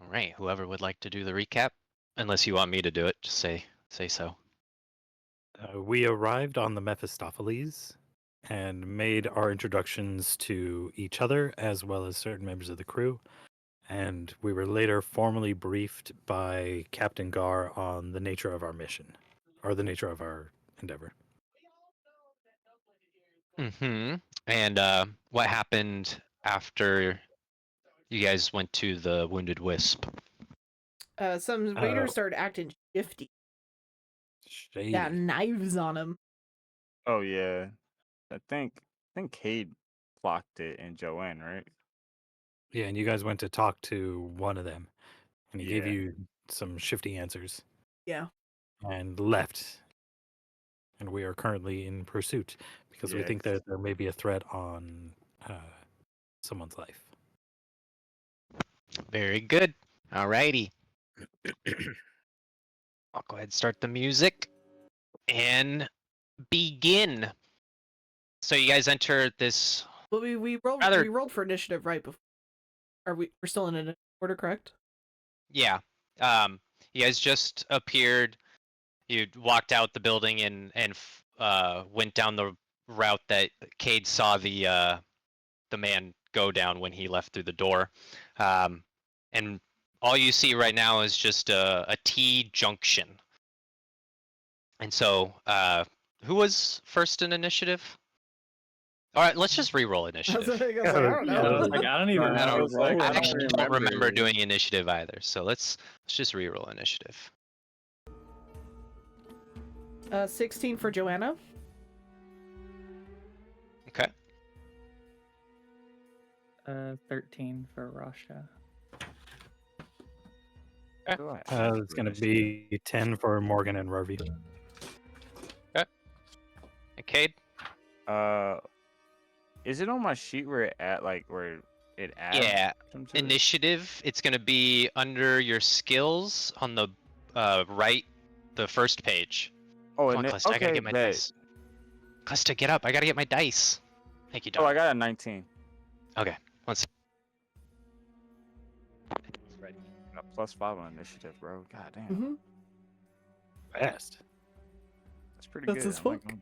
right, whoever would like to do the recap, unless you want me to do it, just say so. We arrived on the Mephistopheles and made our introductions to each other as well as certain members of the crew. And we were later formally briefed by Captain Gar on the nature of our mission, or the nature of our endeavor. Mm-hmm. And what happened after you guys went to the Wounded Wisp? Some waiters started acting shifty. Shady. Got knives on them. Oh yeah, I think Cade clocked it and Joanne, right? Yeah, and you guys went to talk to one of them, and he gave Yeah. you some shifty answers Yeah. and left. And we are currently in pursuit because we Yeah, think that there may be a threat on someone's life. Very good. Alrighty. I'll go ahead and start the music and begin. So you guys enter this. But we rolled for initiative right before. We're still in an order, correct? Yeah. You guys just appeared. You walked out the building and went down the route that Cade saw the man go down when he left through the door. And all you see right now is just a T junction. And so, who was first in initiative? All right, let's just re-roll I was initiative. like, I don't know. I was like, I don't even I remember. was like, I I don't actually don't remember remember. doing initiative either. So let's just re-roll initiative. 16 for Joanna. Okay. 13 for Russia. It's going to be 10 for Morgan and Rovi. And Cade? Is it on my sheet where it where it adds? Yeah. something to it? Initiative. It's going to be under your skills on the right, the first page. Oh, Come on, Cluster, I gotta get my bet. dice. Cluster, get up. I gotta get my dice. Thank you, Oh, I dog. got a 19. Okay. Let's. Ready. A +5 on initiative, bro. God damn. Mm-hmm. Fast. That's pretty That's good. his I'm like, fuck.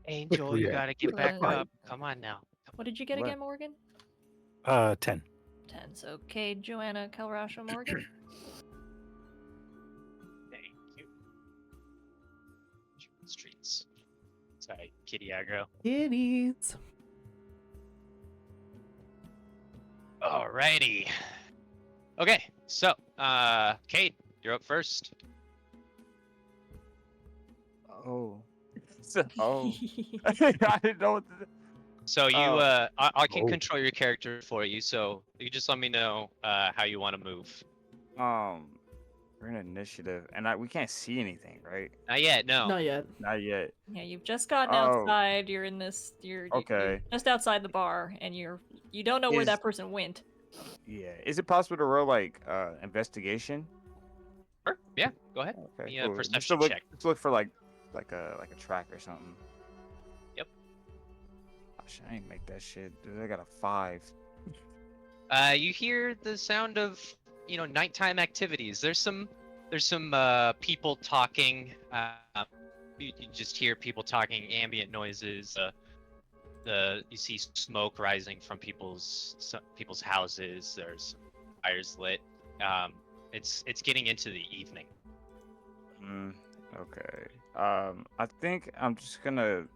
Angel, you Yeah. gotta get back Right. up. Come on now. What did you get What? again, Morgan? 10. 10. So Cade, Joanna, Kalrasha, Morgan. Thank you. Streets. Sorry, kitty aggro. Kitties. Alrighty. Okay, so, Kate, you're up first. oh. Oh. I didn't know what to do. So you, Oh. I can Oh. control your character for you, so you just let me know, how you want to move. We're in initiative, and we can't see anything, right? Not yet, no. Not yet. Not yet. Yeah, you've just gotten Oh. outside. You're in this. You're Okay. just outside the bar, and you don't know where Is- that person went. Yeah. Is it possible to roll investigation? Sure, yeah, go ahead. Okay. Yeah, Cool. Just to perception look, check. Let's look for like a track or something. Yep. Oh, shit, I ain't make that shit, dude. I got a 5. You hear the sound of, nighttime activities. There's some people talking. You just hear people talking, ambient noises. You see smoke rising from people's houses. There's fires lit. It's getting into the evening. Okay. I think I'm just gonna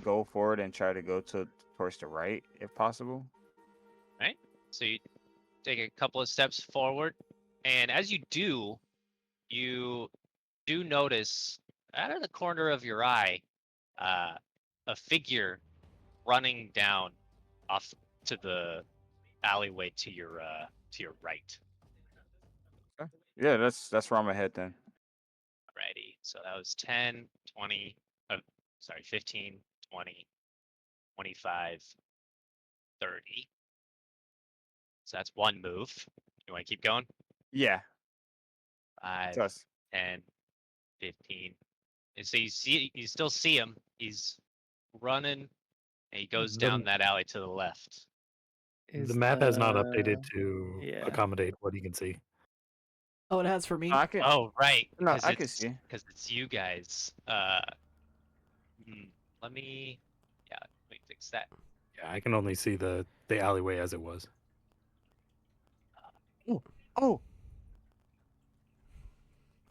go forward and try to go towards the right, if possible. So you take a couple of steps forward, and as you do notice out of the corner of your eye a figure running down off to the alleyway to your right. Yeah, that's where I'm ahead then. Alrighty, so that was 10, 20, 15, 20, 25, 30. So that's one move. You want to keep going? Yeah. 5, Just 10, 15. And so you still see him. He's running, and he goes down that alley to the left. The map has not updated the- to yeah. accommodate what you can see. Oh, it has for me. I can. Oh, right. No, Because I can see. Because it's you guys. Let me. Yeah, let me fix that. Yeah, I can only see the alleyway as it was. Oh. Oh.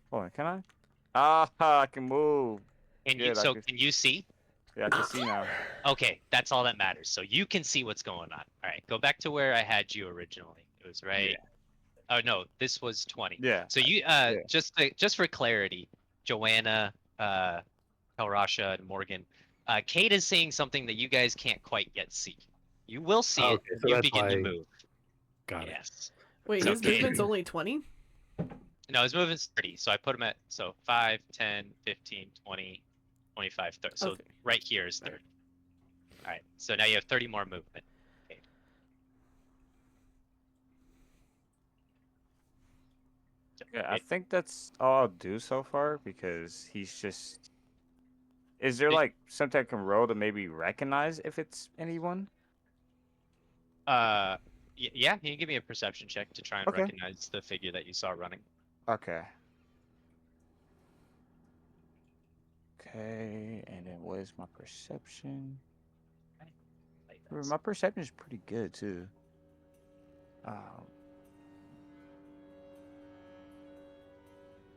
Hold on, can I? Ah, I can move. And Good, I can. can you see? Yeah, I can see now. Okay, that's all that matters. So you can see what's going on. All right, go back to where I had you originally. It was right. Oh no, this was 20. Yeah. So you yeah. just for clarity, Joanna, Kalrasha, and Morgan, Kate is saying something that you guys can't quite yet see. You will see it. Okay, so You that's begin to why- move. Got it. Yes. Wait, So his Kate- movement's only 20? No, his movement's 30. So I put him at 5, 10, 15, 20, 25, 30. So Okay. right here is 30. All right. So now you have 30 more movement. Kate. Yeah, I think that's all I'll do so far because he's just. Is there It- like some type of roll to maybe recognize if it's anyone? Yeah, you can give me a perception check to try and Okay. recognize the figure that you saw running. Okay. Okay, and then what is my perception? My perception is pretty good too.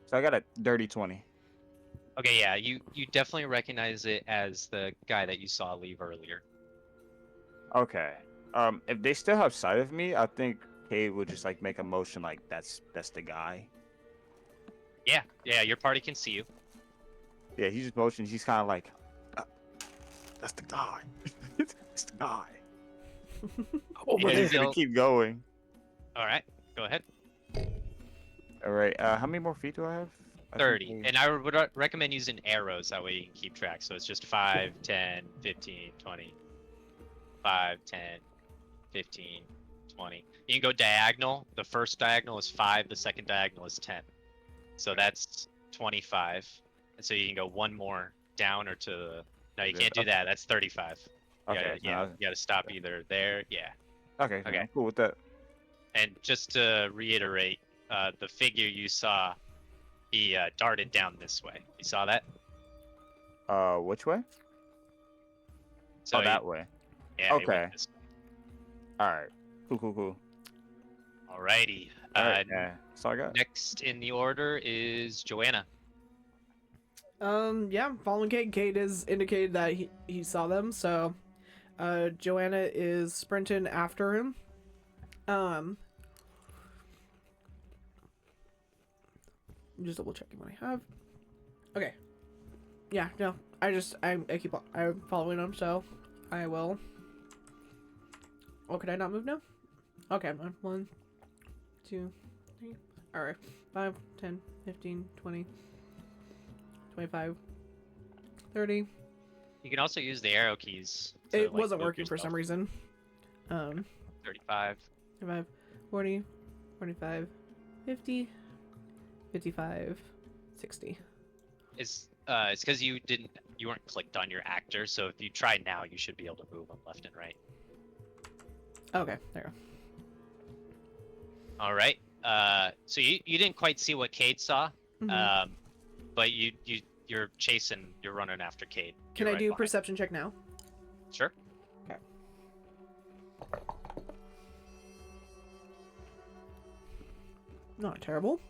So I got a dirty 20. Okay, yeah, you definitely recognize it as the guy that you saw leave earlier. Okay. If they still have sight of me, I think Kate would just like make a motion like that's the guy. Yeah, your party can see you. Yeah, he's just motioning. He's kind of like, that's the guy. That's the guy. Over Yeah, there. He's gonna keep going. All right, go ahead. All right. How many more feet do I have? I think 30. And I would recommend using arrows, that way you can keep track. So it's just 5, 10, 15, 20. 5, 10, 15, 20. You can go diagonal. The first diagonal is 5, the second diagonal is 10. So that's 25. And so you can go one more down or to the. No, you can't do that. That's 35. Okay. Yeah, you gotta stop either there. Yeah. Okay. Okay. I'm cool with that. And just to reiterate, the figure you saw, he darted down this way. You saw that? Which way? So that way. Yeah. He Okay. went this way. All right. Cool. Alrighty. All right. Yeah. That's all I got. Next in the order is Joanna. Yeah, following Kate. Kate has indicated that he saw them, so Joanna is sprinting after him. I'm just double checking what I have. Okay. Yeah, no. I keep I'm following him, so I will. Oh, could I not move now? Okay, I'm on 1, 2, 3. Alright. 5, 10, 15, 20, 25, 30. You can also use the arrow keys. To, It like, wasn't move working for yourself. some reason. 35. 35, 40, 45, 50, 55, 60. It's because you weren't clicked on your actor, so if you try now, you should be able to move them left and right. Okay, there. All right. So you didn't quite see what Cade saw, Mhm. but you're running after Cade. Can You're I right do behind. perception check now? Sure. Okay. Not terrible.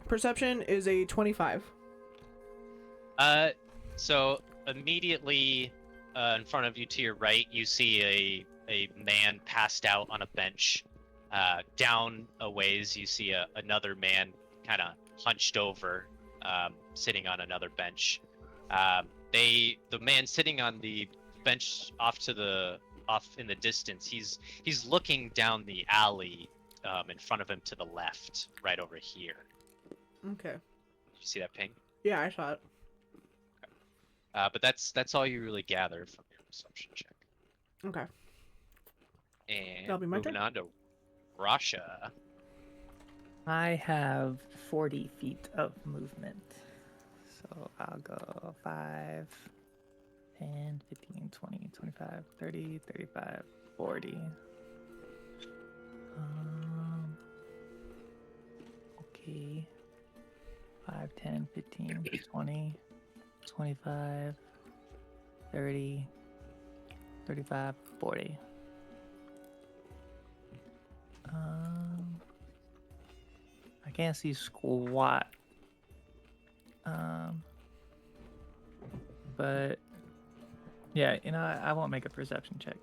Perception is a 25. So immediately in front of you to your right, you see a man passed out on a bench. Down a ways, you see another man kind of hunched over, sitting on another bench. The man sitting on the bench off in the distance, he's looking down the alley in front of him to the left, right over here. Okay. You see that ping? Yeah, I saw it. But that's all you really gather from your perception check. Okay. And That'll be my moving turn. on to Russia. I have 40 feet of movement. So I'll go 5, 10, 15, 20, 25, 30, 35, 40. 50, 5, 10, 15, 20, 25, 30, 35, 40. I can't see squat. But yeah, I won't make a perception check.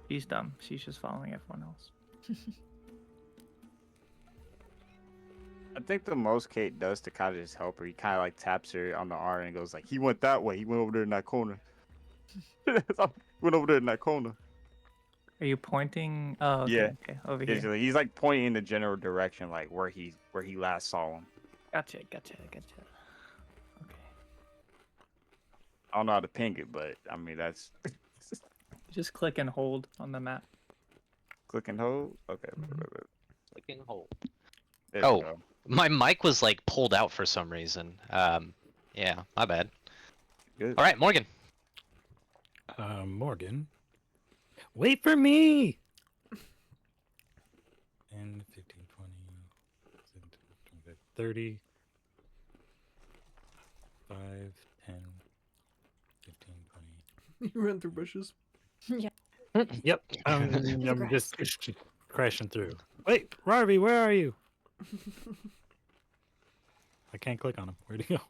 She's dumb. She's just following everyone else. I think the most Kate does to kind of just help her, he kind of like taps her on the arm and goes like, "He went that way. He went over there in that corner. Went over there in that corner." Are you pointing? Oh, okay, Yeah. okay, over Yeah, here. so he's like pointing in the general direction, like where he last saw him. Gotcha. Okay. I don't know how to ping it, but I mean that's Just click and hold on the map. click and hold. Okay. Click and hold. There Oh. we go. My mic was like pulled out for some reason. Yeah, my bad. Good. All right, Morgan. Morgan. Wait for me! 10, 15, 20, 25, 30, 5, 10, 15, 20. You run through bushes. Yeah. Yep. I'm just crashing through. Wait, Rarby, where are you? I can't click on him. Where'd he go?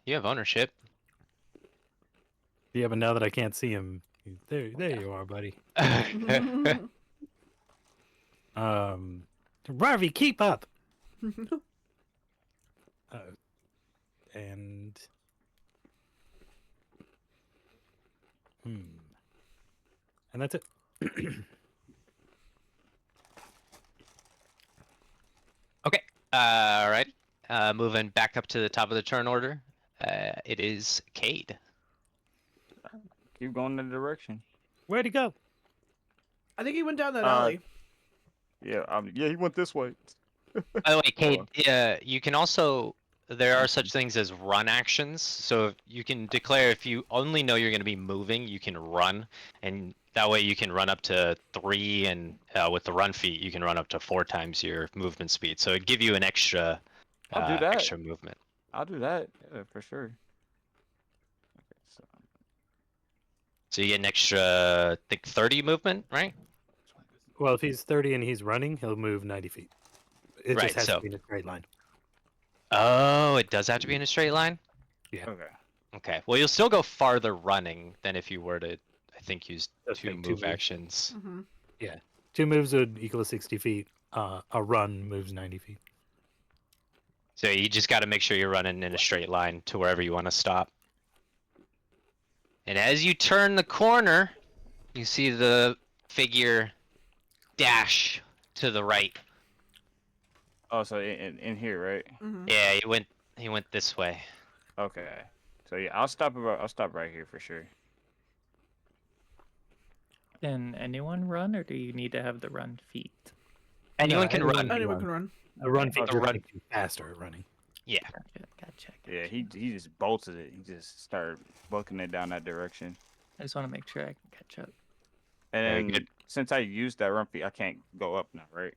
You have ownership. Yeah, but now that I can't see him, there you are, buddy. Rarby, keep up. And and that's it. Okay. Alright. Moving back up to the top of the turn order. It is Cade. Keep going in the direction. Where'd he go? I think he went down that alley. Yeah. Yeah. He went this way. By the way, Cade, you can also, there are such things as run actions. So you can declare if you only know you're going to be moving, you can run. And that way you can run up to 3, and with the run feat, you can run up to 4 times your movement speed. So it'd give you an extra, I'll do that. extra movement. I'll do that. Yeah, for sure. Okay. So you get an extra, I think, 30 movement, right? Well, if he's 30 and he's running, he'll move 90 feet. It Right, just has so- to be in a straight line. Oh, it does have to be in a straight line? Okay. Okay. Well, you'll still go farther running than if you were to, I think, use Just 2 make 2 move moves. actions. Mm-hmm. 2 moves would equal 60 feet. A run moves 90 feet. So you just got to make sure you're running in a straight line to wherever you want to stop. And as you turn the corner, you see the figure dash to the right. Oh, so in here, right? Mm-hmm. Yeah, he went this way. Okay. So yeah, I'll stop right here for sure. Can anyone run, or do you need to have the run feat? Anyone No, can anyone run. can- Anyone can run. A run feat A just run- makes you faster at running. Yeah. Gotcha. Yeah, he just bolted it. He just started booking it down that direction. I just want to make sure I can catch up. And Very then good. since I used that run feet, I can't go up now, right?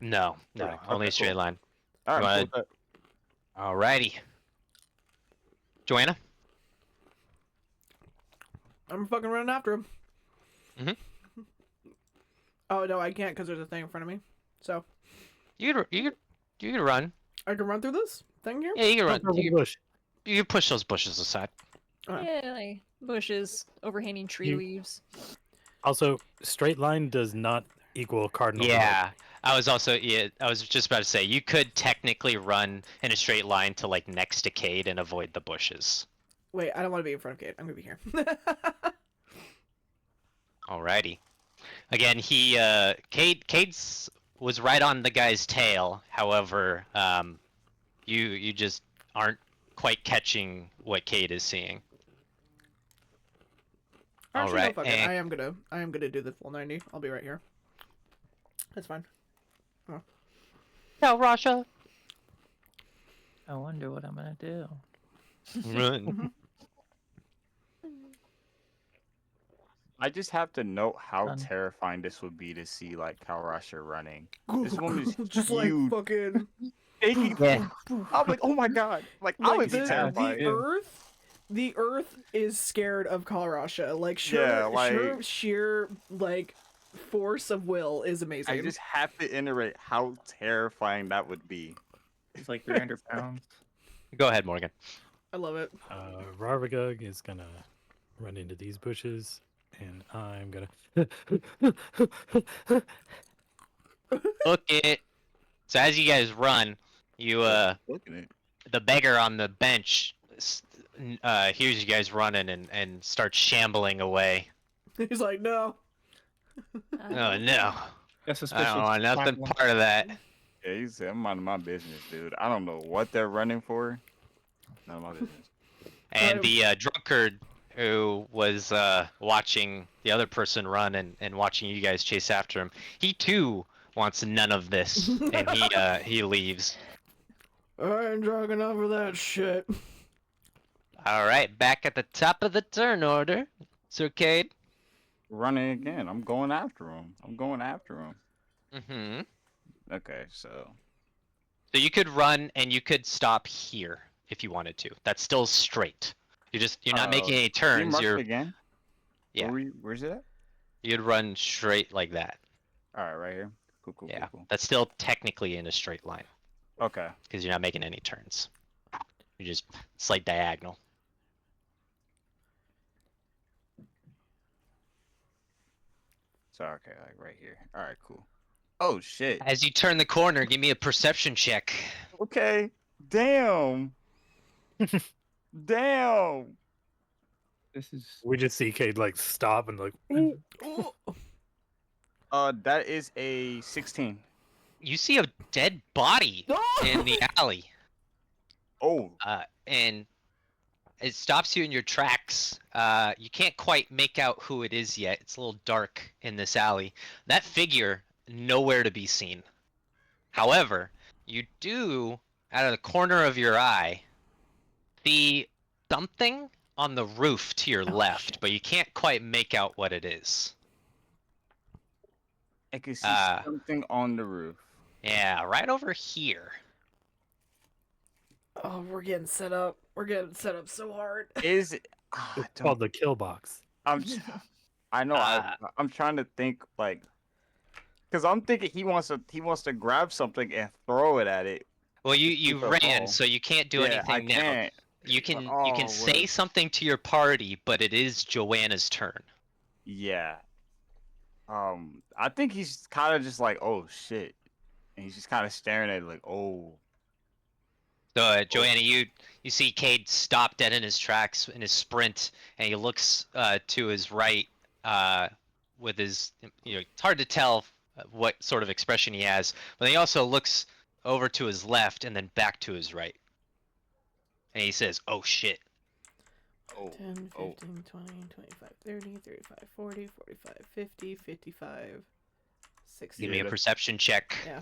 No, Right, only okay, a straight cool. line. All right. Go I'm ahead. cool with Alrighty. Joanna? I'm fucking running after him. Mhm. Oh no, I can't because there's a thing in front of me. So You could run. I can run through this thing here. Yeah, you can run. Over the You bush. can push those bushes aside. Alright. Yeah, like bushes, overhanging tree You- leaves. Also, straight line does not equal cardinal. Yeah. I was just about to say, you could technically run in a straight line to like next to Cade and avoid the bushes. Wait, I don't want to be in front of Kate. I'm gonna be here. Alrighty. Again, Cade's was right on the guy's tail. However, you just aren't quite catching what Cade is seeing. Actually, Alright, no, fuck it. and- I am gonna do the full 90. I'll be right here. That's fine. No, Rasha. I wonder what I'm gonna do. Run. I just have to note how Done. terrifying this would be to see like Kalrasha running. This woman is just like huge. fucking Taking- Yeah. I'm like, oh my god! Like I like would be Yeah, terrified. yeah. the earth is scared of Kalrasha. Like Yeah, like- her sheer like force of will is amazing. I just have to iterate how terrifying that would be. He's like 300 pounds. Go ahead, Morgan. I love it. Rarvagug is gonna run into these bushes, and I'm gonna. Look it. So as you guys run, you Looking at it. the beggar on the bench hears you guys running and starts shambling away. He's like, no. Oh no. That's I suspicious. don't want nothing Problem. part of that. Yeah, he said, I'm minding my business, dude. I don't know what they're running for. None of my business. And the drunkard who was watching the other person run and watching you guys chase after him, he too wants none of this, and he leaves. I ain't drunk enough for that shit. All right, back at the top of the turn order, Sir Cade. Running again. I'm going after him. Mm-hmm. Okay, so So you could run and you could stop here if you wanted to. That's still straight. You're not making any can you turns. mark it You're again. yeah. Where's it at? You'd run straight like that. All right, right here. Cool. Yeah, that's still technically in a straight line Okay. because you're not making any turns. You're just slight diagonal. So okay, like right here. All right, cool. Oh shit. As you turn the corner, give me a perception check. Okay. Damn. Damn. This is We just see Cade like stop and like. That is a 16. You see a dead body in the alley, Oh. and it stops you in your tracks. You can't quite make out who it is yet. It's a little dark in this alley. That figure, nowhere to be seen. However, you do, out of the corner of your eye, see something on the roof to your left, shit. but you can't quite make out what it is. I can see Ah. something on the roof. Yeah, right over here. Oh, we're getting set up. We're getting set up so hard. Is it? I It's called don't. the kill box. I know. Ah. I'm trying to think like, cause I'm thinking he wants to grab something and throw it at it. Well, you Keep it ran, all. so you can't do Yeah, I anything now. can't. You can Oh, say word. something to your party, but it is Joanna's turn. Yeah. I think he's kind of just like, oh shit, and he's just kind of staring at it like, oh. So, Joanna, you see Cade stop dead in his tracks in his sprint, and he looks to his right with his, it's hard to tell what sort of expression he has, but he also looks over to his left and then back to his right. And he says, oh shit. 10, Oh. 15, 20, 25, 30, 35, 40, 45, 50, 55, 60. Give me a that's- perception check. Yeah.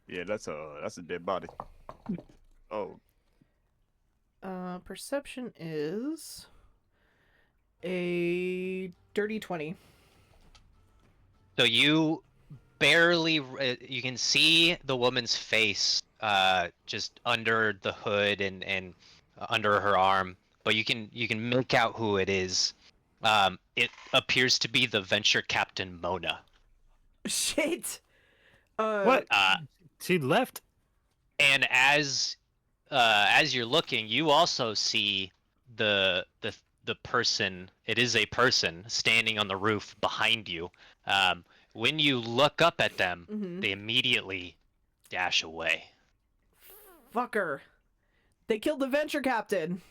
Yeah, that's a dead body. Oh. Perception is a dirty 20. So you barely you can see the woman's face just under the hood and under her arm, but you can make out who it is. It appears to be the venture captain Mona. Shit. What? She left. And as you're looking, you also see the person. It is a person standing on the roof behind you. When you look up at them, Mhm. they immediately dash away. Fucker. They killed the venture captain.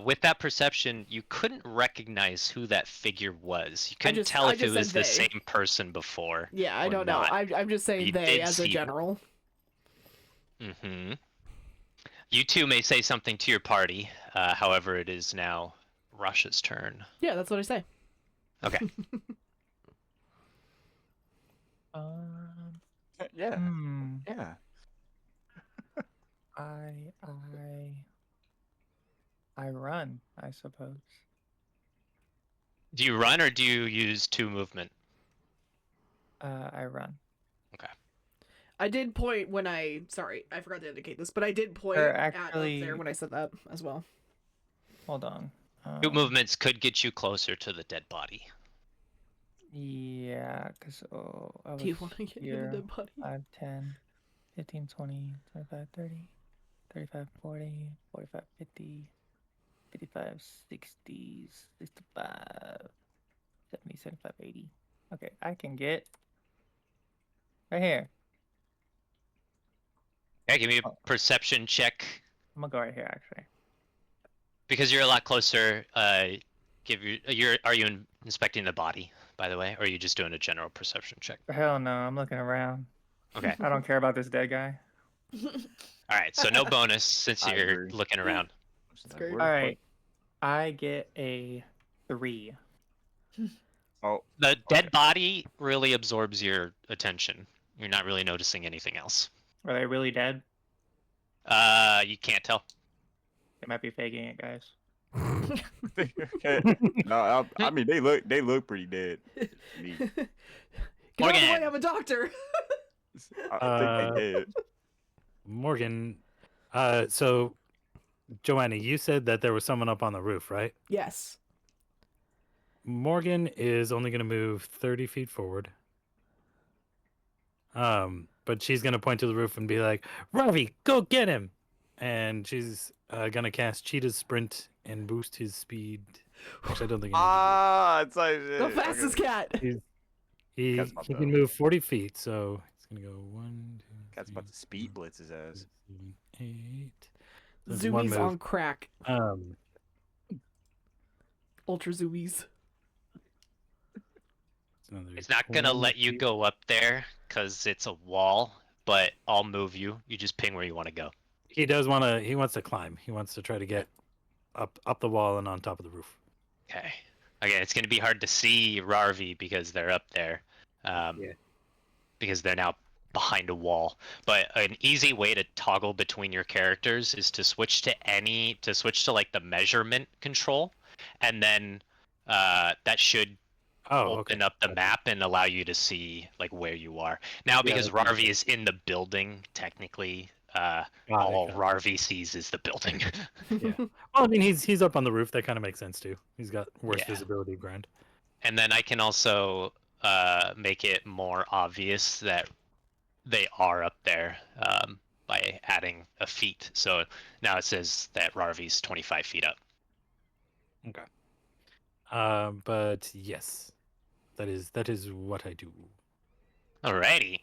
With that perception, you couldn't recognize who that figure was. You couldn't just- tell I if it just was said the they. same person before. Yeah, I Or don't know. not. I'm just saying You they did as a see- general. Mm-hmm. You two may say something to your party. However, it is now Russia's turn. Yeah, that's what I say. Okay. Yeah. Hmm. Yeah. I run, I suppose. Do you run or do you use 2 movement? I run. I did point when I. Sorry, I forgot to indicate this, but I did point Or at up actually- there when I said that as well. Hold on. 2 movements could get you closer to the dead body. Yeah, because I was Do you want to get here. in the dead body? 5, 10, 15, 20, 25, 30, 35, 40, 45, 50, 55, 60, 65, 70, 75, 80. Okay, I can get right here. Yeah, give me a Oh. perception check. I'm gonna go right here, actually. Because you're a lot closer, are you inspecting the body, by the way, or are you just doing a general perception check? Hell no, I'm looking around. Okay. I don't care about this dead guy. All right, so no bonus since I you're agree. looking around. That's great. Where the All fuck- right, I get a 3. Oh, The dead body really absorbs your attention. You're not really noticing anything else. Are they really dead? You can't tell. They might be faking it, guys. okay. No, I mean they look pretty dead. to me. Get out of the way, Morgan. I'm a doctor. I think they dead. Morgan, so Joanna, you said that there was someone up on the roof, right? Yes. Morgan is only going to move 30 feet forward. But she's going to point to the roof and be like, Ravi, go get him. And she's going to cast Cheetah's Sprint and boost his speed. Which I don't think It's like Go fastest cat. he Cat's about to- can move 40 feet. So he's going to go 1, 2, Cat's about to speed blitz his ass. 7, 8. That's one Zoomies move. on crack. Um, Ultra zoomies. another It's not gonna 20 let you feet. go up there because it's a wall, but I'll move you. You just ping where you want to go. He does want to. He wants to climb. He wants to try to get up the wall and on top of the roof. Okay. Again, it's gonna be hard to see Rarvi because they're up there. Yeah. Because they're now behind a wall. But an easy way to toggle between your characters is to switch to like the measurement control, and then that should open up the map and allow you to see like where you are. Now, because that's Rarvi is in the building, technically, Got it, all got it. Rarvi sees is the building. Yeah. Well, I mean, he's up on the roof. That kind of makes sense too. He's got worse Yeah. visibility ground. And then I can also make it more obvious that they are up there by adding a feet. So now it says that Rarvi's 25 feet up. Okay. But yes, that is what I do. Alrighty.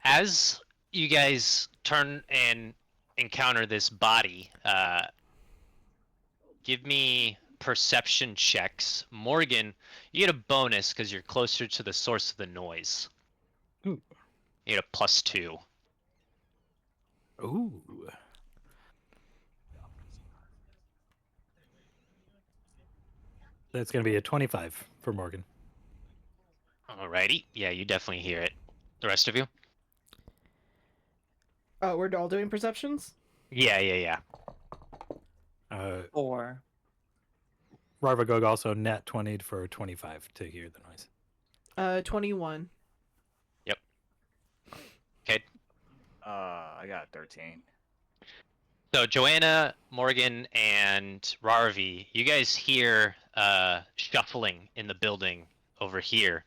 As you guys turn and encounter this body, give me perception checks. Morgan, you get a bonus because you're closer to the source of the noise. Ooh. You get a +2. Ooh. That's gonna be a 25 for Morgan. Alrighty. Yeah, you definitely hear it. The rest of you? Oh, we're all doing perceptions? Yeah. 4. Ravagog also nat 20'd for 25 to hear the noise. 21. Okay. I got 13. So Joanna, Morgan, and Rarvi, you guys hear shuffling in the building over here.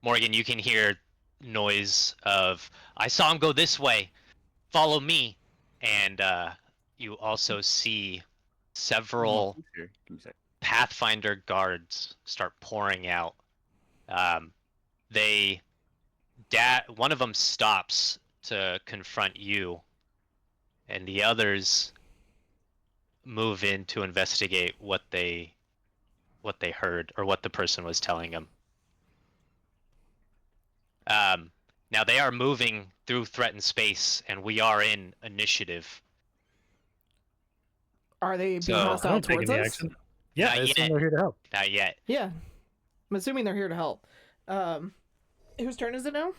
Morgan, you can hear noise of "I saw him go this way. Follow me," and you also see several Here, give me a sec. Pathfinder guards start pouring out. One of them stops to confront you, and the others move in to investigate what they heard or what the person was telling them. Now they are moving through threatened space, and we are in initiative. Are they being So- I hostile don't take towards any us? action. Yeah, Not I assume yet. they're here to help. Not yet. Yeah. I'm assuming they're here to help. Whose turn is it now?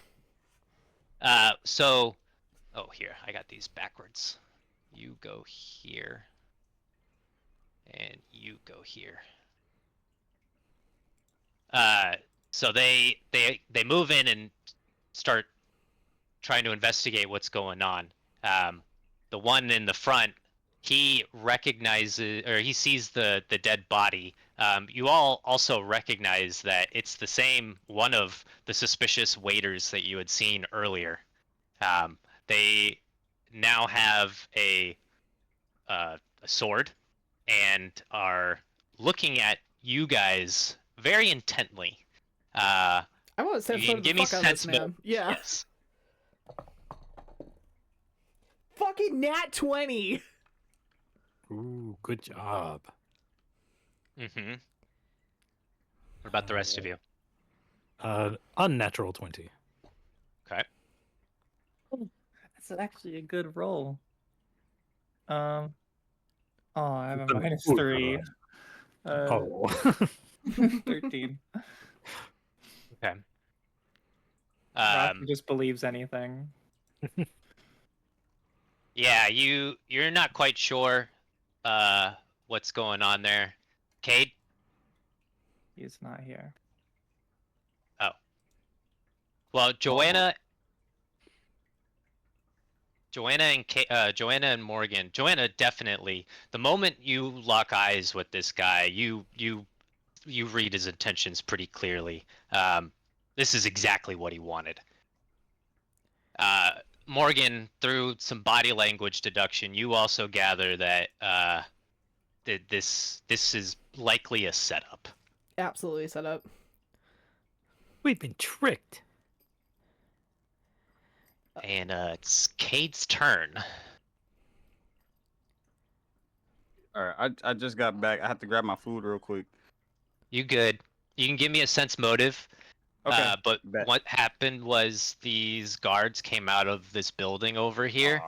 Oh, here, I got these backwards. You go here. And you go here. So they move in and start trying to investigate what's going on. The one in the front, he recognizes or he sees the dead body. You all also recognize that it's the same one of the suspicious waiters that you had seen earlier. They now have a sword and are looking at you guys very intently. I want to You sense can the give me fuck out of this sense man. motive. Yeah. Yes. Fucking nat 20. Ooh, good job. Mm-hmm. What about the rest of you? Unnatural 20. Okay. That's actually a good roll. Oh, I have a Ooh, -3. Oh. 13. Okay. Rocky just believes anything. Yeah, you're not quite sure what's going on there. Cade? He's not here. Oh. Well, Joanna and Morgan. Joanna definitely. The moment you lock eyes with this guy, you read his intentions pretty clearly. This is exactly what he wanted. Morgan, through some body language deduction, you also gather that this is likely a setup. Absolutely set up. We've been tricked. And it's Cade's turn. All right, I just got back. I have to grab my food real quick. You good? You can give me a sense motive. Okay. But bet. what happened was these guards came out of this building over here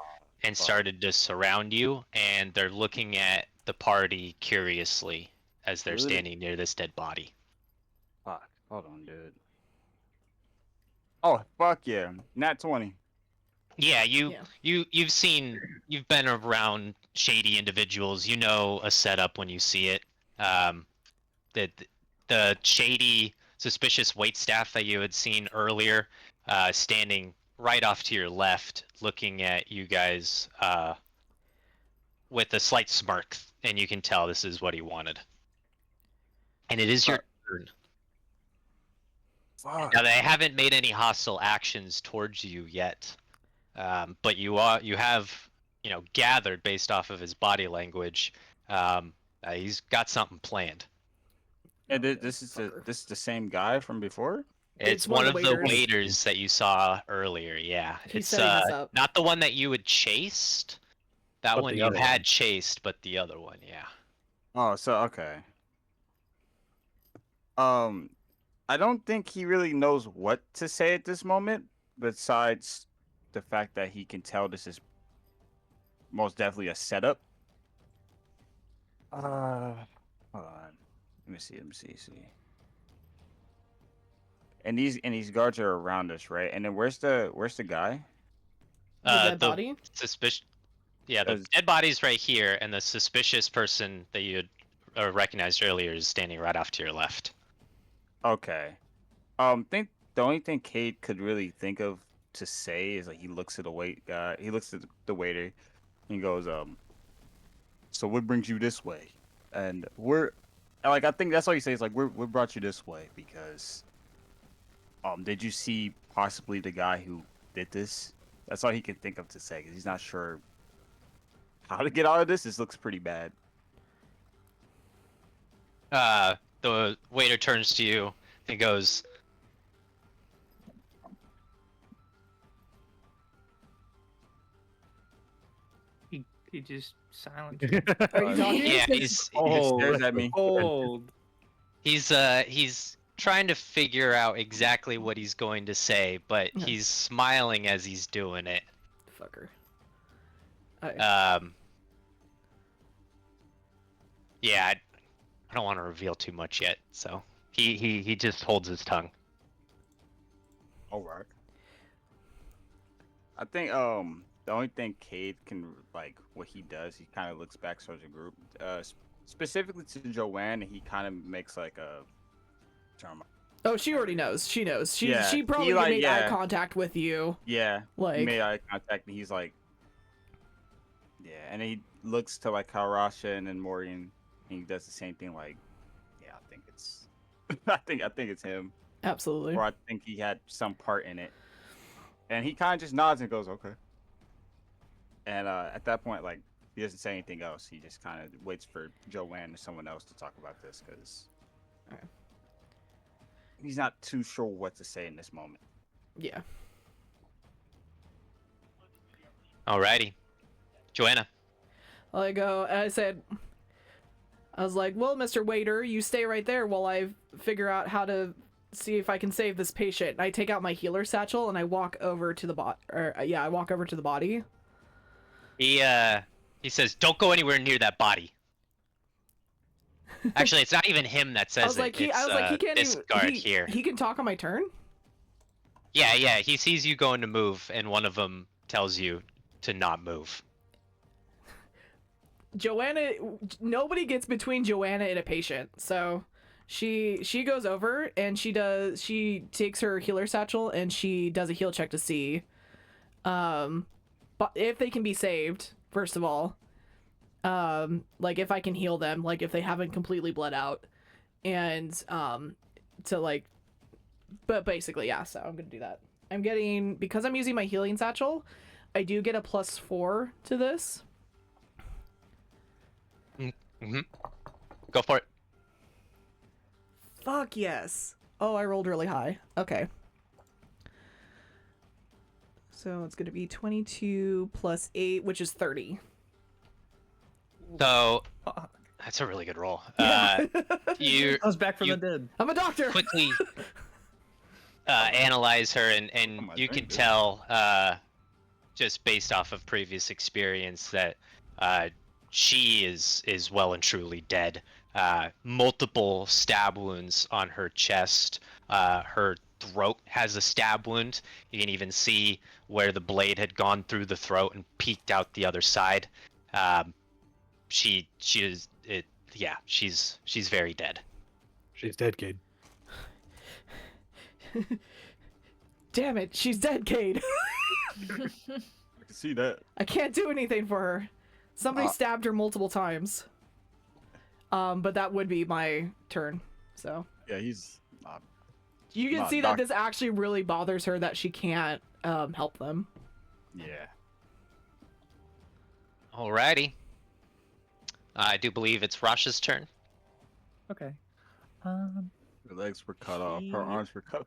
and fuck. started to surround you, and they're looking at the party curiously as they're Really? standing near this dead body. Fuck. Hold on, dude. Oh, fuck yeah. Nat 20. Yeah, Yeah. you've been around shady individuals. You know a setup when you see it. The shady, suspicious waitstaff that you had seen earlier, standing right off to your left, looking at you guys with a slight smirk, and you can tell this is what he wanted. And it is your turn. Fuck. Now they haven't made any hostile actions towards you yet, but you have gathered based off of his body language. He's got something planned. And this is the same guy from before? It's one one of of the the waiters. waiters that you saw earlier. Yeah, He's it's setting us up. not the one that you had chased. That But one the you other had one. chased, but the other one, yeah. Oh, so okay. I don't think he really knows what to say at this moment, besides the fact that he can tell this is most definitely a setup. Hold on. Let me see. And these guards are around us, right? And then where's the guy? The dead The body? suspicious, yeah, the As- dead body's right here, and the suspicious person that you had recognized earlier is standing right off to your left. Okay. Think the only thing Kate could really think of to say is like he looks at the wait guy. He looks at the waiter. And he goes, so what brings you this way? And I think that's all he says. Like we brought you this way because did you see possibly the guy who did this? That's all he can think of to say because he's not sure how to get out of this. This looks pretty bad. The waiter turns to you and goes, He just silent. Are you talking? yeah, He just stares at me. Old. he's trying to figure out exactly what he's going to say, but Yeah. he's smiling as he's doing it. Fucker. Yeah, I don't want to reveal too much yet, so he just holds his tongue. All right. I think the only thing Cade can like what he does, he kind of looks back towards the group. specifically to Joanne, he kind of makes like a. Oh, she already knows. She knows. She Yeah, she probably he, like, made eye yeah. contact with you. Yeah, he Like, made eye contact, and he's like, yeah, and he looks to like Karasha and then Morgan, and he does the same thing. Like, yeah, I think it's, I think it's him, absolutely. or I think he had some part in it, and he kind of just nods and goes, okay. And at that point, like, he doesn't say anything else. He just kind of waits for Joanne or someone else to talk about this because Okay. he's not too sure what to say in this moment. Yeah. Alrighty. Joanna. I go. I said. I was like, well, Mr. Waiter, you stay right there while I figure out how to see if I can save this patient. And I take out my healer satchel and I walk over to the I walk over to the body. He says, "Don't go anywhere near that body." Actually, it's not even him that says I was like, he can't this even. guard here. He can talk on my turn. Yeah. He sees you going to move, and one of them tells you to not move. Joanna, nobody gets between Joanna and a patient, so she goes over and she takes her healer satchel and she does a heal check to see, but if they can be saved first of all, like if I can heal them, like if they haven't completely bled out, and to like, but basically yeah. So I'm gonna do that. I'm getting, because I'm using my healing satchel, I do get a +4 to this. Mm-hmm. Go for it. Fuck yes. Oh, I rolled really high. Okay. So it's going to be 22 plus 8, which is 30. So that's a really good roll. Yeah. You I was back from you- the dead. I'm a doctor. quickly analyze her, and Oh my you can goodness. tell just based off of previous experience that she is well and truly dead. Multiple stab wounds on her chest. Her throat has a stab wound. You can even see where the blade had gone through the throat and peeked out the other side. She is it. Yeah, she's very dead. She's dead, Cade. Damn it, she's dead, Cade. I can see that. I can't do anything for her. Somebody stabbed her multiple times. But that would be my turn. So Yeah, he's. you can Not see that doc- this actually really bothers her that she can't help them. Yeah. Alrighty. I do believe it's Rosh's turn. Okay. Her legs were cut off. Her arms were cut.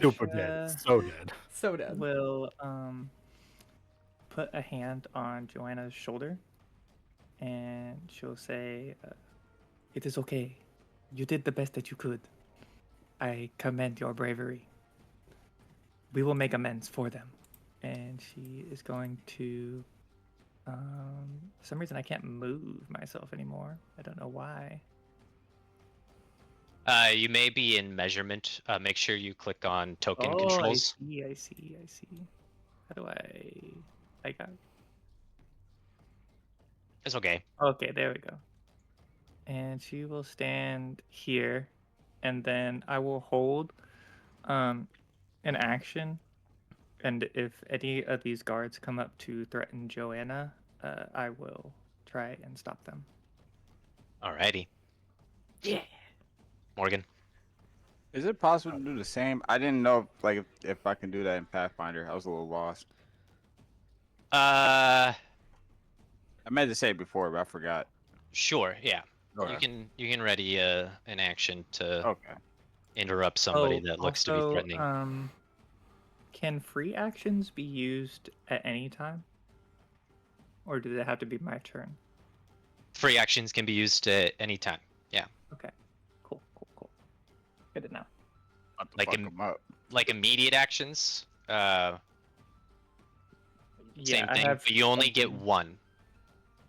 Super dead. So dead. So dead. Will put a hand on Joanna's shoulder, and she'll say, "It is okay. You did the best that you could. I commend your bravery. We will make amends for them." And she is going to. For some reason, I can't move myself anymore. I don't know why. You may be in measurement. Make sure you click on token I controls. see. How do I got. It's okay. Okay, there we go. And she will stand here, and then I will hold an action. And if any of these guards come up to threaten Joanna, I will try and stop them. Alrighty. Yeah. Morgan. Is it possible to do the same? I didn't know if I can do that in Pathfinder. I was a little lost. I meant to say it before, but I forgot. Sure. Yeah. Okay. You can ready an action to Okay. interrupt somebody that looks to be threatening. Can free actions be used at any time? Or do they have to be my turn? Free actions can be used at any time. Yeah. Okay. Cool. Good to know. About to Like fuck in- 'em up. Like immediate actions. Yeah, Same I thing. have But you only get something- one,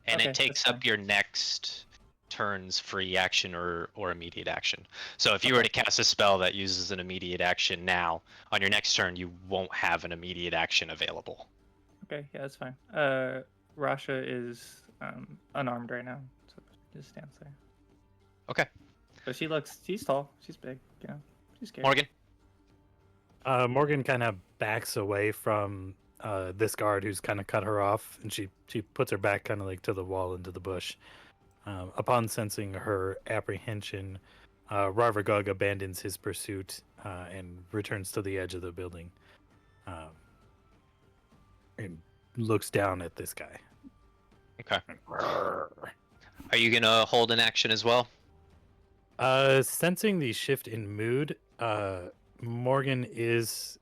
and Okay, it takes that's up your next turn's free action or immediate action. So if you were to cast a spell that uses an immediate action now, on your next turn you won't have an immediate action available. Okay, yeah, that's fine. Rasha is unarmed right now, so she just stands there. Okay. But she's tall, she's big, you know, she's scared. Morgan. Morgan kind of backs away from this guard who's kind of cut her off, and she puts her back kind of like to the wall into the bush. Upon sensing her apprehension, Rarvagug abandons his pursuit and returns to the edge of the building and looks down at this guy. Okay. Are you gonna hold an action as well? Sensing the shift in mood, Morgan is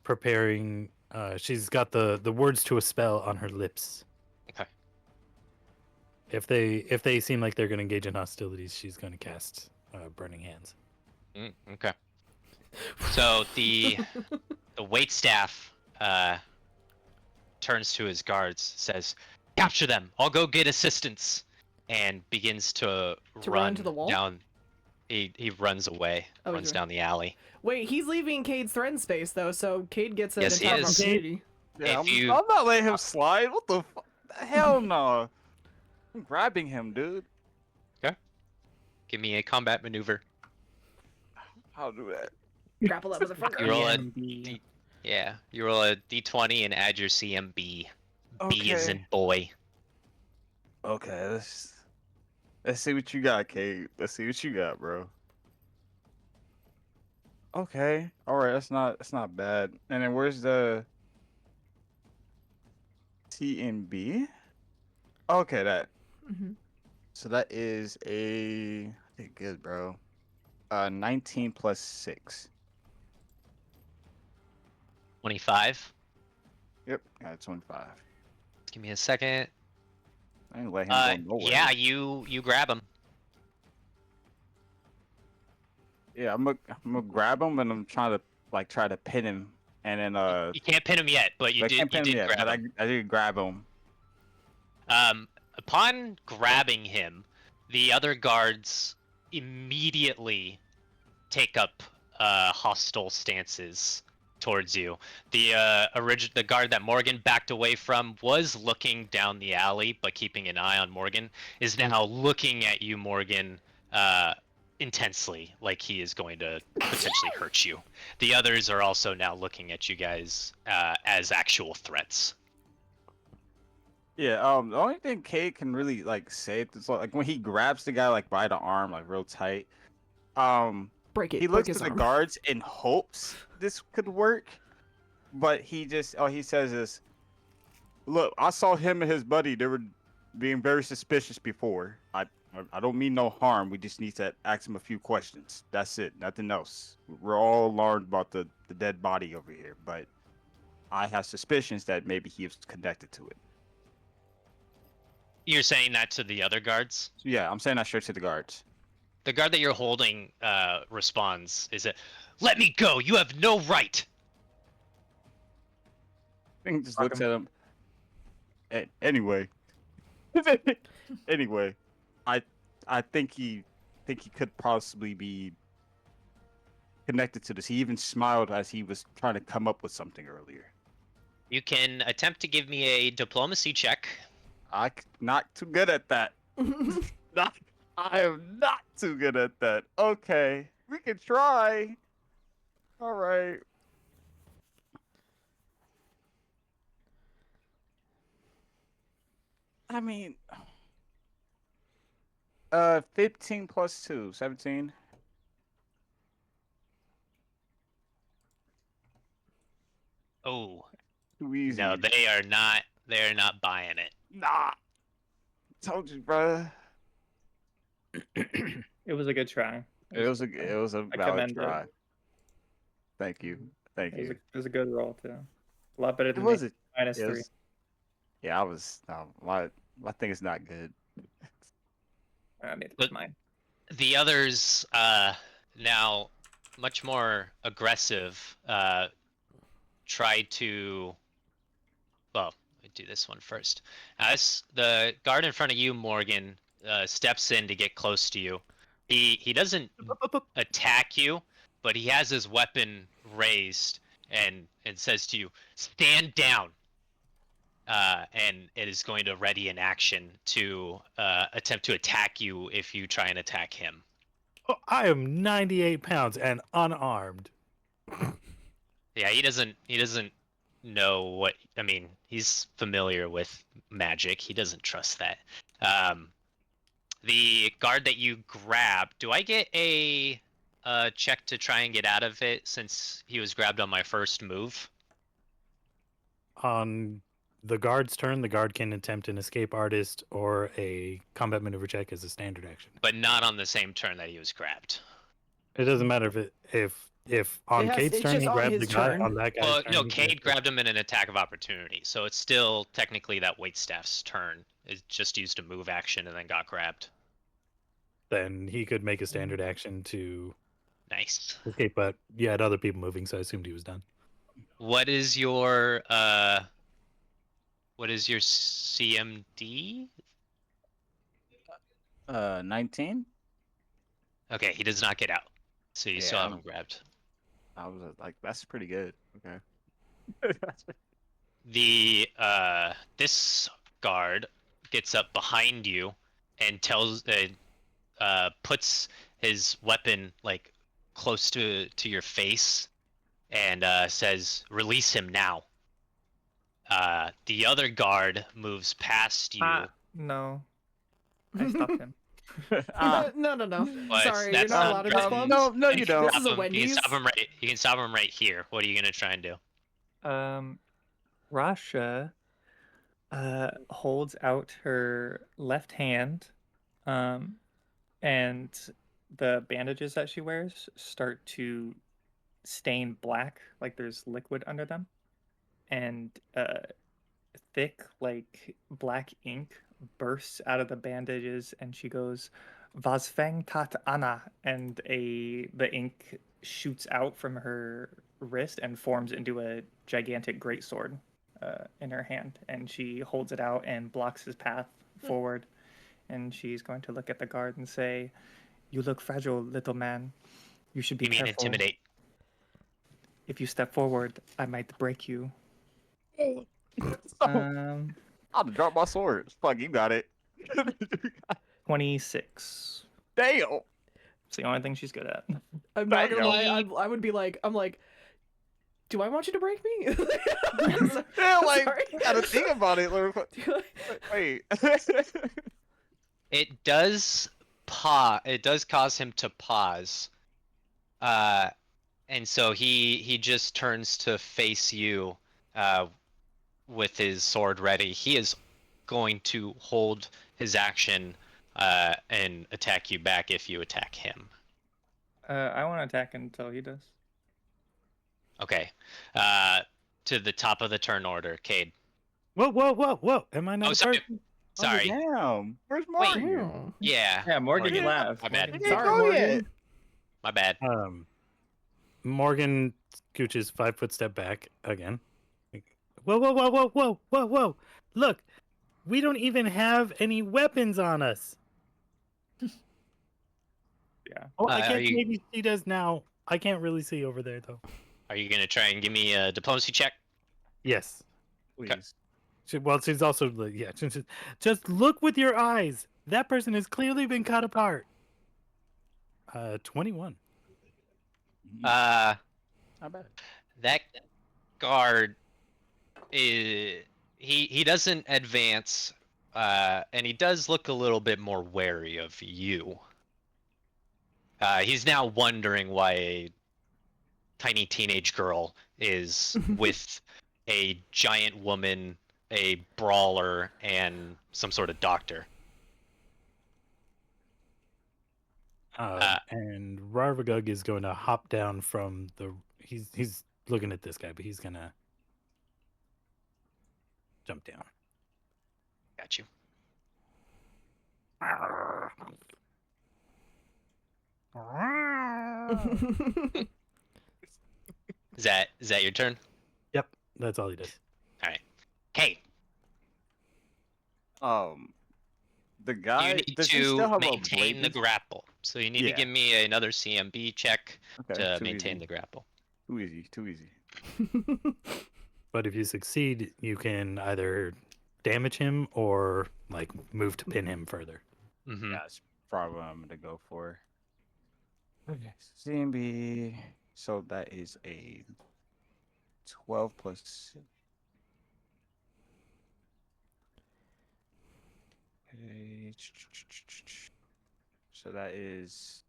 preparing. She's got the words to a spell on her lips. Okay. If they seem like they're going to engage in hostilities, she's going to cast Burning Hands. Okay. So the waitstaff turns to his guards, says, "Capture them! I'll go get assistance," and begins to run into the wall? down. He runs away, Oh, runs he's down the alley. Wait, he's leaving Cade's threatened space though, so Cade gets an Yes, he attack is. opportunity. Yeah, If you- I'm not letting him slide. What the hell no? I'm grabbing him, dude. Give me a combat maneuver. I'll do that. Grapple that motherfucker. You roll a DMB. Yeah, you roll a d20 and add your CMB. B is in boy. Okay, let's see what you got, Kate. Let's see what you got, bro. Okay, all right, that's not bad. And then where's the T and B? Okay, that. Mm-hmm. So that is I think good, bro. 19 plus 6. 25. Yep, got 25. Give me a second. I ain't let him go nowhere. Yeah, you grab him. Yeah, I'm gonna grab him and I'm trying to pin him, and then You can't pin him yet, but you did grab but him. I did grab him. Upon grabbing him, the other guards immediately take up hostile stances towards you. The guard that Morgan backed away from was looking down the alley, but keeping an eye on Morgan, is now looking at you, Morgan, intensely, like he is going to potentially hurt you. The others are also now looking at you guys as actual threats. Yeah, the only thing Kate can really say is like when he grabs the guy by the arm real tight, Break it. he break looks his to the arm. guards in hopes this could work, but he says is, "Look, I saw him and his buddy. They were being very suspicious before. I don't mean no harm. We just need to ask him a few questions. That's it. Nothing else. We're all alarmed about the dead body over here, but I have suspicions that maybe he was connected to it." You're saying that to the other guards? So yeah, I'm saying that straight to the guards. The guard that you're holding responds, is it, "Let me go! You have no right!" I think just looks at him. Anyway, anyway, I think he could possibly be connected to this. He even smiled as he was trying to come up with something earlier. You can attempt to give me a diplomacy check. Not too good at that. I am not too good at that. Okay, we can try. All right. I mean, 15 plus 2, 17. Oh, Too easy. no, they are not buying it. Nah. Told you, bro. It was a good try. It was a I valid commend it. try. Thank you. Thank It was, you. it was a good roll too. A lot better It than was me. a Minus it 3. was- Yeah, I was my thing is not good. I made it But- mine. The others, now much more aggressive, try to. Well, let me do this one first. As the guard in front of you, Morgan, steps in to get close to you. He doesn't attack you, but he has his weapon raised and says to you, "Stand down." and it is going to ready in action to attempt to attack you if you try and attack him. Oh, I am 98 pounds and unarmed. Yeah, he doesn't know what. I mean, he's familiar with magic. He doesn't trust that. The guard that you grab, do I get a check to try and get out of it since he was grabbed on my first move? On the guard's turn, the guard can attempt an escape artist or a combat maneuver check as a standard action. But not on the same turn that he was grabbed. It doesn't matter if on It has- Cade's it's turn just he on grabbed his the guy turn. on that guy's Well, turn. no, he Cade gets- grabbed him in an attack of opportunity, so it's still technically that waitstaff's turn. It just used a move action and then got grabbed. Then he could make a standard action to Nice. escape, but you had other people moving, so I assumed he was done. What is your CMD? 19. Okay, he does not get out, so you still Yeah, have him grabbed. I was like, that's pretty good. Okay. The this guard gets up behind you and puts his weapon like close to your face and says, "Release him now." The other guard moves past you. No. I stopped him. No. But Sorry, you're that's not not allowed in this club. no, you You can don't. This is a stop him- You Wendy's. can stop him right. You can stop him right here. What are you gonna try and do? Rasha holds out her left hand, and the bandages that she wears start to stain black, like there's liquid under them, and thick, like black ink bursts out of the bandages, and she goes, "Vasfeng tat Anna," and the ink shoots out from her wrist and forms into a gigantic greatsword in her hand, and she holds it out and blocks his path forward, and she's going to look at the guard and say, "You look fragile, little man. You should be You mean careful. intimidate? If you step forward, I might break you." I'll drop my sword. Fuck, you got it. 26. Damn. It's the only thing she's good at. I'm not gonna lie. Verity. I would be like, I'm like, do I want you to break me? Yeah, like, Sorry. you gotta think about it. Wait. It does pause. It does cause him to pause. And so he just turns to face you, with his sword ready. He is going to hold his action, and attack you back if you attack him. I want to attack until he does. Okay. To the top of the turn order, Cade. Whoa! Am I not? Oh, a sorry. person? Sorry. Damn. Where's Wait. Morgan? Yeah. Yeah, Morgan Morgan. left. My bad. Morgan- Sorry, Go Morgan. ahead. My bad. Morgan scooches 5-foot step back again. Whoa! Look, we don't even have any weapons on us. Yeah. Oh, I Are can't. you- Maybe she does now. I can't really see over there though. Are you gonna try and give me a diplomacy check? Yes. Please. She's also yeah. Just look with your eyes. That person has clearly been cut apart. 21. Uh, Not bad. that guard he doesn't advance, and he does look a little bit more wary of you. He's now wondering why a tiny teenage girl is with a giant woman, a brawler, and some sort of doctor. And Rarvagug is going to hop down from the. He's looking at this guy, but he's gonna jump down. Got you. Is that your turn? Yep, that's all he does. Okay. The guy. You need does he still to have maintain a the blade? grapple. So you need to Yeah. give me another CMB check Okay, to too maintain easy. the grapple. Too easy. Too easy. But if you succeed, you can either damage him or like move to pin him further. Mm-hmm. Yeah, that's probably what I'm gonna go for. Okay, CMB. So that is a 12 plus. Okay. So that is.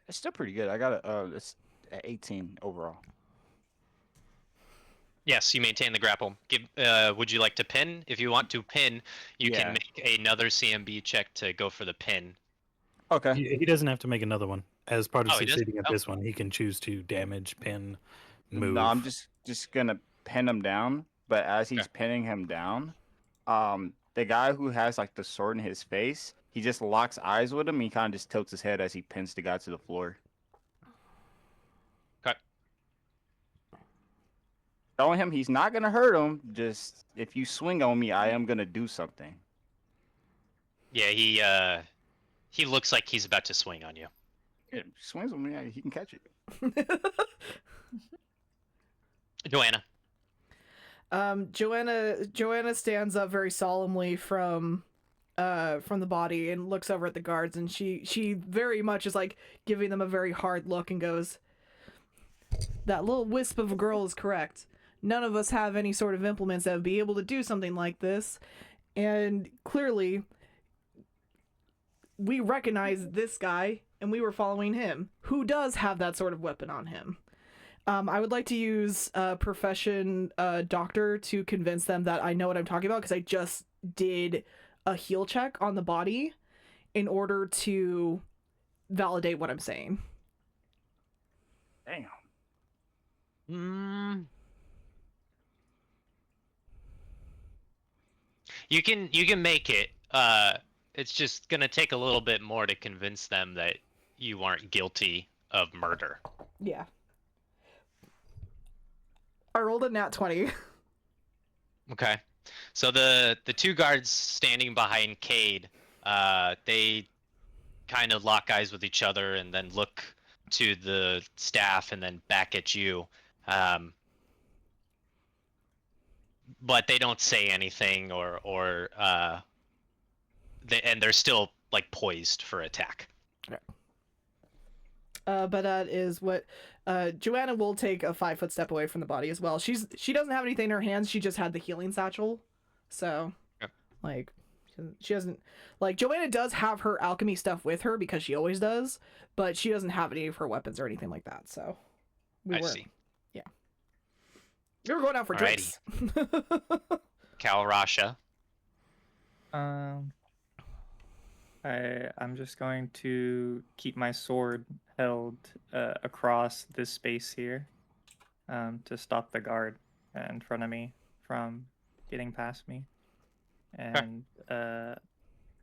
It's still pretty good. I got it's at 18 overall. Yes, you maintain the grapple. Would you like to pin? If you want to pin, you Yeah. can make another CMB check to go for the pin. Okay. He doesn't have to make another one. As part of Oh, he doesn't? succeeding at Oh. this one, he can choose to damage, pin, move. No, I'm just gonna pin him down. But as he's Okay. pinning him down, the guy who has like the sword in his face, he just locks eyes with him. And he kind of just tilts his head as he pins the guy to the floor. Okay. Telling him he's not gonna hurt him. Just if you swing on me, I am gonna do something. Yeah, he looks like he's about to swing on you. Yeah, if he swings on me, he can catch it. Joanna. Joanna stands up very solemnly from the body and looks over at the guards, and she very much is like giving them a very hard look and goes, "That little wisp of a girl is correct. None of us have any sort of implements that would be able to do something like this, and clearly we recognize this guy and we were following him, who does have that sort of weapon on him. I would like to use profession doctor to convince them that I know what I'm talking about, because I just did a heal check on the body in order to validate what I'm saying." Damn. You can make it. It's just gonna take a little bit more to convince them that you aren't guilty of murder. Yeah. I rolled a nat 20. Okay. So the two guards standing behind Cade, they kind of lock eyes with each other and then look to the staff and then back at you. But they don't say anything or and they're still like poised for attack. But that is what Joanna will take a 5-foot step away from the body as well. She doesn't have anything in her hands. She just had the healing satchel. So, Yep. like, she doesn't, like, Joanna does have her alchemy stuff with her because she always does, but she doesn't have any of her weapons or anything like that. So, I see. Yeah. We were going out for drinks. Kalrasha. I'm just going to keep my sword held across this space here to stop the guard in front of me from getting past me. And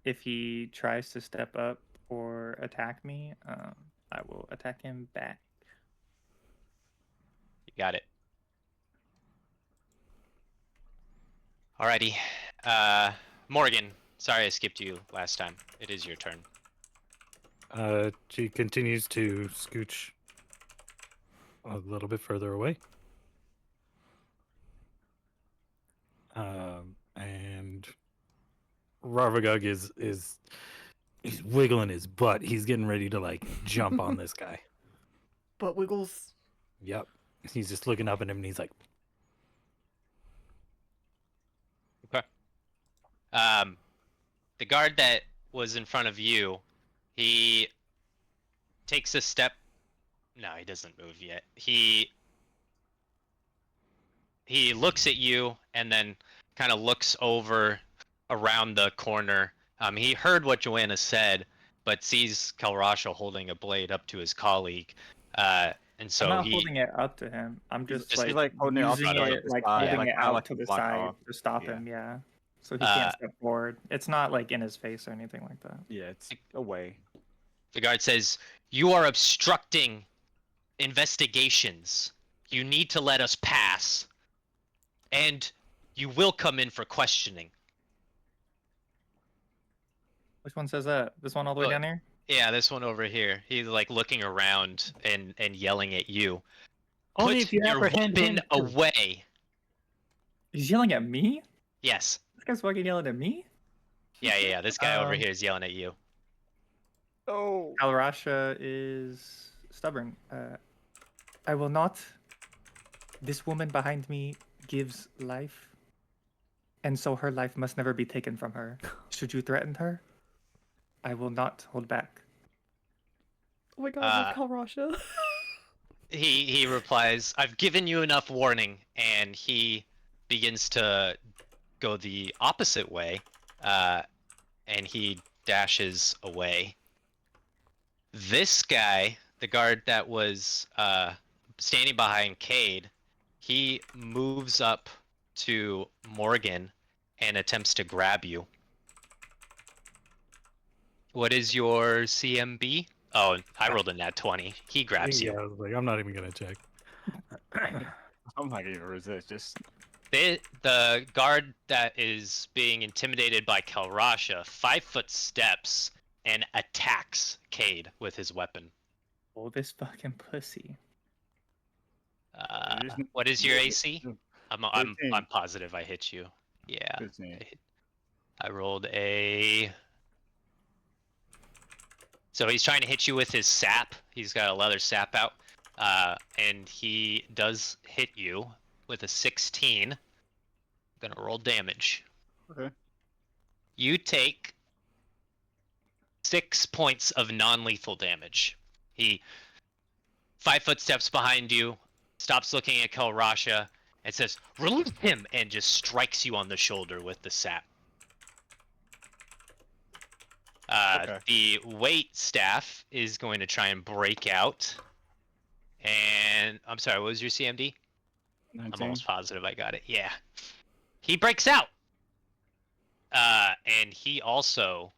if he tries to step up or attack me, I will attack him back. You got it. Alrighty. Morgan, sorry I skipped you last time. It is your turn. She continues to scooch a little bit further away. And Ravagug is he's wiggling his butt. He's getting ready to like jump on this guy. But wiggles. Yep. He's just looking up at him and he's like, Okay. The guard that was in front of you, he takes a step. No, he doesn't move yet. He looks at you and then kind of looks over around the corner. He heard what Joanna said, but sees Kalrasha holding a blade up to his colleague. And so I'm not holding it up to him. I'm just just like holding it off using to it, the like side, holding like it kinda out like to a the block side off. to stop Yeah. him. Yeah, so he can't step forward. It's not like in his face or anything like that. Yeah, it's away. the guard says, "You are obstructing investigations. You need to let us pass. And you will come in for questioning." Which one says that? This one all the way Look. down here? Yeah, this one over here. He's like looking around and yelling at you. only Put if you your apprehend weapon him. away. He's yelling at me? Yes. This guy's fucking yelling at me? Yeah. This guy over Um, here is yelling at you. Oh. Kalrasha is stubborn. I will not. This woman behind me gives life, and so her life must never be taken from her. Should you threaten her, I will not hold back. Oh my god, I love Kalrasha. He replies, "I've given you enough warning," and he begins to go the opposite way, and he dashes away. This guy, the guard that was standing behind Cade, he moves up to Morgan and attempts to grab you. What is your CMB? Oh, I rolled a nat 20. He grabs Yeah, you. I was like, I'm not even gonna check. I'm not gonna resist. Just The guard that is being intimidated by Kalrasha 5-foot steps and attacks Cade with his weapon. Oh, this fucking pussy. What is your AC? I'm 15. positive I hit you. Yeah. 15. I rolled a. So he's trying to hit you with his sap. He's got a leather sap out, and he does hit you with a 16. Gonna roll damage. Okay. You take 6 points of non-lethal damage. He 5-foot steps behind you, stops looking at Kalrasha, and says, "Release him!" and just strikes you on the shoulder with the sap. Okay. The wait staff is going to try and break out. And I'm sorry, what was your CMD? 19. I'm almost positive I got it. Yeah. He breaks out. And he also.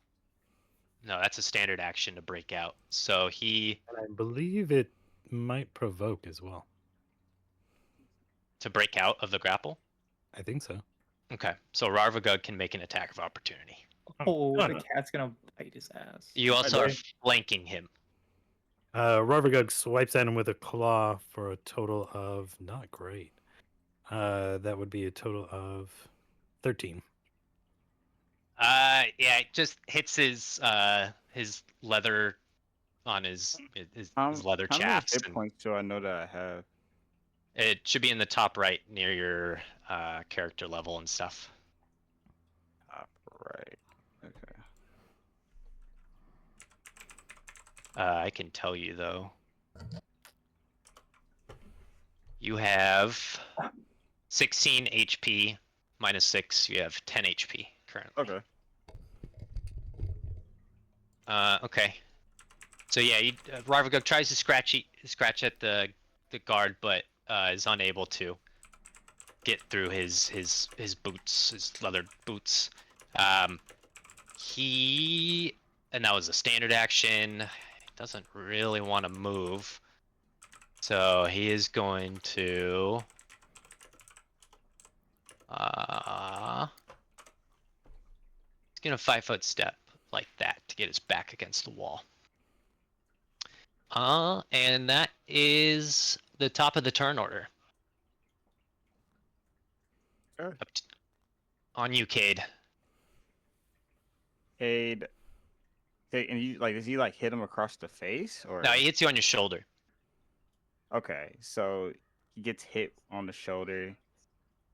No, that's a standard action to break out. So he. And I believe it might provoke as well. To break out of the grapple? I think so. Okay. So Rarvagug can make an attack of opportunity. Oh, no, the no. cat's gonna bite his ass. You also are Okay. flanking him. Rarvagug swipes at him with a claw for a total of not great. That would be a total of 13. Yeah, it just hits his leather on his leather How many chaps. hit And points do I know that I have? it should be in the top right near your character level and stuff. Right. Okay. I can tell you though. You have 16 HP minus 6. You have 10 HP currently. Okay. Okay. So yeah, Rarvagug tries to scratch at the guard, but is unable to get through his boots, his leather boots. And that was a standard action. He doesn't really want to move, so he is going to. He's gonna 5-foot step like that to get his back against the wall. And that is the top of the turn order. Sure. On you, Cade. Cade. And you does he like hit him across the face or? No, he hits you on your shoulder. Okay, so he gets hit on the shoulder,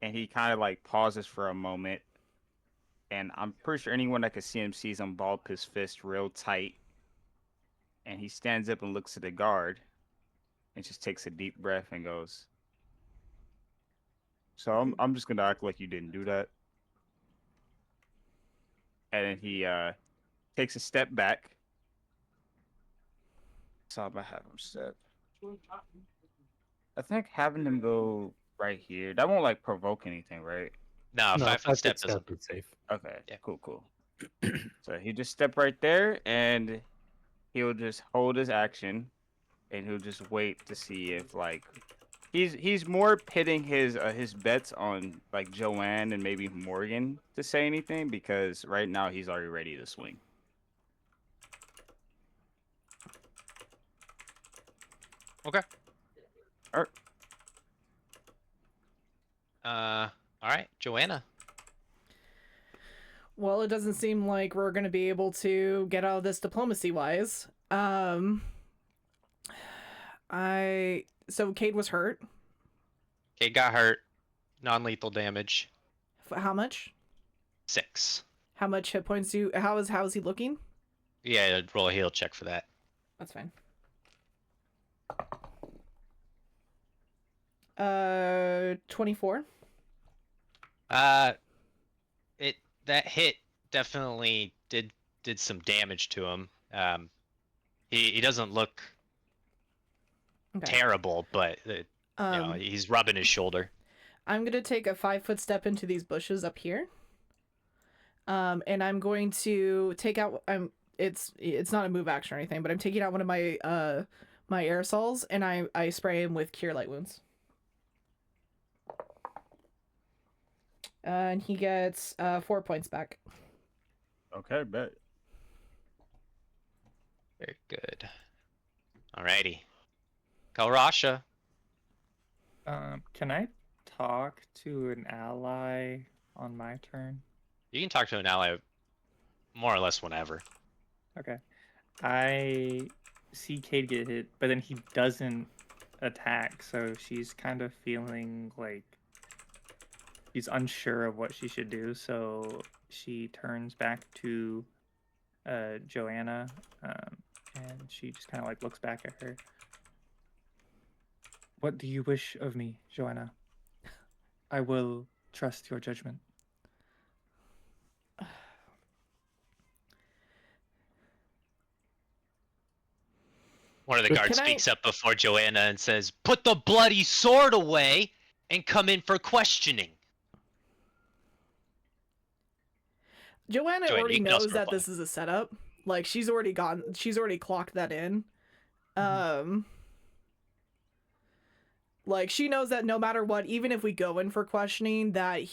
and he kind of like pauses for a moment, and I'm pretty sure anyone that can see him sees him ball up his fist real tight, and he stands up and looks at the guard, and just takes a deep breath and goes, "So I'm just gonna act like you didn't do that," and then he takes a step back. So I'm gonna have him step. I think having him go right here, that won't like provoke anything, right? No, No, 5-foot step doesn't. is safe. Okay, Yeah. cool. So he just step right there, and he'll just hold his action, and he'll just wait to see if like he's more pitting his bets on like Joanne and maybe Morgan to say anything, because right now he's already ready to swing. Okay. Alright. All right, Joanna. Well, it doesn't seem like we're gonna be able to get out of this diplomacy-wise. So Cade was hurt. Kate got hurt. Non-lethal damage. How much? 6. How much hit points do you... How is he looking? Yeah, roll a heal check for that. That's fine. 24. That hit definitely did some damage to him. He doesn't look terrible, but he's rubbing his shoulder. I'm gonna take a 5-foot step into these bushes up here. And I'm going to take out. It's not a move action or anything, but I'm taking out one of my my aerosols and I spray him with Cure Light Wounds. And he gets 4 points back. Okay, bet. Very good. Alrighty. Kalrasha. Can I talk to an ally on my turn? You can talk to an ally more or less whenever. Okay. I see Cade get hit, but then he doesn't attack, so she's kind of feeling like she's unsure of what she should do, so she turns back to Joanna, and she just kind of like looks back at her. What do you wish of me, Joanna? I will trust your judgment. One of the guards speaks up before Joanna and says, "Put the bloody sword away and come in for questioning." Joanna already knows that this is a setup. Like she's already clocked that in. Like she knows that no matter what, even if we go in for questioning, that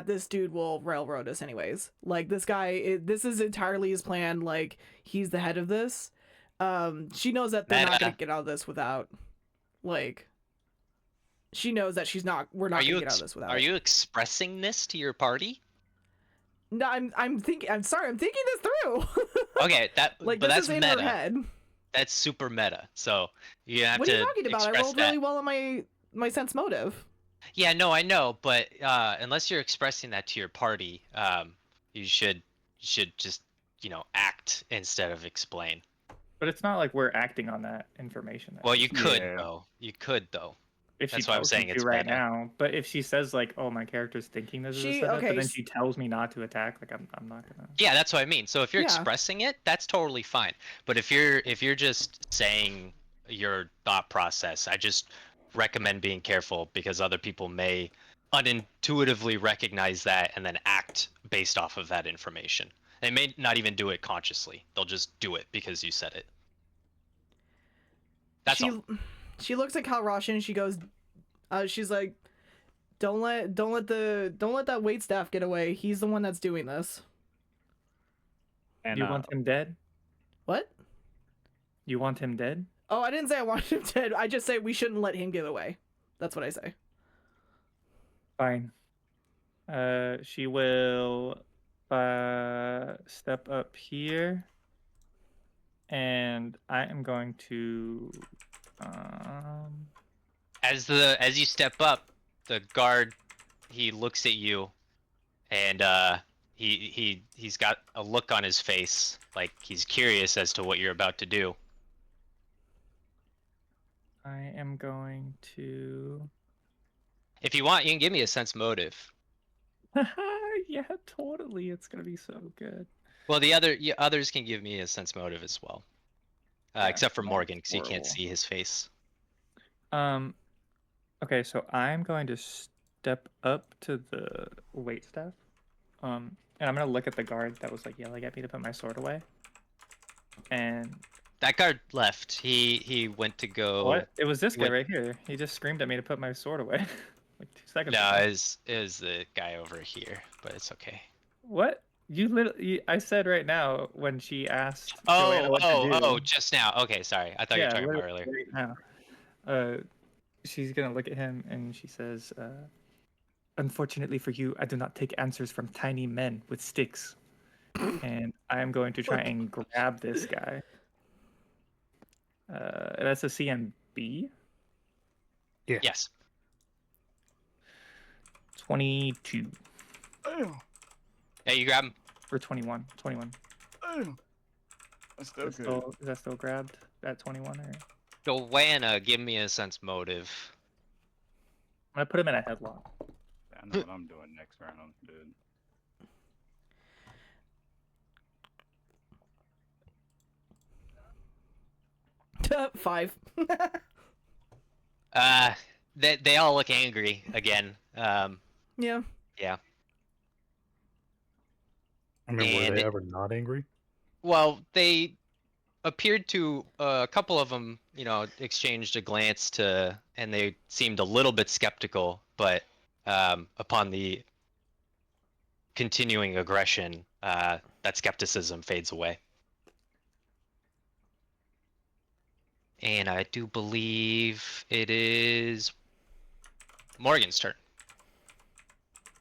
this dude will railroad us anyways. Like this guy, this is entirely his plan. Like he's the head of this. She knows that they're not gonna get out of this without, like. She knows that we're not gonna get out of this without. Are you expressing this to your party? No, I'm thinking this through. Okay, like but this that's is in meta. her head. That's super meta. So you have what to. What are you talking about? I rolled that. really well on my sense motive. Yeah, no, I know, but unless you're expressing that to your party, you should just act instead of explain. But it's not like we're acting on that information. Well, you could though. You could though. That's why I'm saying it's right now. But if she says like, "Oh, my character's thinking this is a setup," but then she tells me not to attack, like I'm not gonna. Yeah, that's what I mean. So if you're expressing it, that's totally fine. But if you're just saying your thought process, I just recommend being careful because other people may unintuitively recognize that and then act based off of that information. They may not even do it consciously. They'll just do it because you said it. That's all. She looks at Kalrasha and she goes, she's like, don't let that waitstaff get away. He's the one that's doing this. And you want him dead? What? You want him dead? Oh, I didn't say I want him dead. I just say we shouldn't let him get away. That's what I say. Fine. She will step up here, and I am going to. As you step up, the guard he looks at you, and he's got a look on his face like he's curious as to what you're about to do. I am going to. If you want, you can give me a sense motive. Yeah, totally. It's gonna be so good. Well, the others can give me a sense motive as well, except for Morgan because you can't see his face. Okay, so I'm going to step up to the waitstaff, and I'm gonna look at the guard that was like yelling at me to put my sword away. And that guard left. He went to go. What? It was this guy right here. He just screamed at me to put my sword away. Like 2 seconds ago. No, it was the guy over here, but it's okay. What? You literally, I said right now when she asked. Oh, just now. Okay, sorry. I thought you were talking about earlier. Right now. She's gonna look at him and she says, Unfortunately for you, I do not take answers from tiny men with sticks. And I am going to try and grab this guy. That's a CMB. Yeah. Yes. 22 Damn. Yeah, you grab him. or 21. 21. Damn. That's still Is good. that still grabbed at 21? Or... I'm Joanna, give me a sense motive. gonna put him in a headlock. I know what I'm doing next round, dude. Five. They all look angry again. Yeah. Yeah. I mean, were And they ever not angry? Well, they appeared to a couple of them, exchanged a glance and they seemed a little bit skeptical, but upon the continuing aggression, that skepticism fades away. And I do believe it is Morgan's turn.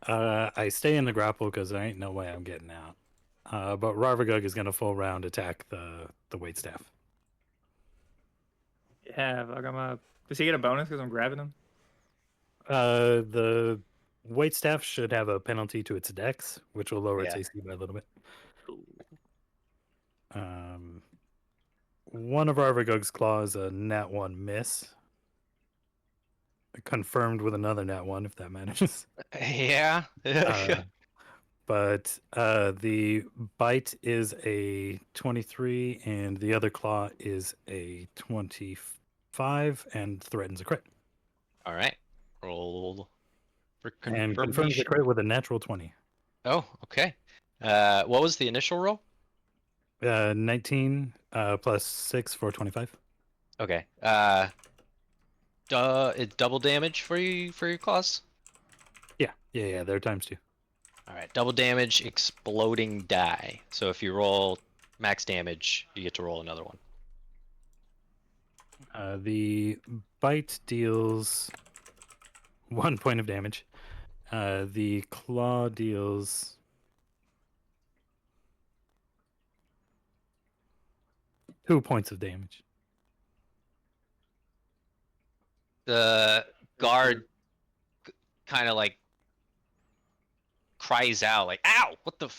I stay in the grapple because there ain't no way I'm getting out. But Rarvagug is gonna full round attack the waitstaff. Yeah, fuck him up. Does he get a bonus because I'm grabbing him? The waitstaff should have a penalty to its dex, which will lower its Yeah. AC by a little bit. One of Rarvagug's claws a nat 1 miss. Confirmed with another nat 1 if that matters. Yeah. But the bite is a 23 and the other claw is a 25 and threatens a crit. All right. Roll for And confirms the confirmation. crit with a natural 20. Oh, okay. What was the initial roll? 19 plus 6 for 25. Okay. It's double damage for your claws. Yeah, they're times 2. All right, double damage, exploding die. So if you roll max damage, you get to roll another one. The bite deals 1 point of damage. The claw deals 2 points of damage. The guard kind of like cries out, like "Ow! What the?"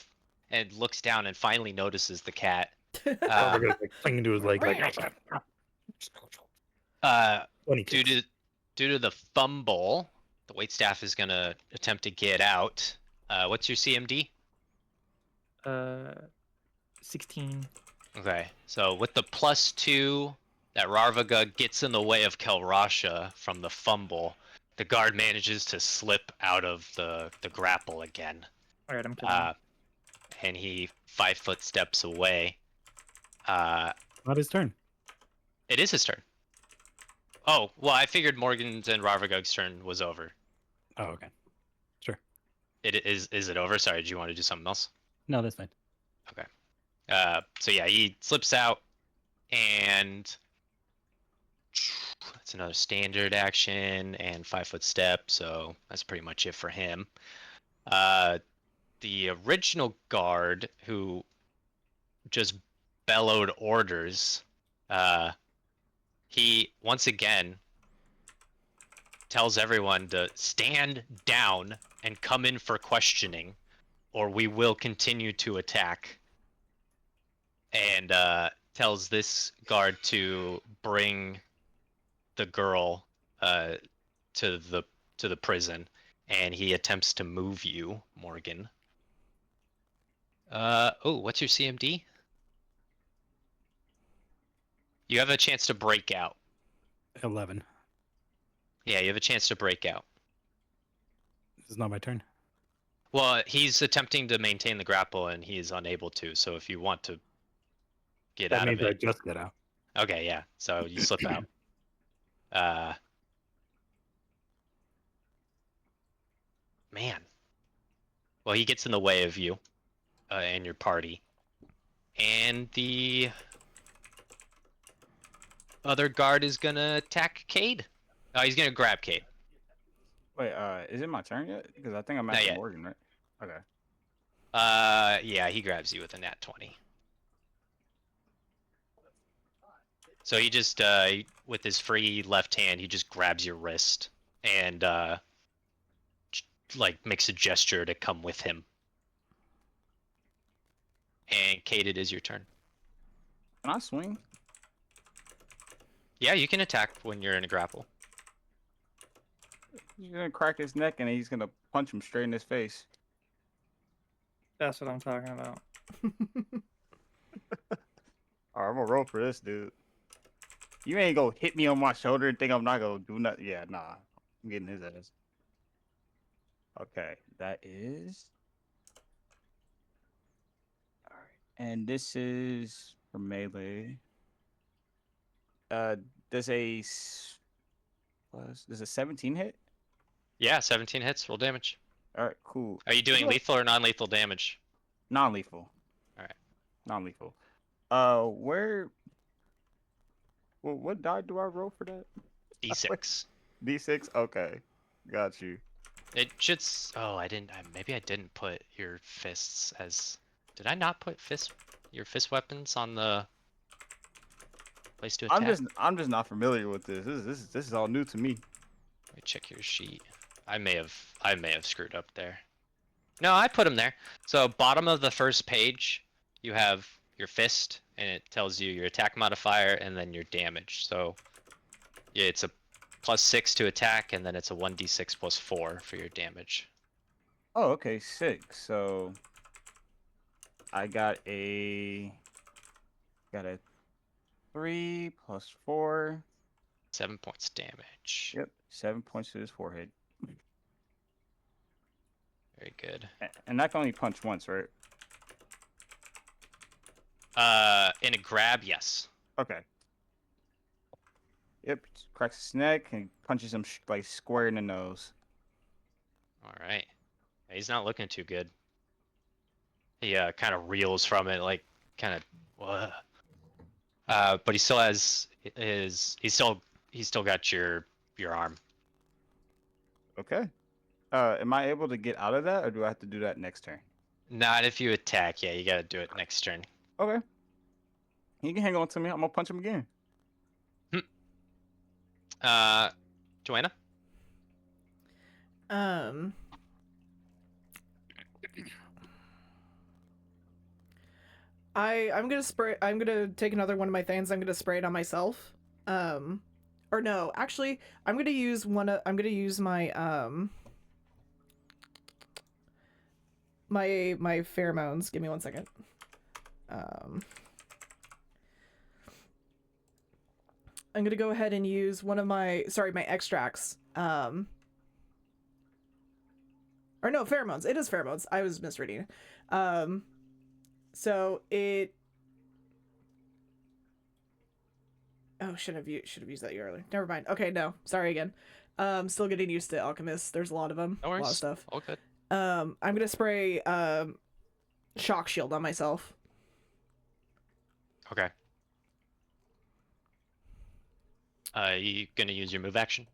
And looks down and finally notices the cat. Rarvagug's like clinging to his leg, like 20 Due kicks. to the fumble, the waitstaff is gonna attempt to get out. What's your CMD? 16. Okay, so with the +2 that Rarvagug gets in the way of Kelrasha from the fumble, the guard manages to slip out of the grapple again. All right, I'm killing him. And he 5-foot steps away. Not his turn. It is his turn. Oh, well, I figured Morgan's and Rarvagug's turn was over. Oh, okay. Sure. Is it over? Sorry, do you want to do something else? No, that's fine. Okay. So yeah, he slips out, and that's another standard action and 5-foot step. So that's pretty much it for him. The original guard who just bellowed orders, he once again tells everyone to stand down and come in for questioning, or we will continue to attack. And tells this guard to bring the girl to the prison, and he attempts to move you, Morgan. What's your CMD? You have a chance to break out. 11. Yeah, you have a chance to break out. This is not my turn. Well, he's attempting to maintain the grapple, and he is unable to. So if you want to get That out means of I it, just get out. okay, yeah. So you slip out. Man. Well, he gets in the way of you and your party, and the other guard is gonna attack Cade. Oh, he's gonna grab Cade. Wait, is it my turn yet? Because I think I'm Not after yet. Morgan, right? Okay. Yeah, he grabs you with a nat 20. So he just, with his free left hand, he just grabs your wrist and, like, makes a gesture to come with him. And Kate, it is your turn. Can I swing? Yeah, you can attack when you're in a grapple. He's gonna crack his neck and he's gonna punch him straight in his face. That's what I'm talking about. Alright, I'm gonna roll for this, dude. You ain't gonna hit me on my shoulder and think I'm not gonna do nothing. Yeah, nah. I'm getting his ass. Okay, that is. Alright. And this is for melee. Does a 17 hit? Yeah, 17 hits, roll damage. Alright, cool. Are you doing lethal or non-lethal damage? Non-lethal. Alright. Non-lethal. Where? Well, what die do I roll for that? D6. D6. Okay, got you. It should. Oh, I didn't. Maybe I didn't put your fists as. Did I not put your fist weapons on the place to attack? I'm just not familiar with this. This is all new to me. Let me check your sheet. I may have screwed up there. No, I put them there. So bottom of the first page, you have your fist, and it tells you your attack modifier and then your damage. So yeah, it's a +6 to attack, and then it's a 1d6 +4 for your damage. Oh, okay, 6. So I got a 3 + 4. 7 points damage. Yep, 7 points to his forehead. Very good. And that can only punch once, right? In a grab, yes. Okay. Yep, cracks his neck and punches him like square in the nose. All right. Yeah, he's not looking too good. He kind of reels from it, like kind of. But he still has his. He's still got your arm. Okay. Am I able to get out of that, or do I have to do that next turn? Not if you attack. Yeah, you gotta do it next turn. Okay. He can hang on to me. I'm gonna punch him again. Joanna. I'm gonna spray. I'm gonna take another one of my things. I'm gonna spray it on myself. Or no, actually, I'm gonna use I'm gonna use my my pheromones. Give me 1 second. I'm gonna go ahead and use one of my my extracts. Or no, pheromones. It is pheromones. I was misreading. So it. Oh, should have used that earlier. Never mind. Okay, no, sorry again. Still getting used to alchemists. There's a lot of them. No worries. A lot of stuff. All good. I'm gonna spray shock shield on myself. Okay. You gonna use your move action?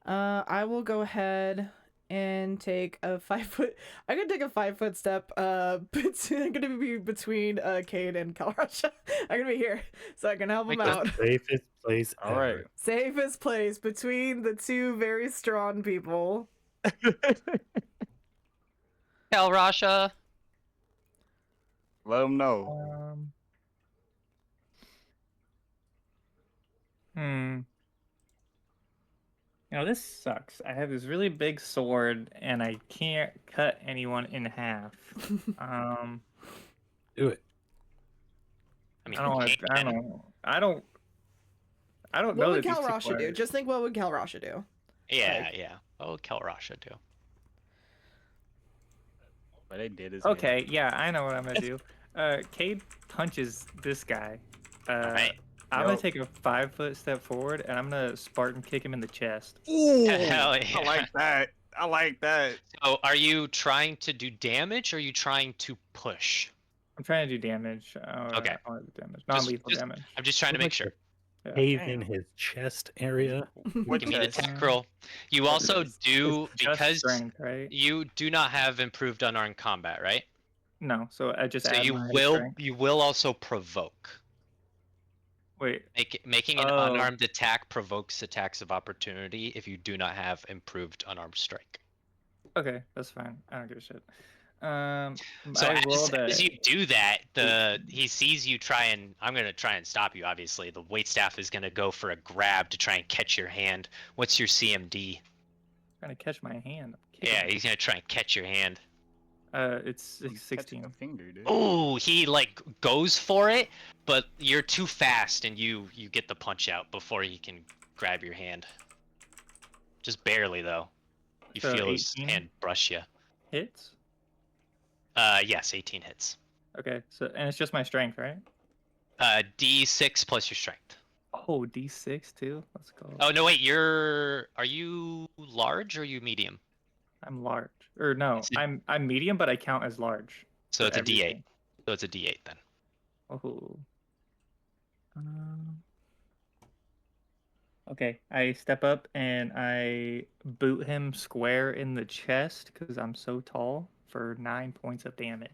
I will go ahead and take a 5 foot. I'm gonna take a 5 foot step. I'm gonna be between Cade and Kalrasha. I'm gonna be here so I can help him out. Safest place. All right. ever. Safest place between the two very strong people. Kalrasha. Let him know. You know, this sucks. I have this really big sword, and I can't cut anyone in half. Do it. I mean, I don't. you I can. don't. I don't know What would that these people Kalrasha do? are- Just think, what would Kalrasha do? Yeah, yeah. What would Kalrasha do? But they did his Okay, yeah, I know what I'm gonna do. Cade punches this guy. Alright. I'm gonna Yo. take a 5 foot step forward, and I'm gonna Spartan kick him in the chest. Ooh, Hell yeah. I like that. I like that. So, are you trying to do damage or are you trying to push? I'm trying to do damage. Okay. I want to do damage. Non-lethal just- damage. I'm just trying to Look make like sure. Yeah. cave in Damn. his chest area. What Give me the chest? tech roll. You also It's do, just because strength, right? you do not have improved unarmed combat, right? No, so I just So add you my will strength. you will also provoke. Wait. Making an Oh. unarmed attack provokes attacks of opportunity if you do not have improved unarmed strike. Okay, that's fine. I don't give a shit. So I rolled as you do that, eight. he sees you try and I'm gonna try and stop you. Obviously, the waitstaff is gonna go for a grab to try and catch your hand. What's your CMD? Trying to catch my hand. Yeah, he's gonna try and catch your hand. It's I'm catching 16. a finger, dude. Oh, he like goes for it, but you're too fast and you get the punch out before he can grab your hand. Just barely though. You So feel his 18 hand brush you. hits. Yes, 18 hits. Okay, so and it's just my strength, right? D6 plus your strength. Oh, D6 too. Let's go. Oh no, wait, are you large or are you medium? I'm large. Or no, It's a- I'm medium, but I count as large. So for it's a D8. everything. So it's a D8 then. Oh. Um, okay, I step up and I boot him square in the chest because I'm so tall for 9 points of damage.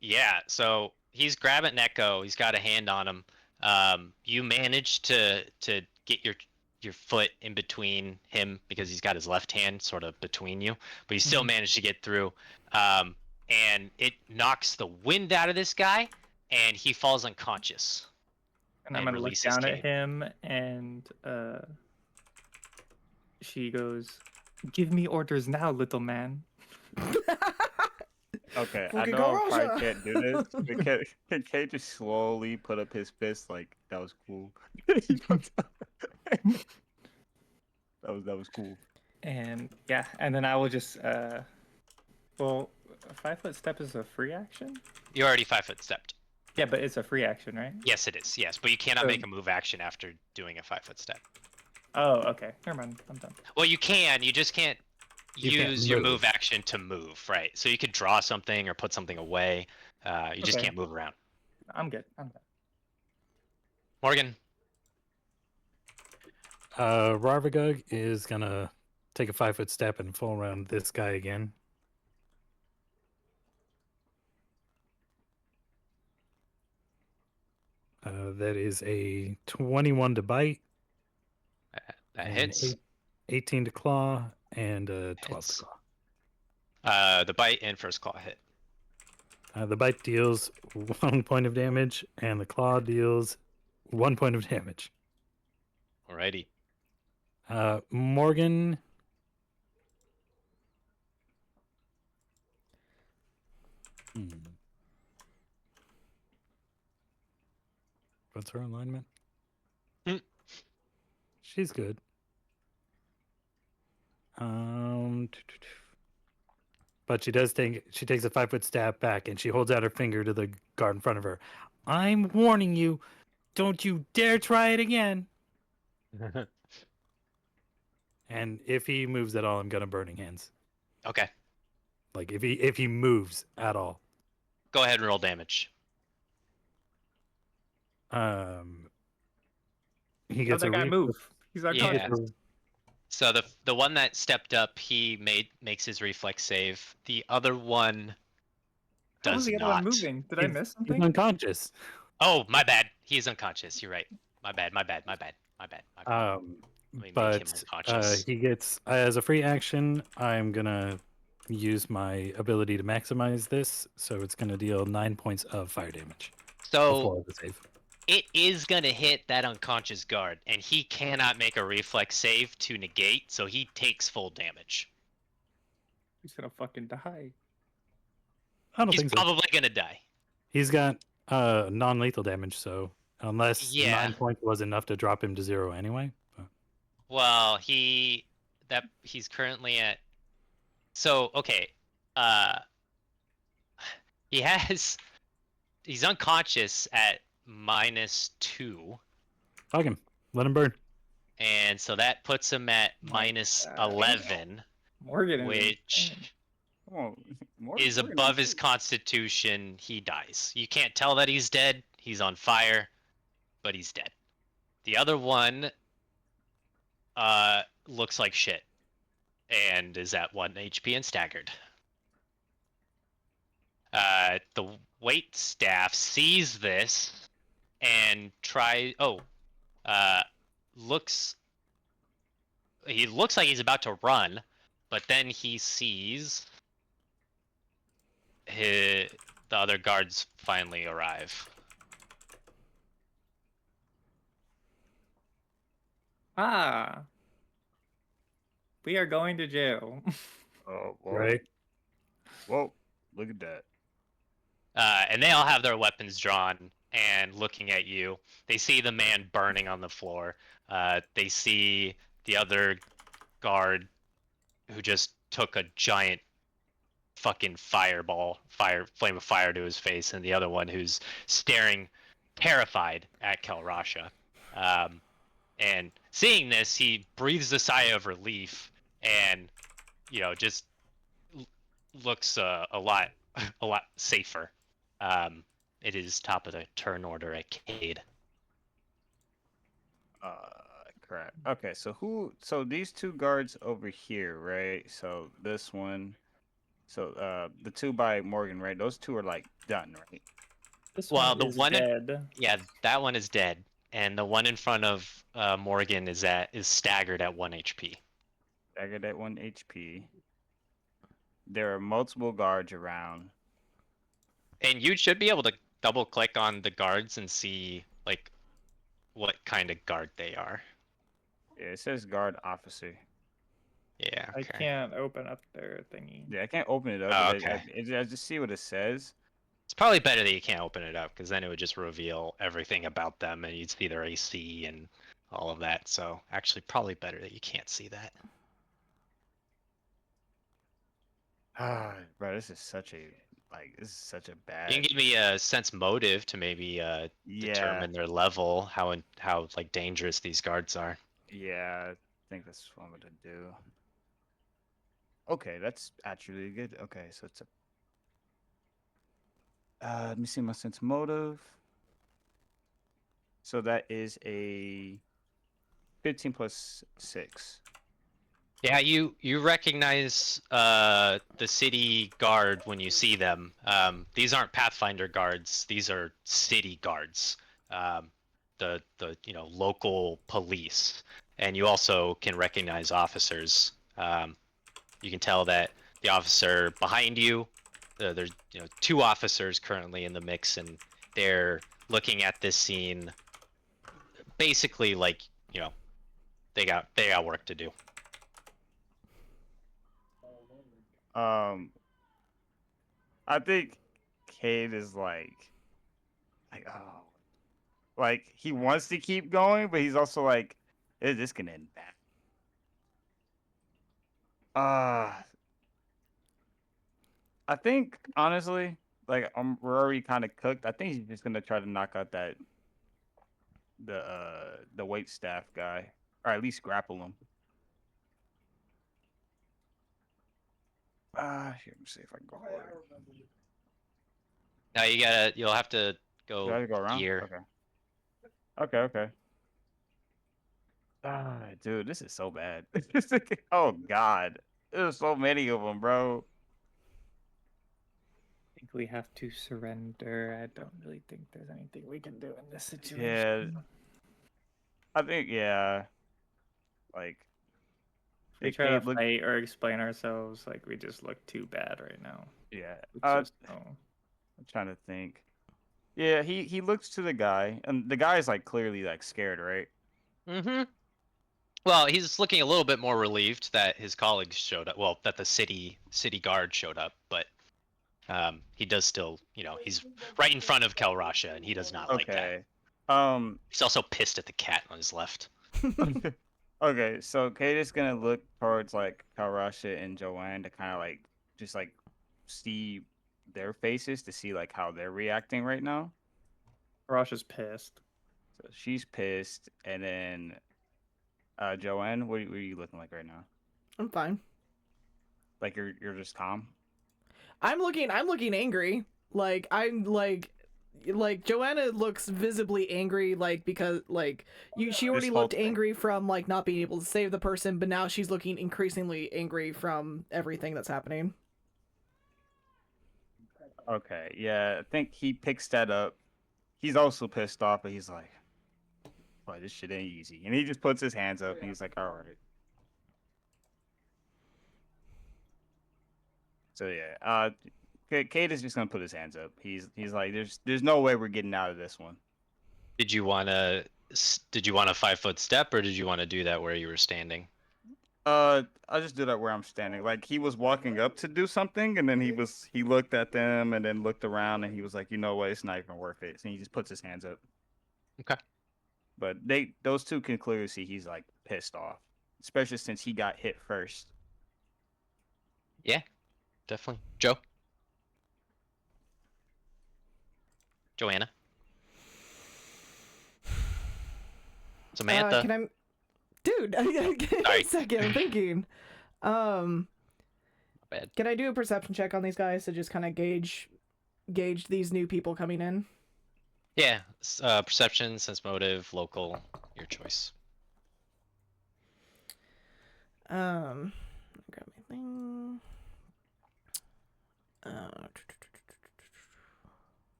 Yeah. So he's grabbing Neko. He's got a hand on him. You manage to get your foot in between him because he's got his left hand sort of between you, but you still Mhm. manage to get through. And it knocks the wind out of this guy, and he falls unconscious. And I'm And gonna look releases down at Cade. him, and she goes, "Give me orders now, little man." Okay, I Fucking know go, I probably Rosa! can't do this. But can Kate just slowly put up his fist like that was cool? That was cool. And yeah, and then I will just well, a 5-foot step is a free action. You're already 5 foot stepped. Yeah, but it's a free action, right? Yes, it is. Yes, but you cannot So- make a move action after doing a 5 foot step. Oh, okay. Never mind. I'm done. Well, you can. You just can't You can't use your move. move action to move, right? So you could draw something or put something away. You just Okay. can't move around. I'm good. I'm done. Morgan. Rarvagug is gonna take a 5-foot step and fall around this guy again. That is a 21 to bite, That and hits. 18 to claw, and 12 Hits. to claw. The bite and first claw hit. The bite deals 1 point of damage, and the claw deals 1 point of damage. Alrighty. Morgan. What's her alignment? Hmm. She's good. But she takes a 5-foot step back and she holds out her finger to the guard in front of her. I'm warning you, don't you dare try it again. And if he moves at all, I'm gonna burning hands. Okay. Like if he moves at all. Go ahead and roll damage. He How'd gets that a guy ref- move? He's he gets unconscious. So the one that stepped up, he makes his reflex save. The other one How was does the other not. one moving? Did I miss He's something? unconscious. Oh, my bad. He's unconscious. You're right. My bad. My bad. My bad. My bad. My bad. Let me make him But unconscious. he gets as a free action. I'm gonna use my ability to maximize this, so it's gonna deal 9 points of fire damage So before the save. it is gonna hit that unconscious guard, and he cannot make a reflex save to negate, so he takes full damage. He's gonna fucking die. I don't He's think so. probably gonna die. He's got non-lethal damage, so unless Yeah. 9 points was enough to drop him to 0 anyway. But Well, he's currently at. So okay, he's unconscious at -2, fuck him. Let him burn. and so that puts him at My God. -11, Morgan is which insane. Come on, is Morgan above his insane. constitution. He dies. You can't tell that he's dead. He's on fire. but he's dead. The other one looks like shit and is at 1 HP and staggered. The wait staff sees this and looks he looks like he's about to run, but then he sees the other guards finally arrive. Ah, we are going to jail. Oh, whoa. Right? Whoa, look at that. And they all have their weapons drawn and looking at you. They see the man burning on the floor. They see the other guard who just took a giant fucking flame of fire to his face, and the other one who's staring terrified at Kalrasha. And seeing this, he breathes a sigh of relief and, just looks a lot safer. It is top of the turn order at Cade. Crap. Okay, so these two guards over here, right? So this one, the two by Morgan, right? Those two are like done, right? This Well, one the is one dead. Yeah, that one is dead, and the one in front of Morgan is staggered at 1 HP. Staggered at 1 HP. There are multiple guards around. And you should be able to double click on the guards and see like what kind of guard they are. Yeah, it says guard officer. Yeah. I Okay. can't open up their thingy. Yeah, I can't open it up. Oh, but okay. I just see what it says. It's probably better that you can't open it up because then it would just reveal everything about them and you'd see their AC and all of that. So actually, probably better that you can't see that. Bro, this is such a You bad. can give me a sense motive to maybe Yeah, determine their level, how like dangerous these guards are. yeah. I think that's what I'm gonna do. Okay, that's actually good. Okay, so it's a. Let me see my sense motive. So that is a 15 plus 6. Yeah, you recognize the city guard when you see them. These aren't Pathfinder guards; these are city guards. The local police, and you also can recognize officers. You can tell that the officer behind you, there's two officers currently in the mix, and they're looking at this scene. Basically, like they got work to do. I think Cade is oh, like he wants to keep going, but he's also like, is this gonna end bad? I think honestly, like we're already kind of cooked. I think he's just gonna try to knock out the wait staff guy, or at least grapple him. Here, let me see if I can go harder. Now you'll have to Do go I have to go around? here. Okay. Dude, this is so bad. Oh God, there's so many of them, bro. I think we have to surrender. I don't really think there's anything we can do in this situation. Yeah, I think like We it try to look, fight or explain ourselves, like we just look too bad right now. yeah. It's just, I'm trying to think. Yeah, he looks to the guy, and the guy is like clearly like scared, right? Mm-hmm. Well, he's looking a little bit more relieved that his colleagues showed up. Well, that the city guard showed up, but he does still, he's right in front of Kalrasha, and he does not like that. Okay. He's also pissed at the cat on his left. Okay, so Kate is gonna look towards like Kalrasha and Joanne to kind of like just like see their faces to see like how they're reacting right now. Rosh is pissed. So she's pissed, and then Joanne, what are you looking like right now? I'm fine. Like you're just calm. I'm looking angry. Like I'm like like Joanna looks visibly angry, like because like she already whole looked thing. angry from like not being able to save the person, but now she's looking increasingly angry from everything that's happening. Okay, yeah, I think he picks that up. He's also pissed off, but he's like, "Boy, this shit ain't easy." And he just puts his hands up, and he's like, "All right." So yeah, Kate is just gonna put his hands up. He's like, "There's no way we're getting out of this one." Did you want a 5-foot step, or did you want to do that where you were standing? I'll just do that where I'm standing. Like he was walking up to do something, and then he looked at them, and then looked around, and he was like, "You know what? It's not even worth it." And he just puts his hands up. Okay. But those two can clearly see he's like pissed off, especially since he got hit first. Yeah, definitely. Joe? Joanna? Samantha? Can I, dude? Give me Sorry. a second. I'm thinking. Bad. Can I do a perception check on these guys to just kind of gauge these new people coming in? Yeah, perception, sense motive, local, your choice. Grab my thing.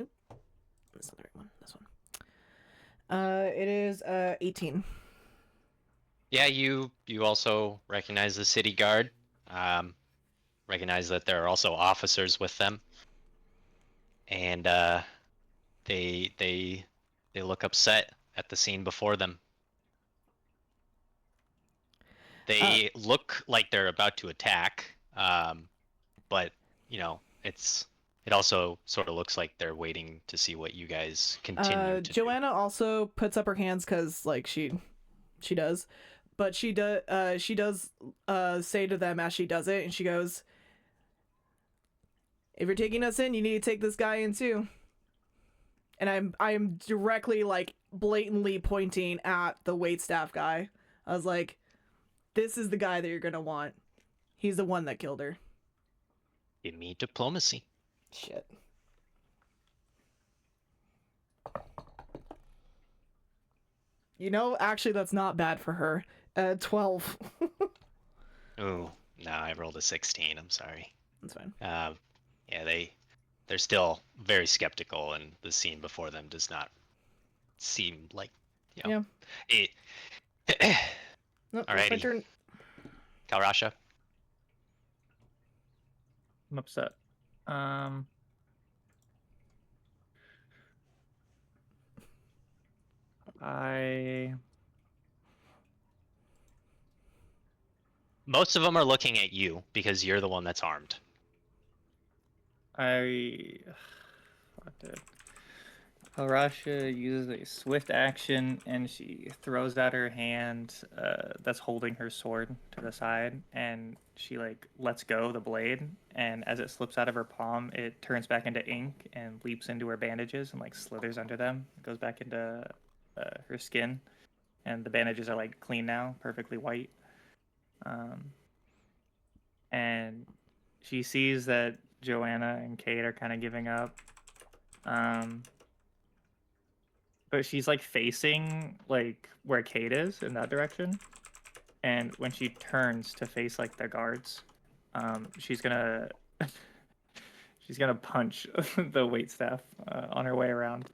Oop, that's not the right one. This one. It is 18. Yeah, you also recognize the city guard. Recognize that there are also officers with them, and they look upset at the scene before them. They look like they're about to attack, but it also sort of looks like they're waiting to see what you guys continue to Joanna also puts up her hands because like she does, but she does say to them as she does it, and she goes, "If you're taking us in, you need to take this guy in too." And I'm directly like blatantly pointing at the waitstaff guy. I was like, "This is the guy that you're gonna want. He's the one that killed her." do. Give me diplomacy. Shit. You know, actually, that's not bad for her. 12. Ooh, no, I rolled a 16. I'm sorry. That's fine. Yeah, they're still very skeptical, and the scene before them does not seem like, it. No, it's my Alrighty. turn. Kalrasha. I'm upset. Most of them are looking at you because you're the one that's armed. Harasha uses a swift action, and she throws out her hand that's holding her sword to the side, and she like lets go the blade, and as it slips out of her palm, it turns back into ink and leaps into her bandages and like slithers under them. It goes back into her skin, and the bandages are like clean now, perfectly white. And she sees that Joanna and Kate are kind of giving up. But she's like facing like where Kate is in that direction. And when she turns to face like the guards, she's gonna punch the waitstaff on her way around.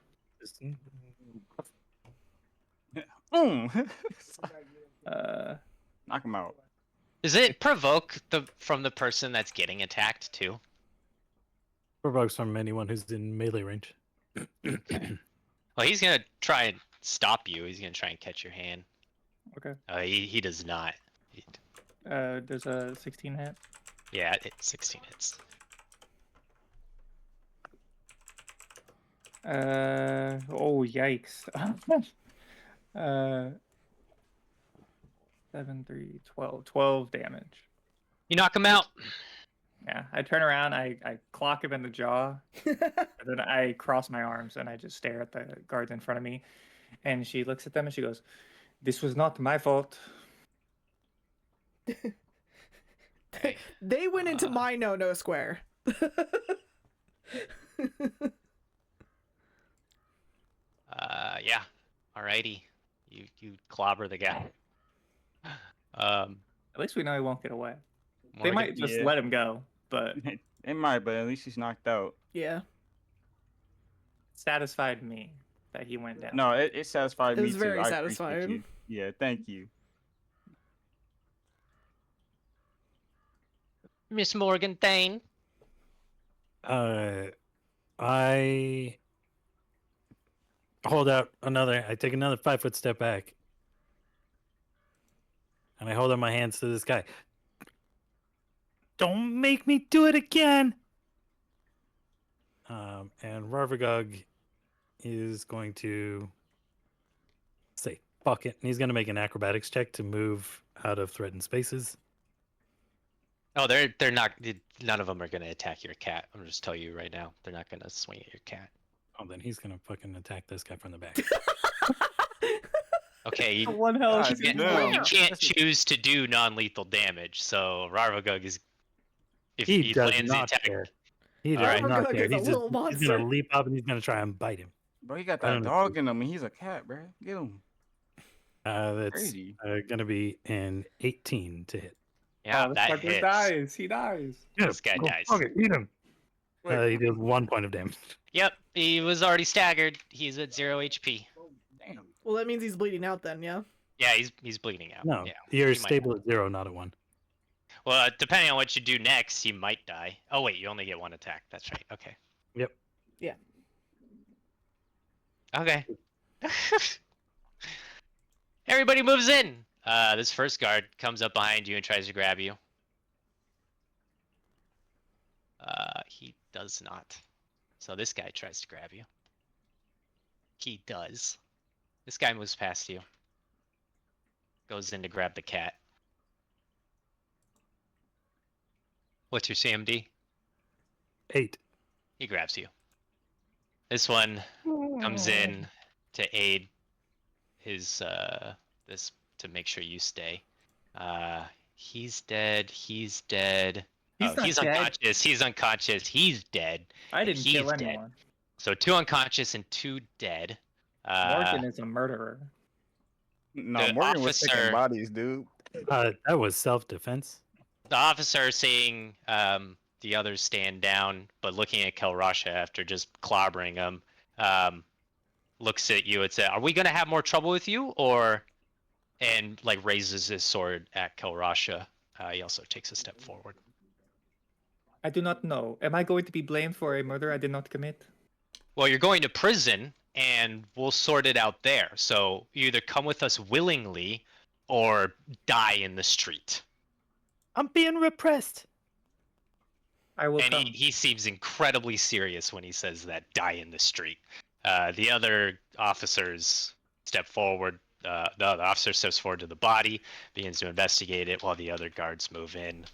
Knock him out. Does it provoke from the person that's getting attacked too? Provokes from anyone who's in melee range. Well, he's gonna try and stop you. He's gonna try and catch your hand. Okay. He does not. There's a 16 hit. Yeah, it's 16 hits. Oh yikes. 7, 3, 12. 12 damage. You knock him out. Yeah, I turn around, I clock him in the jaw, and then I cross my arms and I just stare at the guards in front of me. And she looks at them and she goes, "This was not my fault." Okay. They went into my no-no square. Alrighty, you clobber the guy. At least we know he won't get away. They Morgan? might just Yeah. let him go, but It might, but at least he's knocked out. Yeah. satisfied me that he went down. No, it satisfied It me was too. very I appreciate satisfying. you. Yeah, thank you. Miss Morganthane. I hold out another. I take another 5-foot step back, and I hold out my hands to this guy. Don't make me do it again. And Rarvagog is going to say fuck it, and he's going to make an acrobatics check to move out of threatened spaces. Oh, they're not. None of them are gonna attack your cat. I'm just telling you right now. They're not gonna swing at your cat. Oh, then he's going to fucking attack this guy from the back. Okay, you, One hell God of can't, damn. you can't choose to do non-lethal damage. So Rarvagug is. If He he does lands the not attack, care. He does Alright. not Rarvagug care. is a He's little going monster. to leap up and he's going to try and bite him. Bro, he got I that don't know. dog in him, and he's a cat, bro. Get him. That's Crazy. going to be an 18 to hit. yeah, this that fucker hits. dies. He dies. This guy dies. Okay, eat him. Wait, He deals 1 point of damage. Yep, he was already staggered. He's at 0 HP. damn. Well, that means he's bleeding out then, yeah? Yeah, he's bleeding out. No, yeah, you're he might stable at 0, not at 1. Well, depending on what you do next, he might die. Oh wait, you only get 1 attack. That's right. Okay. Yep. Yeah. Okay. Everybody moves in. This first guard comes up behind you and tries to grab you. He does not. So this guy tries to grab you. He does. This guy moves past you. Goes in to grab the cat. What's your CMD? 8. He grabs you. This one comes in to aid his this to make sure you stay. He's dead. He's dead. He's not he's dead. unconscious. He's unconscious. He's dead. I and didn't kill he's dead. anyone. So 2 unconscious and 2 dead. Morgan is a murderer. No, The Morgan was taking officer- bodies, dude. That was self-defense. The officer seeing the others stand down, but looking at Kelrasha after just clobbering him, looks at you and says, "Are we gonna have more trouble with you?" And like raises his sword at Kelrasha. He also takes a step forward. I do not know. Am I going to be blamed for a murder I did not commit? Well, you're going to prison, and we'll sort it out there. So you either come with us willingly, or die in the street. I'm being repressed. I will And come. he seems incredibly serious when he says that, die in the street. The other officers step forward. The other officer steps forward to the body, begins to investigate it, while the other guards move in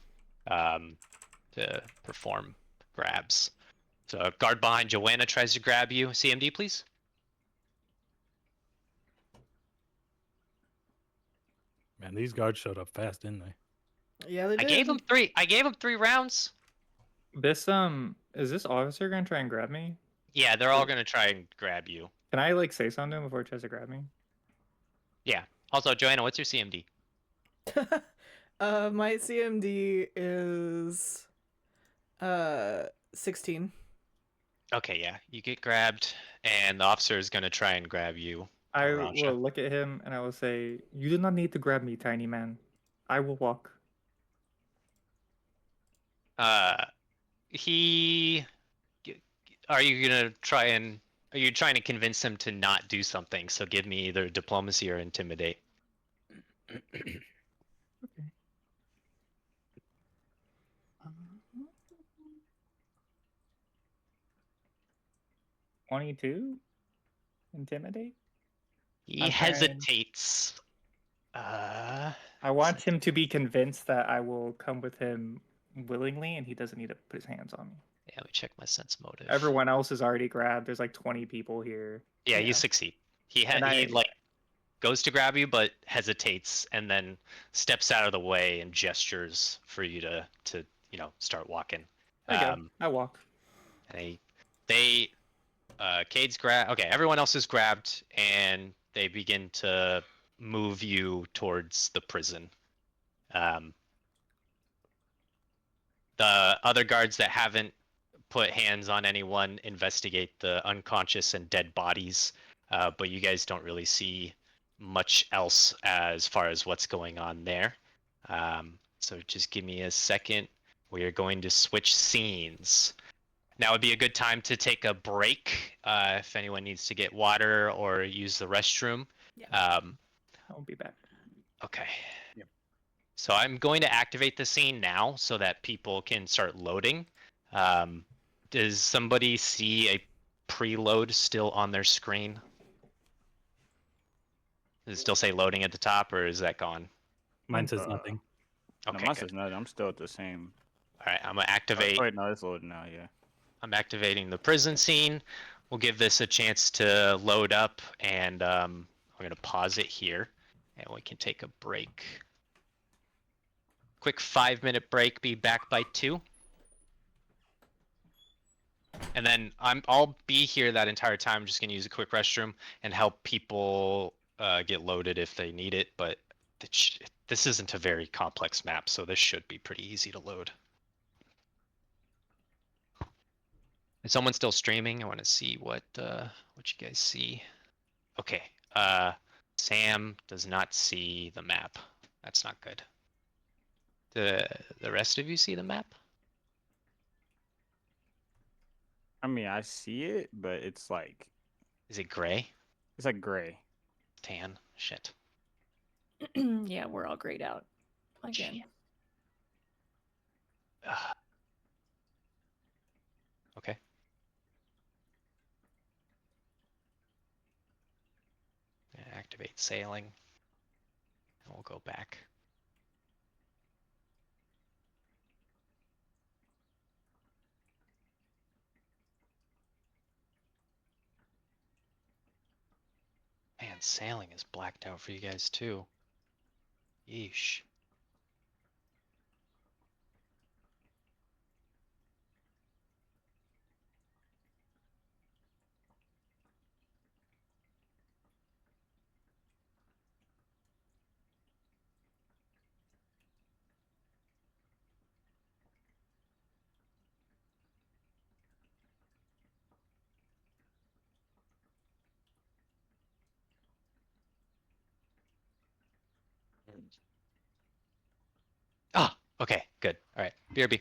to perform grabs. So a guard behind Joanna tries to grab you. CMD, please. Man, these guards showed up fast, didn't they? Yeah, they did. I gave him 3. I gave him 3 rounds. This is this officer gonna try and grab me? Yeah, they're all gonna try and grab you. Can I like say something to him before he tries to grab me? Yeah. Also, Joanna, what's your CMD? My CMD is 16. Okay, yeah. You get grabbed, and the officer is gonna try and grab you. I Rasha. will look at him and I will say, "You do not need to grab me, tiny man. I will walk." He. Are you gonna try and? Are you trying to convince him to not do something? So give me either diplomacy or intimidate. Okay. 22? Intimidate? He I'm trying- hesitates. I want him to be convinced that I will come with him willingly and he doesn't need to put his hands on me. Yeah, let me check my sense motive. Everyone else is already grabbed. There's like 20 people here. Yeah, yeah. you succeed. He And he I- like goes to grab you, but hesitates, and then steps out of the way and gestures for you to start walking. I go. I walk. And Cade's grabbed. Okay, everyone else is grabbed, and they begin to move you towards the prison. Um, the other guards that haven't put hands on anyone investigate the unconscious and dead bodies, but you guys don't really see much else as far as what's going on there. So just give me a second. We are going to switch scenes. Now would be a good time to take a break if anyone needs to get water or use the restroom. Yeah. I'll be back. Okay. Yep. So I'm going to activate the scene now so that people can start loading. Does somebody see a preload still on their screen? Does it still say loading at the top, or is that gone? Mine says nothing. No, Okay, mine good. says nothing. I'm still at the same. All right, I'm gonna Oh, activate. wait, no, it's loading now. Yeah. I'm activating the prison scene. We'll give this a chance to load up, and I'm gonna pause it here, and we can take a break. Quick 5-minute break. Be back by 2. And then I'll be here that entire time. I'm just gonna use a quick restroom and help people get loaded if they need it. But this isn't a very complex map, so this should be pretty easy to load. Is someone still streaming? I want to see what you guys see. Okay. Sam does not see the map. That's not good. The rest of you see the map? I mean, I see it, but it's like Is it gray? gray. Tan? Shit. Yeah, we're all grayed out again. Ugh. Okay. Activate sailing. And we'll go back. Man, sailing is blacked out for you guys too. Yeesh. Ah, okay, good. All right, BRB.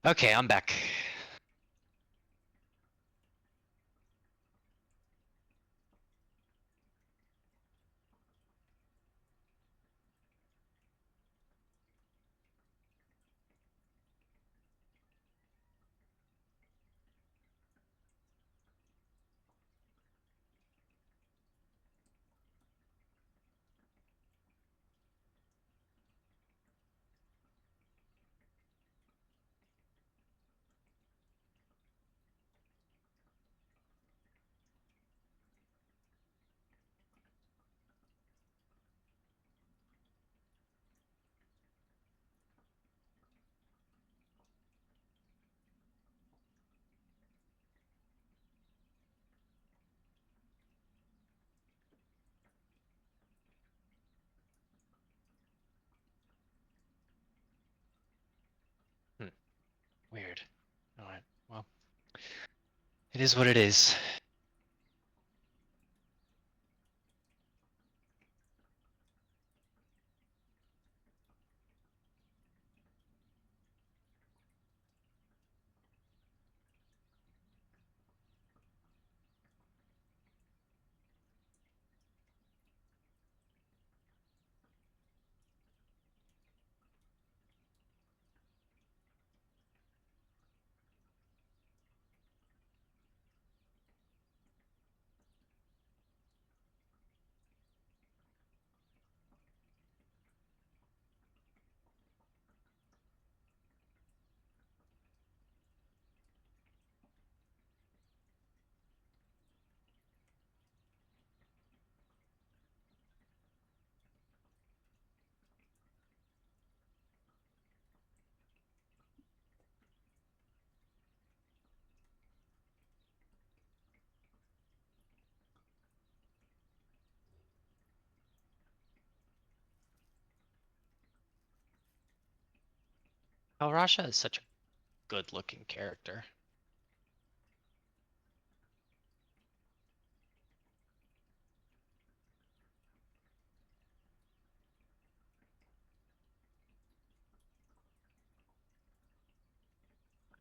Okay, I'm back. It is what it is. Rasha is such a good-looking character.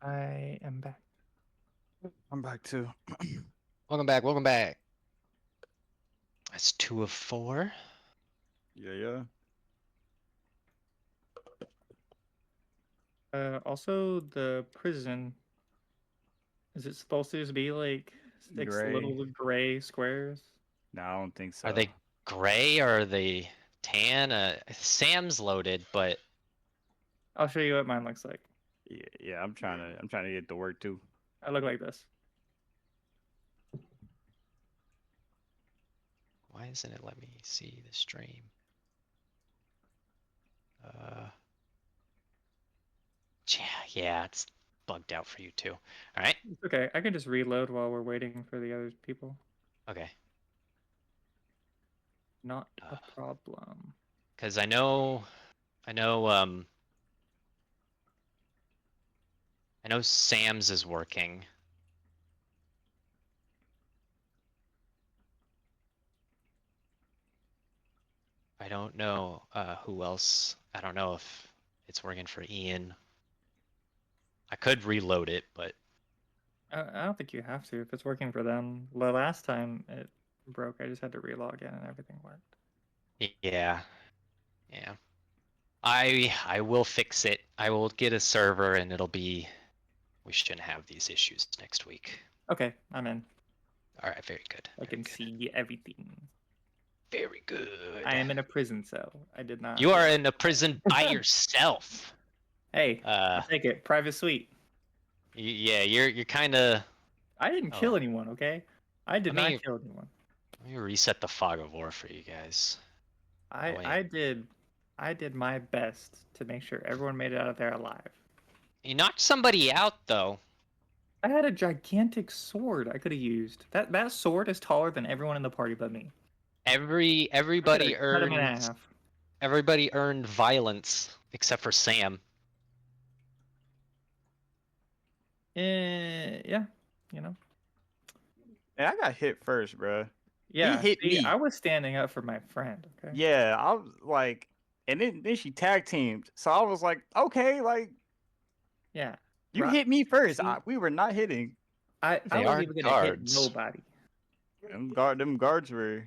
I am back. I'm back too. Welcome back. Welcome back. That's 2 of 4. Yeah. Also, the prison, is it supposed to just be like 6 Gray. little gray squares? No, I don't think so. Are they gray or are they tan? Sam's loaded, but I'll show you what mine looks like. Yeah. I'm trying to get to work too. I look like this. why isn't it let me see the stream? Yeah, it's bugged out for you too. All right. It's okay. I can just reload while we're waiting for the other people. Okay. Not a problem. Because I know Sam's is working. I don't know who else. I don't know if it's working for Ian. I could reload it, but I don't think you have to if it's working for them. The last time it broke, I just had to relog in and everything worked. yeah. I will fix it. I will get a server and it'll be. We shouldn't have these issues next week. Okay, I'm in. All right, very good. I can see everything. Very good. I am in a prison cell. I did not. You are in a prison by yourself. Hey, I'll take it. Private suite. Yeah, you're kind of. I didn't kill anyone, okay? I did Let me- not kill anyone. Let me reset the fog of war for you guys. I did my best to make sure everyone made it out of there alive. You knocked somebody out though. I had a gigantic sword I could have used. That sword is taller than everyone in the party but me. Everybody Cut him in earned. half. Everybody earned violence except for Sam. Yeah, you know. And I got hit first, bro. Yeah, hit see, me. I was standing up for my friend. Okay. Yeah, I was like, and then she tag teamed, so I was like, okay, like Yeah. you hit me first. See, We were not hitting. I They was are even gonna hit guards. nobody. Them guards were.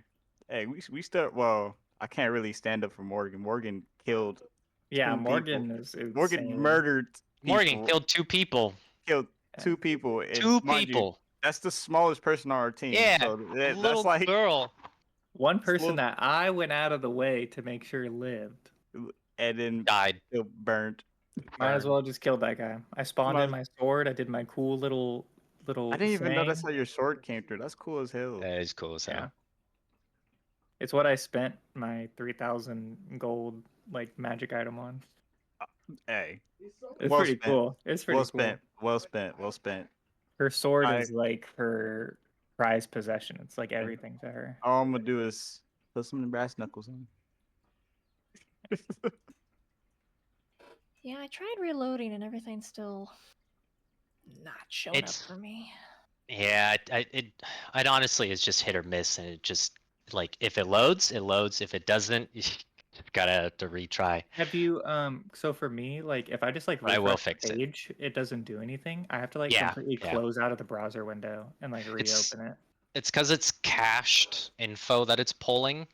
Hey, we still. Well, I can't really stand up for Morgan. Morgan killed. Yeah, 2 Morgan people. is insane. Morgan murdered. Morgan people. killed 2 people. Killed 2 people. And 2 mind you, people. that's the smallest person on our team. Yeah, So a that's little like girl. One person little- that I went out of the way to make sure lived. and then Died. still burned. Might as well just kill that guy. I spawned in Might- my sword. I did my cool little. I didn't even know that's saying. how your sword came through. That's cool as hell. That is cool as hell. Yeah. It's what I spent my 3,000 gold like magic item on. Hey, It's well pretty spent. cool. It's pretty well cool. spent. Well spent. Well spent. Her sword I- is like her prized possession. It's like everything to her. All I'm gonna do is put some brass knuckles on. Yeah, I tried reloading and everything's still not showing It's- up for me. Yeah, it honestly is just hit or miss, and it just like if it loads, it loads. If it doesn't, you gotta have to retry. Have you so for me, like if I just like But I will refresh fix the it. page, it doesn't do anything. I have to like Yeah, completely yeah. close out of the browser window and like It's reopen it. it's because it's cached info that it's pulling,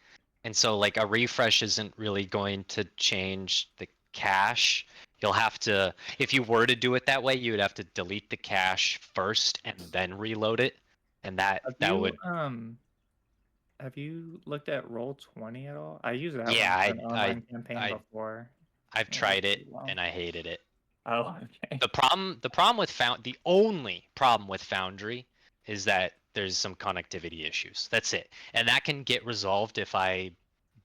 and so like a refresh isn't really going to change the cache. You'll have to, if you were to do it that way, you would have to delete the cache first and then reload it, and that Have that you would have you looked at Roll20 at all? I used that yeah one for an online campaign I before. I've It worked tried it pretty well. and I hated it. Oh, okay. The problem with the only problem with Foundry is that there's some connectivity issues. That's it. And that can get resolved if I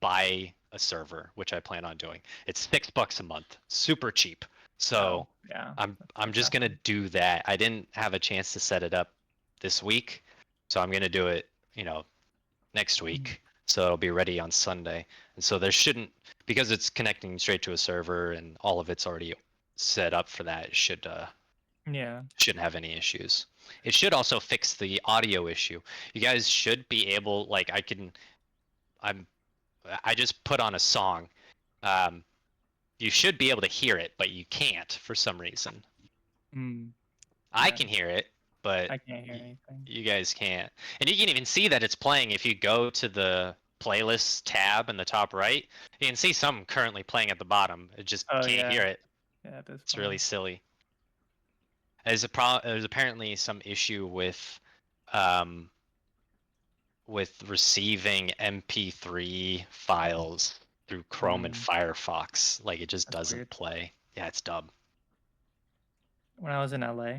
buy a server, which I plan on doing. It's $6 a month, super cheap. So Oh, yeah. I'm just gonna do that. I didn't have a chance to set it up this week, so I'm gonna do it, next week. So it'll be ready on Sunday. And so there shouldn't, because it's connecting straight to a server and all of it's already set up for that, it Yeah. shouldn't have any issues. It should also fix the audio issue. You guys should be able, like I'm I just put on a song. Um, you should be able to hear it, but you can't for some reason. Mm, I yeah. can hear it, but I can't hear anything. you guys can't. And you can even see that it's playing if you go to the playlist tab in the top right. You can see some currently playing at the bottom. It just Oh can't yeah. hear it. Yeah, it is It's fun. really silly. There's apparently some issue um, with receiving MP3 files through Chrome and Firefox. Like it just That's doesn't weird. play. Yeah, it's dumb. When I was in LA,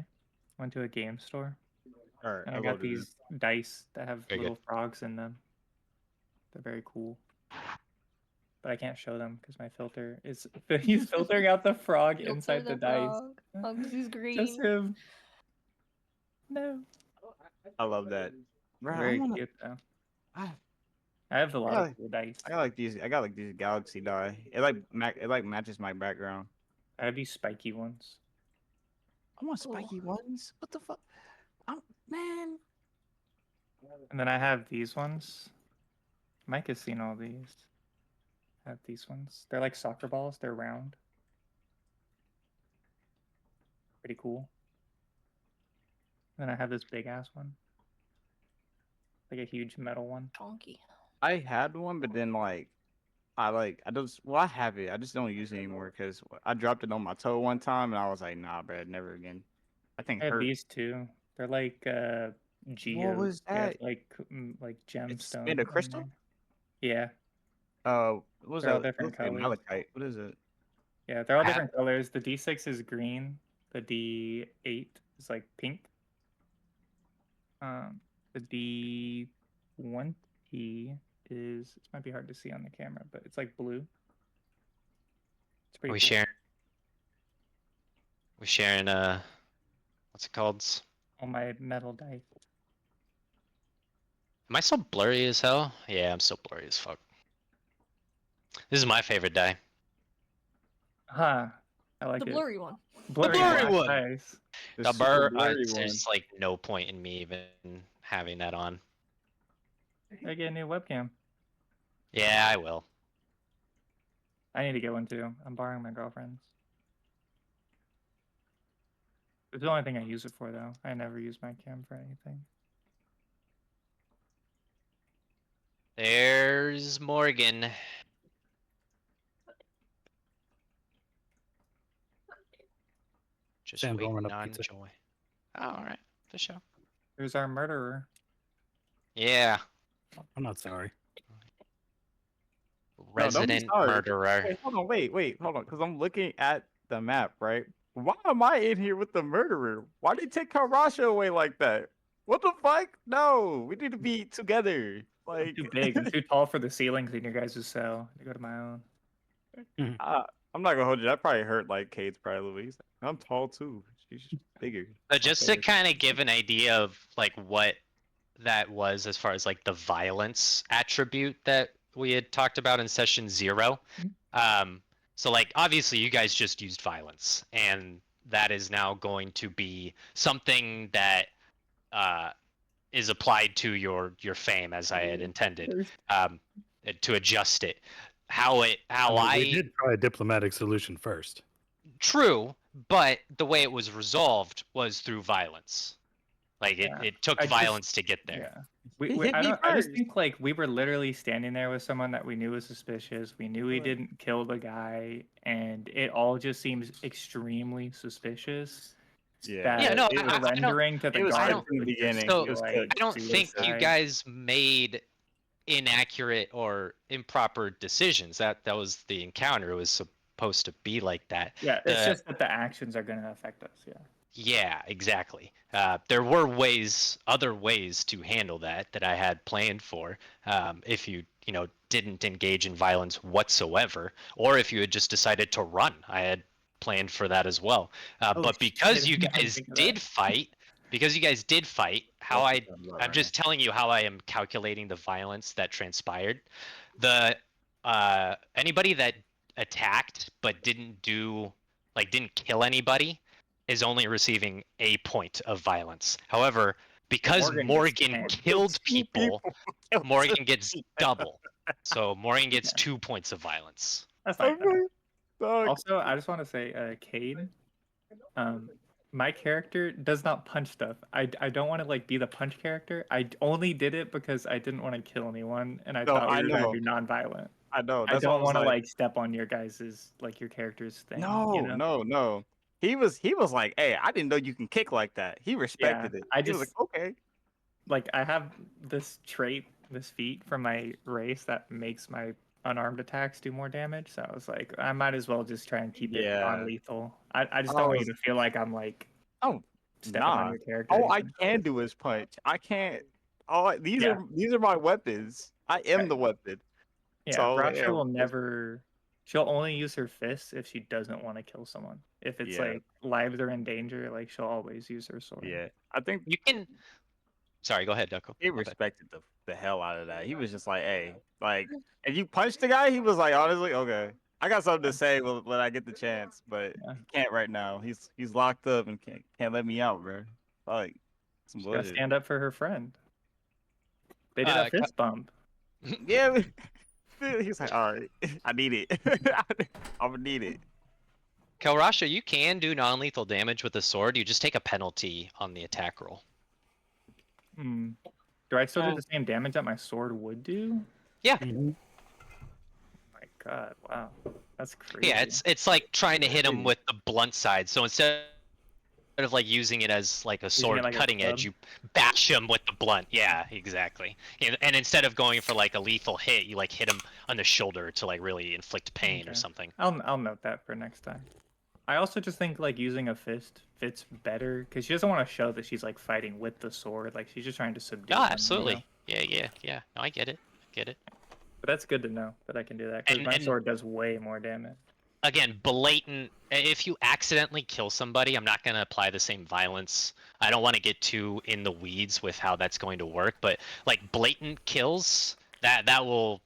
went to a game store All right, and I I got loaded it. these dice that have Very little good. frogs in them. They're very cool. But I can't show them because my filter is he's filtering out the frog inside the dice. Oh, because he's Just green. him. No. I love that. Bro, I Very wanna. cute though. I, I have a I lot got, of cool dice. I got like these. I got like these galaxy die. It like matches my background. I have these spiky ones. I want Cool. spiky ones. What the fuck? Man. And then I have these ones. Mike has seen all these. I have these ones. They're like soccer balls. They're round. Pretty cool. And then I have this big ass one. Like a huge metal one. Chonky. I had one, but then I just I have it. I just don't use it anymore because I dropped it on my toe one time and I was like, nah, bro, never again. I think I have hurt. these two. They're like What geodes. was They have that? like It's gemstones. made of in crystal. there. Yeah. What was They're all that? It different looks like colors. malachite. What is it? Yeah, they're all I have- different colors. The D6 is green. The D8 is like pink. The D20 is, it might be hard to see on the camera, but it's like blue. It's Are pretty we cool. sharing? We sharing what's it called? All my metal dice. Am I still blurry as hell? Yeah, I'm still blurry as fuck. This is my favorite die. Huh. I like The it. blurry one. Blurry blurry black one! dice. The super blurry one. There's like no point in me even having that on. I get a new webcam. Yeah, I will. I need to get one too. I'm borrowing my girlfriend's. It's the only thing I use it for though. I never use my cam for anything. There's Morgan. Just Sam's waiting warming up on pizza. Joy. Oh, all right, for sure. There's our murderer. Yeah, I'm not sorry. No, don't be resident sorry. murderer. Wait, hold on, hold on, because I'm looking at the map, right? Why am I in here with the murderer? Why did they take Karasha away like that? What the fuck? No, we need to be together. I'm Like, too big. I'm too tall for the ceilings in your guys' cell. I go to my own. I'm not gonna hold you. That probably hurt like Kate's probably Louise. I'm tall too. She's just bigger. But just to kind of give an idea of like what that was as far as like the violence attribute that we had talked about in session 0. So like obviously you guys just used violence, and that is now going to be something that is applied to your fame as I had intended, to adjust it. How We did try a diplomatic solution first. True, but the way it was resolved was through violence. Like Yeah. it took I just- violence to get there. Yeah. He hit I me don't. I just first. think like we were literally standing there with someone that we knew was suspicious. We knew he didn't kill the guy, and it all just seems extremely suspicious. Yeah. Yeah, no, it was, Surrendering to the it was guard cooked from the would just beginning. So, It was like cooked. I don't think you suicide. guys made inaccurate or improper decisions. That was the encounter. It was supposed to be like that. Yeah, it's The- just that the actions are going to affect us. Yeah. Yeah, exactly. There were other ways to handle that I had planned for. If you didn't engage in violence whatsoever, or if you had just decided to run, I had planned for that as well. Oh, But because shit, I you didn't even guys think of did that. fight, how I'm just telling you how I am calculating the violence that transpired. The anybody that attacked but didn't kill anybody is only receiving a point of violence. However, because Morgan gets Morgan 10. killed people, Morgan gets Yeah. double. So Morgan gets 2 points of violence. That's not bad. Dog. Also, I just want to say, Cade, my character does not punch stuff. I don't want to like be the punch character. I only did it because I didn't want to kill anyone, and I No, thought we I were gonna know. do non-violent. I know. I That's why don't I was want to like step on your guys's like your character's thing. no, you know? no. He was like, hey, I didn't know you can kick like that. He respected it. I He was just- like, okay. Like I have this trait, this feat from my race that makes my unarmed attacks do more damage. So I was like, I might as well just try and keep it Yeah. non-lethal. I just don't want you to feel like I'm like Oh, stepping on nah. your character. All I even. can do is punch. I can't. These Yeah. are my weapons. I am Right. the weapon. Yeah, So, Rasha yeah, will it's- never. She'll only use her fists if she doesn't want to kill someone. If it's Yeah. like lives are in danger, like she'll always use her sword. Yeah, I think You can. Sorry, go ahead, Ducko. he My bad. respected the hell out of that. He was just like, hey, like, if you punch the guy, he was like, honestly, okay. I got something to say when I get the chance, but Yeah. he can't right now. He's locked up and can't let me out, bro. Like, some She's gotta bullshit. stand up for her friend. They did a Ca- fist bump. Yeah, he's like, all right, I need it. I'm gonna need it. Kelrasha, you can do non-lethal damage with the sword. You just take a penalty on the attack roll. Hmm. Do I still do the same damage that my sword would do? Yeah. Mhm. My God, wow, that's crazy. Yeah, it's like trying to hit him with the blunt side. So instead of like using it as like a sword like a cutting edge, club. you bash him with the blunt. Yeah, exactly. And instead of going for like a lethal hit, you like hit him on the shoulder to like really inflict pain or Okay. something. I'll note that for next time. I also just think like using a fist fits better because she doesn't want to show that she's like fighting with the sword. Like she's just trying to subdue. Yeah, him, you absolutely. know? Yeah. No, I get it. But that's good to know that I can do that because my And- sword does way more damage. Again, blatant. If you accidentally kill somebody, I'm not going to apply the same violence. I don't want to get too in the weeds with how that's going to work, but like blatant kills, that will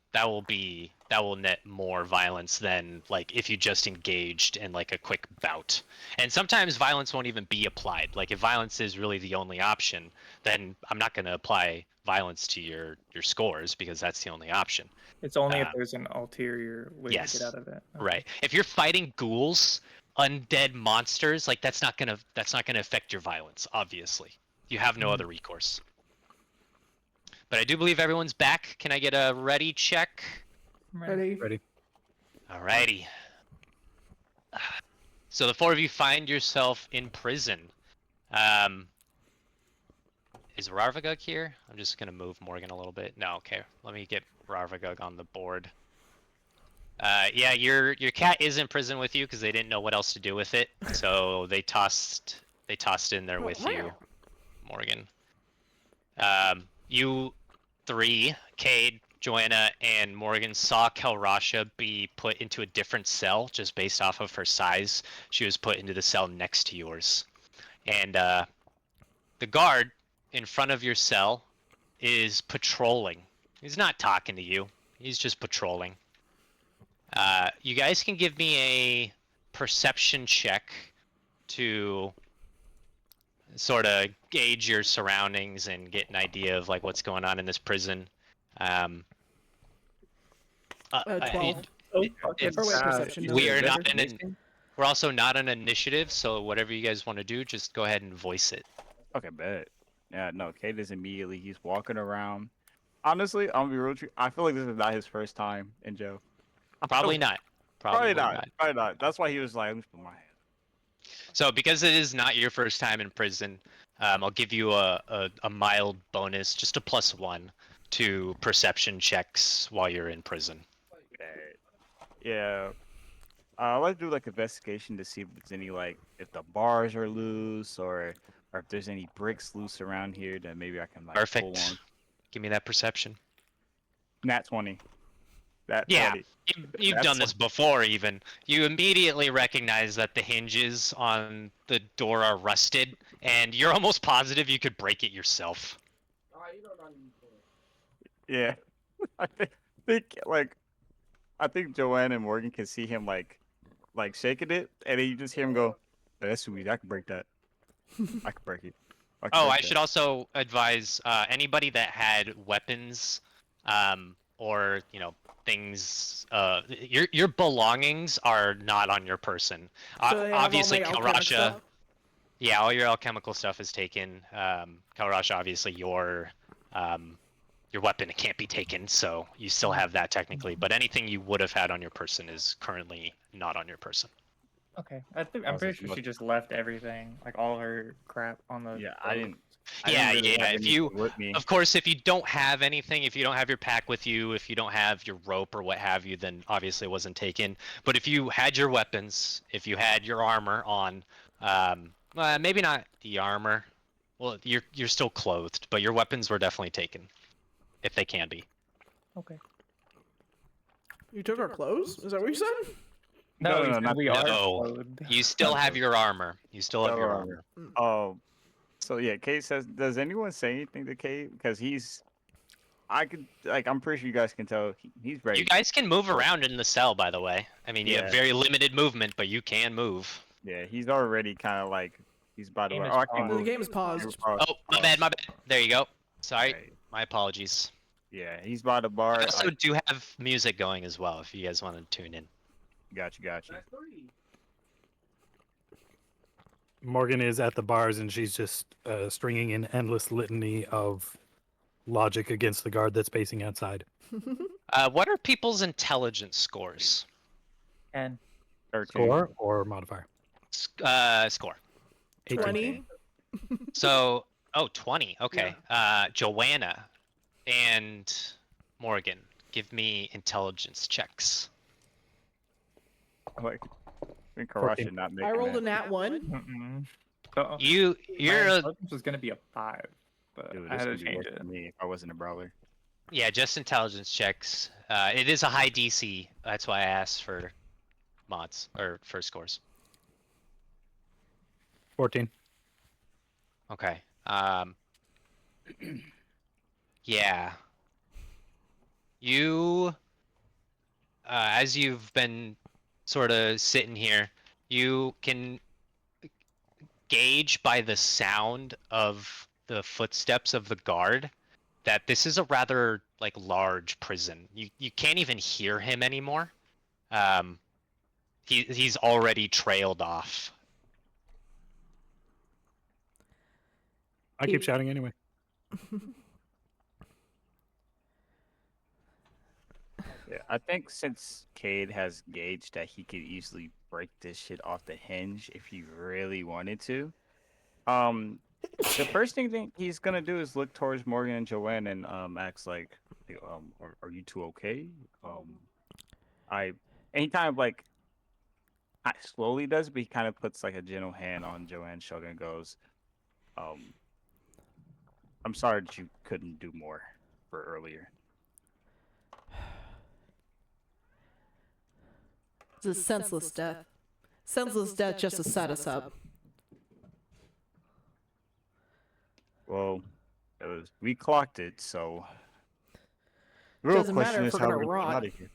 net more violence than like if you just engaged in like a quick bout. And sometimes violence won't even be applied. Like if violence is really the only option, then I'm not going to apply violence to your scores because that's the only option. It's only if there's an ulterior way yes. to get out of it. Okay. Right. If you're fighting ghouls, undead monsters, like that's not gonna affect your violence. Obviously, you have no other recourse. But I do believe everyone's back. Can I get a ready check? Ready? Ready? Alrighty. So the four of you find yourself in prison. Is Rarvagug here? I'm just gonna move Morgan a little bit. No, okay. Let me get Rarvagug on the board. Yeah, your cat is in prison with you because they didn't know what else to do with it, so they tossed in there with you, Morgan. You three, Cade, Joanna, and Morgan saw Kelrasha be put into a different cell just based off of her size. She was put into the cell next to yours, and the guard in front of your cell is patrolling. He's not talking to you. He's just patrolling. You guys can give me a perception check to sort of gauge your surroundings and get an idea of like what's going on in this prison. Um, 12. Oh, it's- Or wait, perception. we No. are not in an, we're also not an initiative, so whatever you guys want to do, just go ahead and voice it. Okay, bet. Yeah, no, Kate is immediately. He's walking around. Honestly, I'm gonna be real with you. I feel like this is not his first time in jail. Probably not. Probably not. Probably not. That's why he was like, "I'm just put my hand." So because it is not your first time in prison, I'll give you a mild bonus, just a +1 to perception checks while you're in prison. Okay. Yeah. I like to do like investigation to see if there's any like if the bars are loose or if there's any bricks loose around here that maybe I can like pull on. Perfect. Give me that perception. Nat 20. That Yeah. 20. You've That's done this before even. You immediately recognize that the hinges on the door are rusted, and you're almost positive you could break it yourself. Yeah. I think like I think Joanne and Morgan can see him like shaking it, and then you just hear him go, "That's sweet. I can break that. I can break it." Oh, I should also advise anybody that had weapons, or things. Your belongings are not on your person. So they have all Obviously, my alchemic Kalrasha. stuff? Yeah, all your alchemical stuff is taken. Kalrasha, obviously, your weapon can't be taken, so you still have that technically. But anything you would have had on your person is currently not on your person. Okay, I'm was pretty like, sure look- she just left everything, like all her crap on the. Yeah, I boat. didn't. Yeah, really yeah. have If anything you, with me. of course, if you don't have anything, if you don't have your pack with you, if you don't have your rope or what have you, then obviously it wasn't taken. But if you had your weapons, if you had your armor on, maybe not the armor. Well, you're still clothed, but your weapons were definitely taken, if they can be. Okay. You took our clothes? Is that what you said? No, he no, said not we no. are clothed. You still have your armor. You still have No your armor. armor. Oh, so yeah, Kate says, does anyone say anything to Kate? Because I'm pretty sure you guys can tell he's ready. You guys can move around in the cell, by the way. I mean, you Yeah. have very limited movement, but you can move. Yeah, he's already kind of like he's about to. Game is Oh, I can't paused. The move. game is paused. Oh, my bad, my bad. There you go. Sorry, Right. my apologies. Yeah, he's by the I bar. also do have music going as well, if you guys want to tune in. Got you. Morgan is at the bars and she's just stringing an endless litany of logic against the guard that's pacing outside. What are people's intelligence scores? And 13. Score or modifier? Score. 18. 20. So, 20. Okay. Joanna and Morgan, give me intelligence checks. Like, I think Kara 14. should not make. I rolled a nat 1. mm-mm. So, You're my a, intelligence was gonna be a 5, but Dude, I this had to would be change worse it. for me if I wasn't a brawler. yeah, just intelligence checks. It is a high DC. That's why I asked for mods or for scores. 14. Okay. Yeah. You, as you've been sort of sitting here, you can gauge by the sound of the footsteps of the guard that this is a rather like large prison. You can't even hear him anymore. He's already trailed off. I keep shouting anyway. Yeah, I think since Cade has gauged that he could easily break this shit off the hinge if he really wanted to, the first thing he's gonna do is look towards Morgan and Joanne and acts like, hey, are you two okay? And he kind of like slowly does, but he kind of puts like a gentle hand on Joanne's shoulder and goes, I'm sorry that you couldn't do more for earlier. It's a senseless death. Senseless death just to set us up. Well, we clocked it, so the real Doesn't matter question if is we're how gonna we get rot. out of here.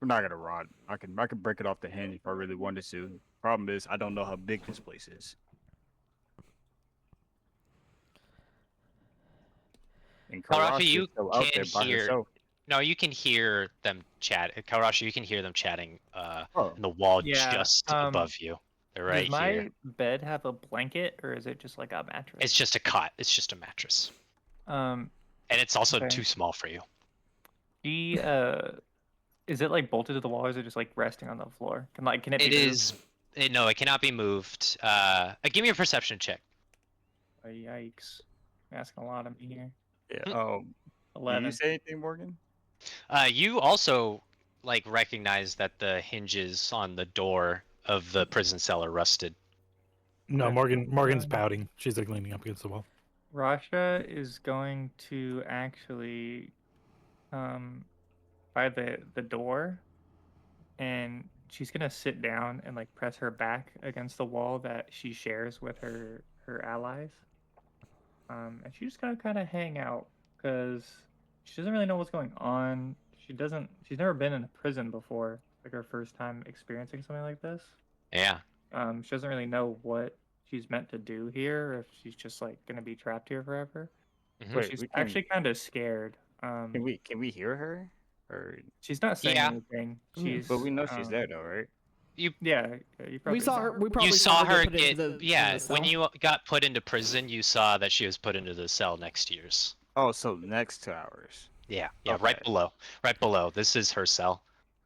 We're not gonna rot. I can break it off the hinge if I really wanted to. Problem is, I don't know how big this place is. And Kalrasha, Karashi is you still out can there by hear. herself. No, you can hear them chat. Kalrasha, you can hear them chatting Oh, in the wall Yeah, just above you. They're right Does my here. bed have a blanket or is it just like a mattress? It's just a cot. It's just a mattress, Um, and it's also Okay. too small for you. she is it like bolted to the wall or is it just like resting on the floor? Can it It be moved? is. No, it cannot be moved. Give me a perception check. Oh, yikes! You're asking a lot of me here. yeah. Did 11. you say anything, Morgan? You also like recognize that the hinges on the door of the prison cell are rusted. No, Okay. Morgan's pouting. She's like leaning up against the wall. Rasha is going to actually by the door, and she's gonna sit down and like press her back against the wall that she shares with her allies. And she's just gonna kind of hang out because she doesn't really know what's going on. She's never been in a prison before, like her first time experiencing something like this. Yeah. She doesn't really know what she's meant to do here, or if she's just like gonna be trapped here forever. Mhm. Wait, She's we can actually kind of scared. can we hear her? Or She's not saying Yeah. anything. Mm. She's but we know she's there though, right? Yeah, you We probably saw her. We probably You saw her get put into get. the Yeah. into the When cell. you got put into prison, you saw that she was put into the cell next to yours. Oh, so next to ours. Yeah. Yeah. Okay. Right below. Right below. This is her cell.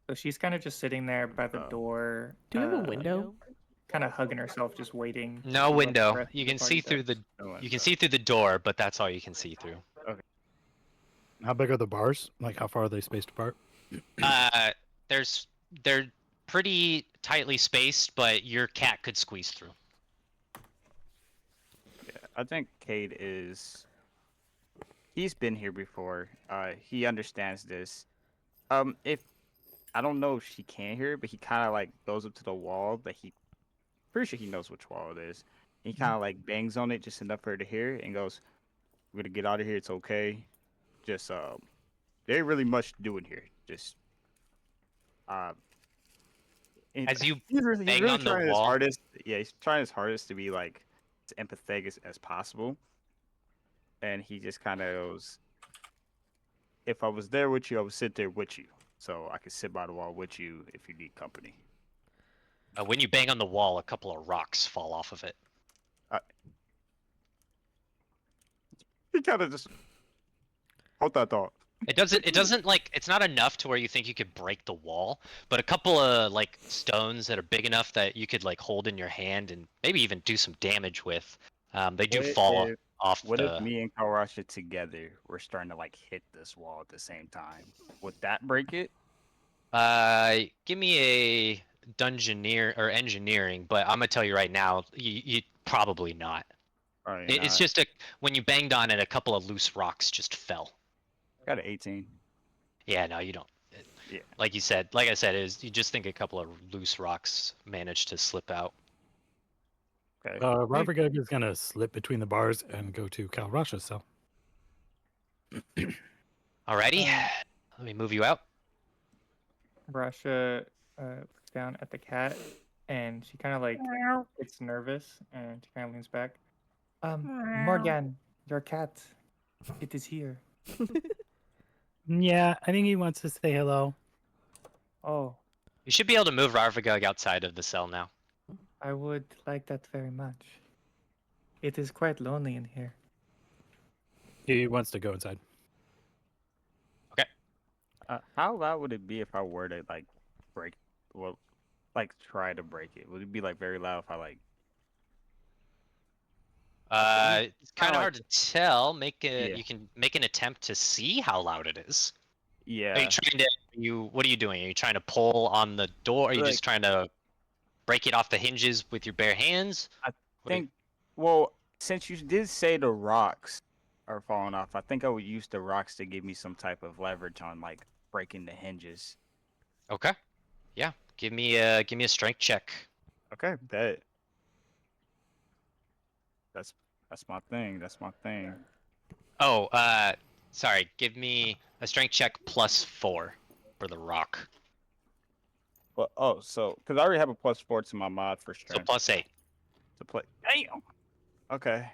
So she's kind of just sitting there by the Oh. door. Do you have a window? Kind of hugging herself, just waiting. to No see what the window. rest of You the can party see through does. the. No You window. can see through the door, but that's all you can see through. How big are the bars? Like, how far are they spaced apart? Uh, they're pretty tightly spaced, but your cat could squeeze through. Yeah, I think Cade is. He's been here before. He understands this. If I don't know if she can hear it, but he kind of like goes up to the wall that he. Pretty sure he knows which wall it is. He kind of like bangs on it just enough for her to hear it and goes, "We're gonna get out of here. It's okay. Just there ain't really much doing here. Just uh." And As you he's bang really on the trying his wall. hardest. Yeah, he's trying his hardest to be like as empathetic as possible. And he just kind of goes, "If I was there with you, I would sit there with you, so I could sit by the wall with you if you need company." When you bang on the wall, a couple of rocks fall off of it. He kind of just hold that thought. It doesn't. It doesn't like. It's not enough to where you think you could break the wall, but a couple of like stones that are big enough that you could like hold in your hand and maybe even do some damage with. They do What fall if- off What if the. me and Kawasha together were starting to like hit this wall at the same time? Would that break it? Give me a dungeoneer or engineering, but I'm gonna tell you right now, you probably not. Probably It's not. just when you banged on it, a couple of loose rocks just fell. Got an 18. Yeah, no, you don't. Yeah. Like you said, like I said, is you just think a couple of loose rocks managed to slip out. Okay. Ravagug is gonna slip between the bars and go to Kalrasha's cell. Alrighty, Um, let me move you out. Rasha looks down at the cat, and she kind of like gets nervous, and she kind of leans back. Morgan, your cat, it is here. Yeah, I think he wants to say hello. Oh, You should be able to move Rarvagug outside of the cell now. I would like that very much. It is quite lonely in here. He wants to go inside. How loud would it be if I were to like break? Well, like try to break it. Would it be like very loud if I like? It's kind kinda of hard to tell. Make a. Yeah. You can make an attempt to see how loud it is. Are Yeah. you trying to? What are you doing? Are you trying to pull on the door? Are you just trying to break it off the hinges with your bare hands? I What are you- think. Well, since you did say the rocks are falling off, I think I would use the rocks to give me some type of leverage on like breaking the hinges. Okay. Yeah. Give me a strength check. Okay, bet. That's my thing. That's my thing. Oh, sorry. Give me a strength check +4 for the rock. Well, oh, so because I already have a +4 to my mod for So strength +8. to play. Damn. Okay.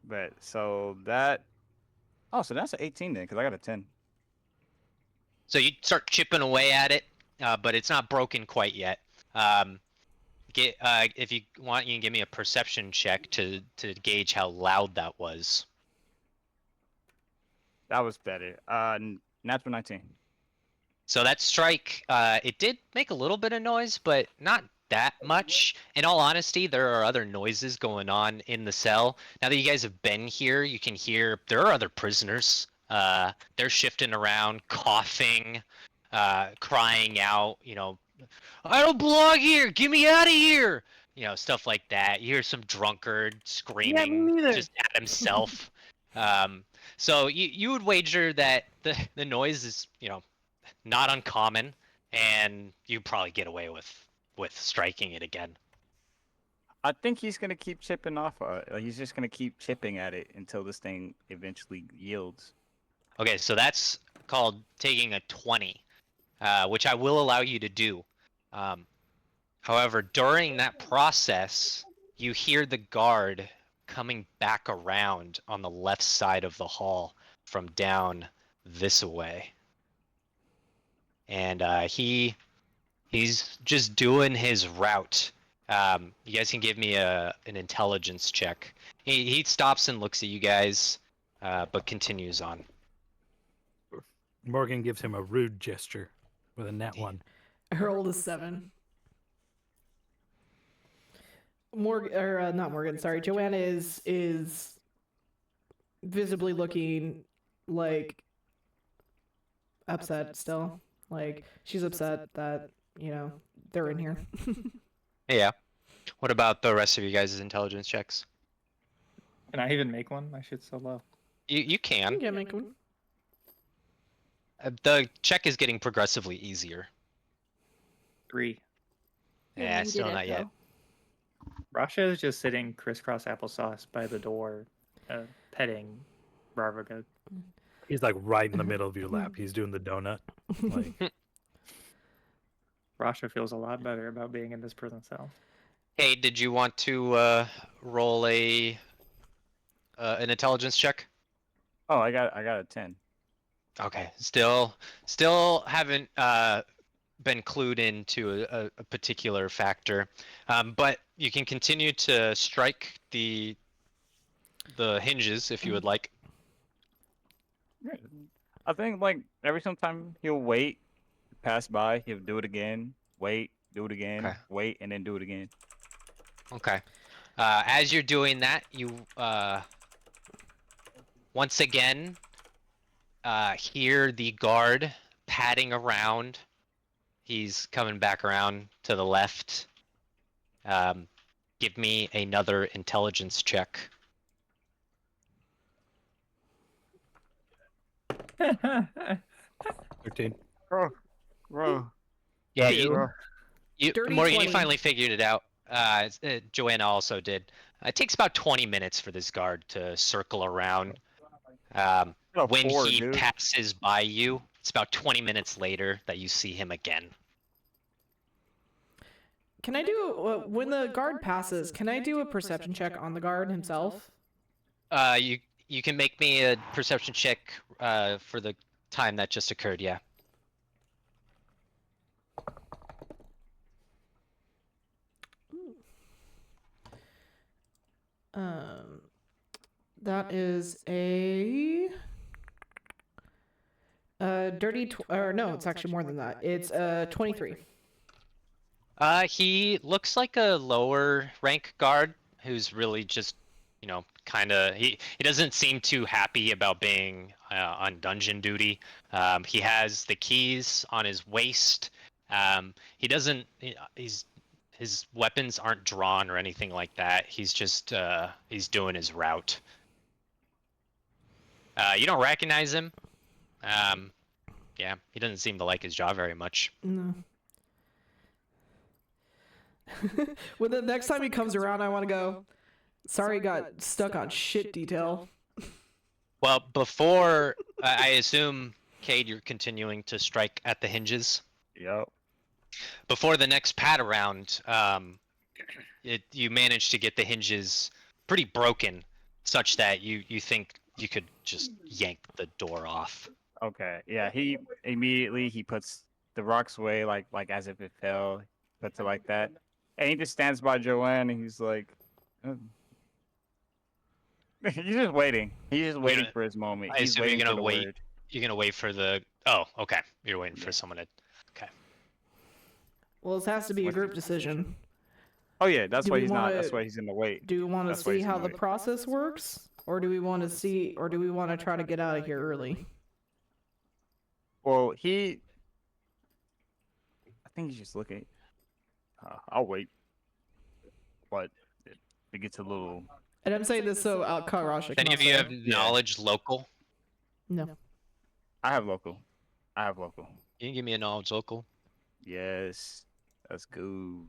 Bet. So that Oh, so that's an 18 then, because I got a 10. So you start chipping away at it, but it's not broken quite yet. If you want, you can give me a perception check to gauge how loud that was. That was better. Natural 19. So that strike, it did make a little bit of noise, but not that much. In all honesty, there are other noises going on in the cell. Now that you guys have been here, you can hear there are other prisoners. They're shifting around, coughing, crying out, I don't belong here. Get me out of here. Stuff like that. You hear some drunkard screaming neither. just at himself. So you would wager that the noise is, not uncommon, and you probably get away with striking it again. I think he's gonna keep chipping off. He's just gonna keep chipping at it until this thing eventually yields. Okay, so that's called taking a 20, which I will allow you to do. However, during that process, you hear the guard coming back around on the left side of the hall from down this way. And he's just doing his route. You guys can give me an intelligence check. He stops and looks at you guys, but continues on. Morgan gives him a rude gesture with a nat 1. I rolled a 7. Morgan, or not Morgan. Sorry, Joanna is visibly looking like upset still. Like she's upset that they're in here. Yeah. What about the rest of you guys' intelligence checks? Can I even make one? My shit's so low. You can. Yeah, make one. The check is getting progressively easier. 3. Yeah, you still did not yet. echo. Rasha is just sitting crisscross applesauce by the door, petting Rarvaga. He's like right in the middle of your lap. He's doing the donut. Like, Rasha feels a lot better about being in this prison cell. Hey, did you want to roll an intelligence check? Oh, I got a 10. Okay. Still haven't been clued into a particular factor, but you can continue to strike the hinges if you would like. I think like every sometime he'll wait, pass by, he'll do it again, wait, do it again, Okay. wait, and then do it again. Okay. As you're doing that, you once again hear the guard padding around. He's coming back around to the left. Give me another intelligence check. 13. Bro. Yeah, Two. Dirty Morgan, 20. you finally figured it out. Joanna also did. It takes about 20 minutes for this guard to circle around. When he passes by you, it's about 20 minutes later that you see him again. Can I do when the guard passes? Can I do a perception check on the guard himself? You can make me a perception check for the time that just occurred. Yeah. That is a dirty or no, it's actually more than that. It's 23. He looks like a lower rank guard who's really just, kind of he doesn't seem too happy about being on dungeon duty. He has the keys on his waist. He doesn't. His weapons aren't drawn or anything like that. He's just he's doing his route. You don't recognize him. Yeah, he doesn't seem to like his job very much. No. When the next time he comes around, I want to go. Sorry, got stuck on shit detail. Well, before I assume, Cade, you're continuing to strike at the hinges. Yep. Before the next pat around, you managed to get the hinges pretty broken, such that you think you could just yank the door off. Okay. Yeah. He immediately he puts the rocks away like as if it fell. Puts it like that, and he just stands by Joanne and he's like, he's just waiting. He's just waiting gonna- for his moment. I He's assume you're waiting for gonna the wait. word. You're gonna wait for the. Oh, okay. You're waiting Yeah. for someone to. Well, this has to be a group decision. Oh yeah, that's Do why we he's not. wanna- That's why he's in the wait. Do we want to That's why see he's how gonna the wait. process works, or do we want to try to get out of here early? Well, I think he's just looking. I'll wait, but it gets a little. And I'm saying this so Karasha can Any of you also- have knowledge local? No. I have local. You can give me a knowledge local. Yes, that's good.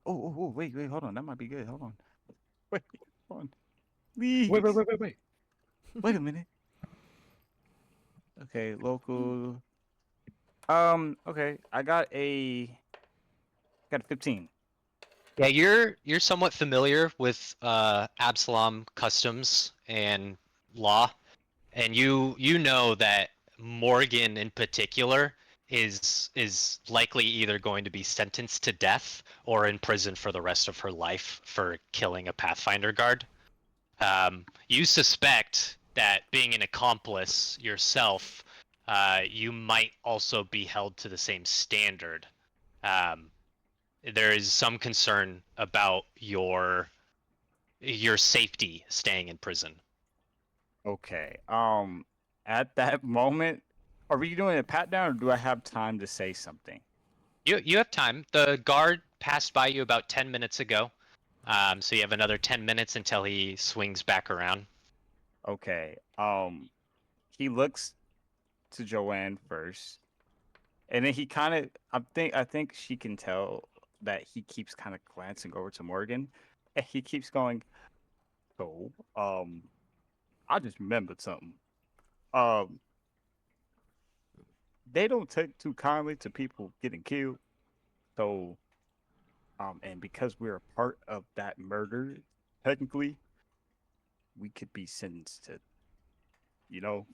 Wait, hold on. That might be good. Hold on. Wait, hold on. Please. Wait. Wait a minute. Okay, local. Okay. I got a 15. Yeah, you're somewhat familiar with Absalom customs and law, and you know that Morgan in particular is likely either going to be sentenced to death or in prison for the rest of her life for killing a Pathfinder guard. You suspect that being an accomplice yourself, you might also be held to the same standard. There is some concern about your safety staying in prison. Okay. At that moment, are we doing a pat down or do I have time to say something? You have time. The guard passed by you about 10 minutes ago. So you have another 10 minutes until he swings back around. Okay. He looks to Joanne first, and then he kind of. I think she can tell that he keeps kind of glancing over to Morgan, and he keeps going. So, I just remembered something. Um, they don't take too kindly to people getting killed. So, and because we're a part of that murder, technically, we could be sentenced to, you know.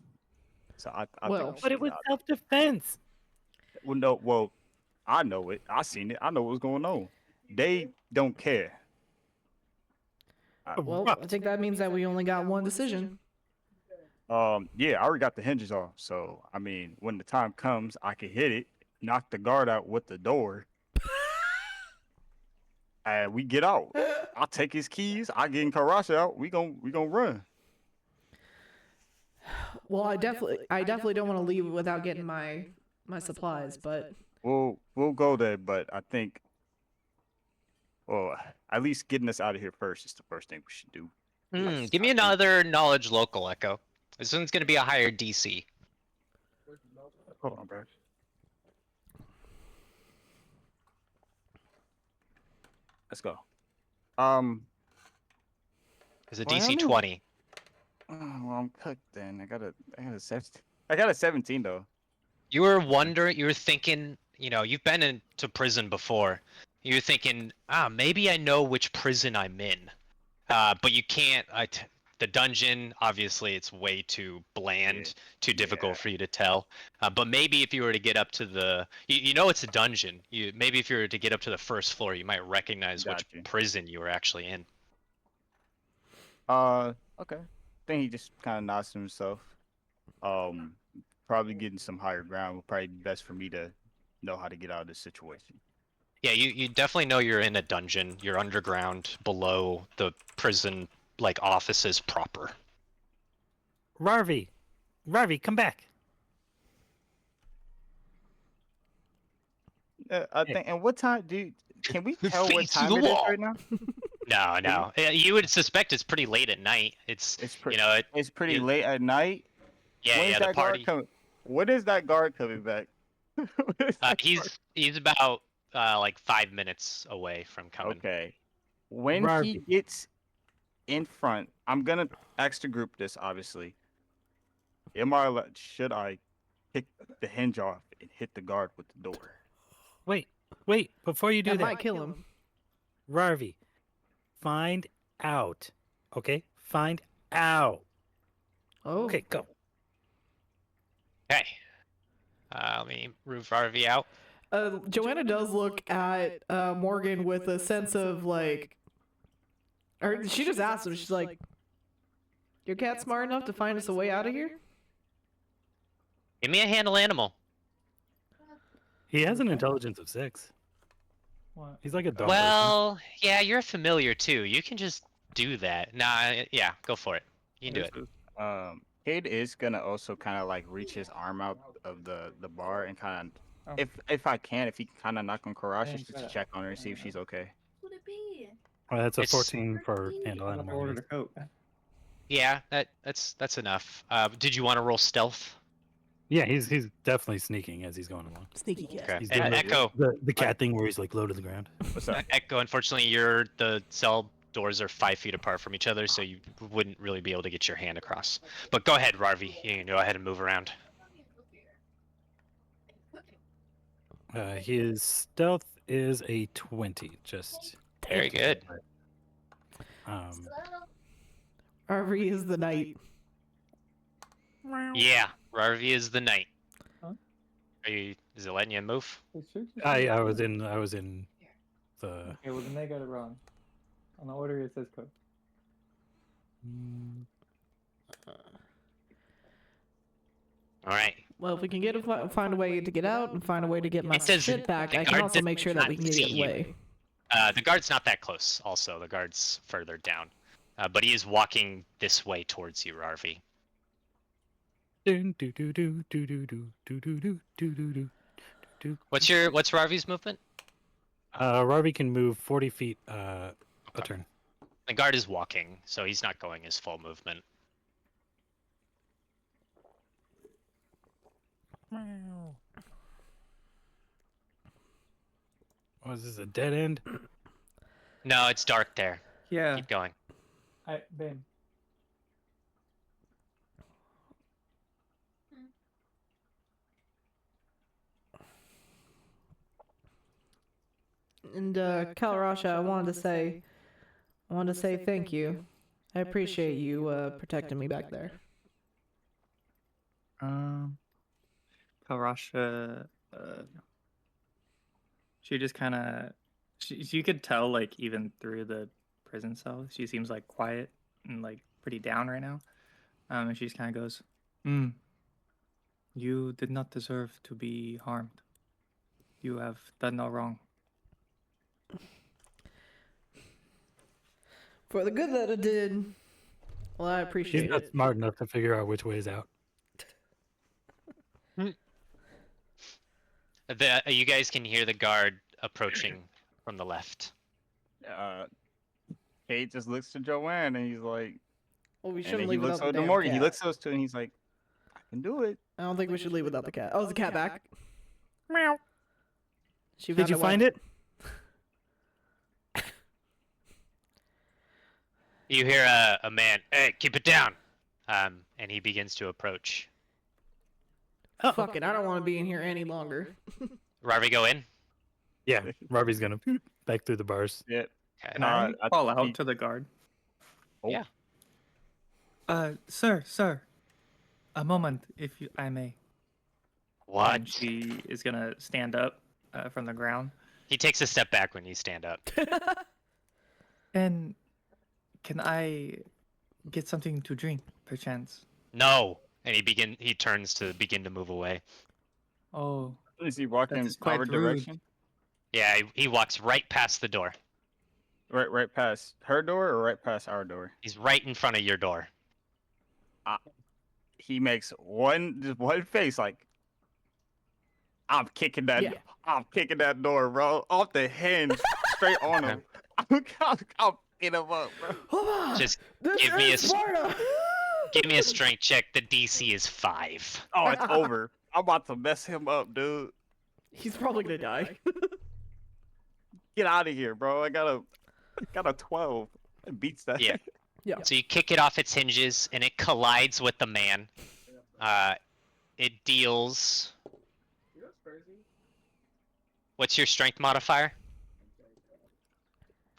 So I Well, think we But it should was not- self-defense. Well, no, well, I know it. I seen it. I know what's going on. They don't care. Well, I think that means that we only got one decision. Yeah, I already got the hinges off. So I mean, when the time comes, I can hit it, knock the guard out with the door, and we get out. I'll take his keys. I get in Karasha out. We gon' run. Well, I definitely don't want to leave without getting my supplies, but We'll go there, but I think, well, at least getting us out of here first is the first thing we should do. Yes, Give me I think- another knowledge local, Echo. This one's going to be a higher DC. Hold on, bro. Let's go. It's a Well, I DC mean- 20. Well, I'm cooked then. I got a 17. I got a 17 though. You were wondering, you were thinking, you've been into prison before. You're thinking, maybe I know which prison I'm in. But you can't. The dungeon, obviously, it's way too bland, too difficult for you to tell. But maybe if you were to get up to the, you know, it's a dungeon. Maybe if you were to get up to the first floor, you might recognize which Gotcha. prison you were actually in. Okay. Think he just kind of nods to himself. Probably getting some higher ground would probably be best for me to know how to get out of this situation. Yeah, you definitely know you're in a dungeon. You're underground below the prison, like offices proper. Rarvi, come back. I think. And what time can we tell what Face to time the it is wall. right now? No. You would suspect it's pretty late at night. It's It's pretty. you know, It's pretty you- late at night. yeah, When is the that party. guard coming? When is that guard coming back? When is that guard- He's about like 5 minutes away from coming. Okay. When he Rarvi. gets in front, I'm gonna ask the group this. Obviously, should I kick the hinge off and hit the guard with the door? Wait, before you do that that, might kill him. Rarvi, find out. Okay? Find Ow. Oh. Okay, go. Okay. Let me move Harvey out. Joanna does look at Morgan with a sense of like, or she just asked him. She's like, "Your cat smart enough to find us a way out of here?" Give me a handle animal. He has an intelligence of 6. What? He's like a dog. Well, yeah, you're a familiar too. You can just do that. Nah, yeah, go for it. You can do it. Cade is gonna also kind of like reach his arm out of the bar and kind Oh. of, if he can kind of knock on Karasha Dang, just to shut up. check on her and see if she's okay. Would it be? That's a It's- 14 for handle I'm gonna animal. order the coat. Yeah, that's enough. Did you want to roll stealth? Yeah, he's definitely sneaking as he's going along. Sneaky cat. Okay. He's And doing Echo, the cat thing where he's like low to the ground. What's up? Echo. Unfortunately, the cell doors are 5 feet apart from each other, so you wouldn't really be able to get your hand across. But go ahead, Rarvi. You can go ahead and move around. His stealth is a 20. Just Very good. Harvey is the knight. Yeah, Rarvi is the knight. Huh? Is it letting you move? I was in the. Okay, well then they got it wrong. On the order it says coat. All right. Well, if we can find a way to get out and find a way to get my It says shit back, the I can guard also does make sure that not we can get see it you. away. The guard's not that close. Also, the guard's further down, but he is walking this way towards you, Rarvi. What's Rarvi's movement? Rarvi can move 40 feet a turn. The guard is walking, so he's not going his full movement. Was this a dead end? No, it's dark there. Yeah. Keep going. Ben. And Kalarasha, I wanted to say thank you. I appreciate you protecting me back there. Kalasha, she just kind of, you could tell like even through the prison cell, she seems like quiet and like pretty down right now. And she just kind of goes, "You did not deserve to be harmed. You have done no wrong." For the good that it did. Well, I He's appreciate not it. smart enough to figure out which way is out. You guys can hear the guard approaching from the left. Cade just looks to Joanne and he's like, Well, we and shouldn't then he leave looks without over the to damn Morgan. cat. He looks at those two and he's like, I can do it. I don't think we should leave without the cat. Oh, is the cat back? Meow. She Did you a way. find it? You hear a man, "Hey, keep it down!" And he begins to approach. Fuck it, I don't want to be in here any longer. Rarvi, go in. Yeah, Rarvi's gonna back through the bars. Yeah. Okay. Can I call out he- to the guard? Oh. Yeah. Sir, a moment, if I may. What? And she is gonna stand up from the ground. He takes a step back when you stand up. And can I get something to drink, perchance? No. And he turns to begin to move away. Oh, Is he walking That in is quite our rude. direction? Yeah, he walks right past the door. Right past her door or right past our door? He's right in front of your door. He makes just one face like, I'm kicking that. Yeah. I'm kicking that door, bro, off the hinge, straight on him. I'm picking him up, bro. Just This give me is a Sparta! give me a strength check. The DC is 5. Oh, it's over. I'm about to mess him up, dude. He's probably gonna die. Get out of here, bro. I got a 12. It beats that. Yeah. Yeah. So you kick it off its hinges, and it collides with the man. It deals. What's your strength modifier?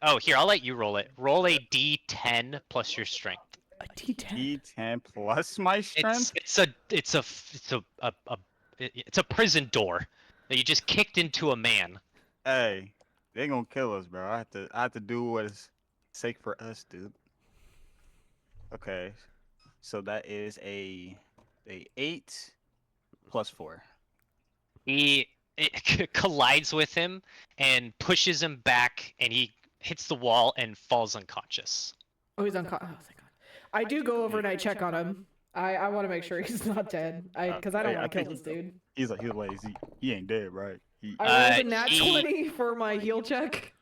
Oh, here, I'll let you roll it. Roll a D10 plus your strength. A D10. D10 plus my strength. It's a prison door that you just kicked into a man. Hey, they gonna kill us, bro. I have to do what is sake for us, dude. Okay, so that is a 8 plus 4. It collides with him and pushes him back, and he hits the wall and falls unconscious. Oh, he's unconscious. Oh, thank God. I do go over and I check on him. I want to make sure he's not dead. Because I don't Hey, want to kill think this dude. He's like he ain't dead, right? I rolled a nat he- 20 for my heal check.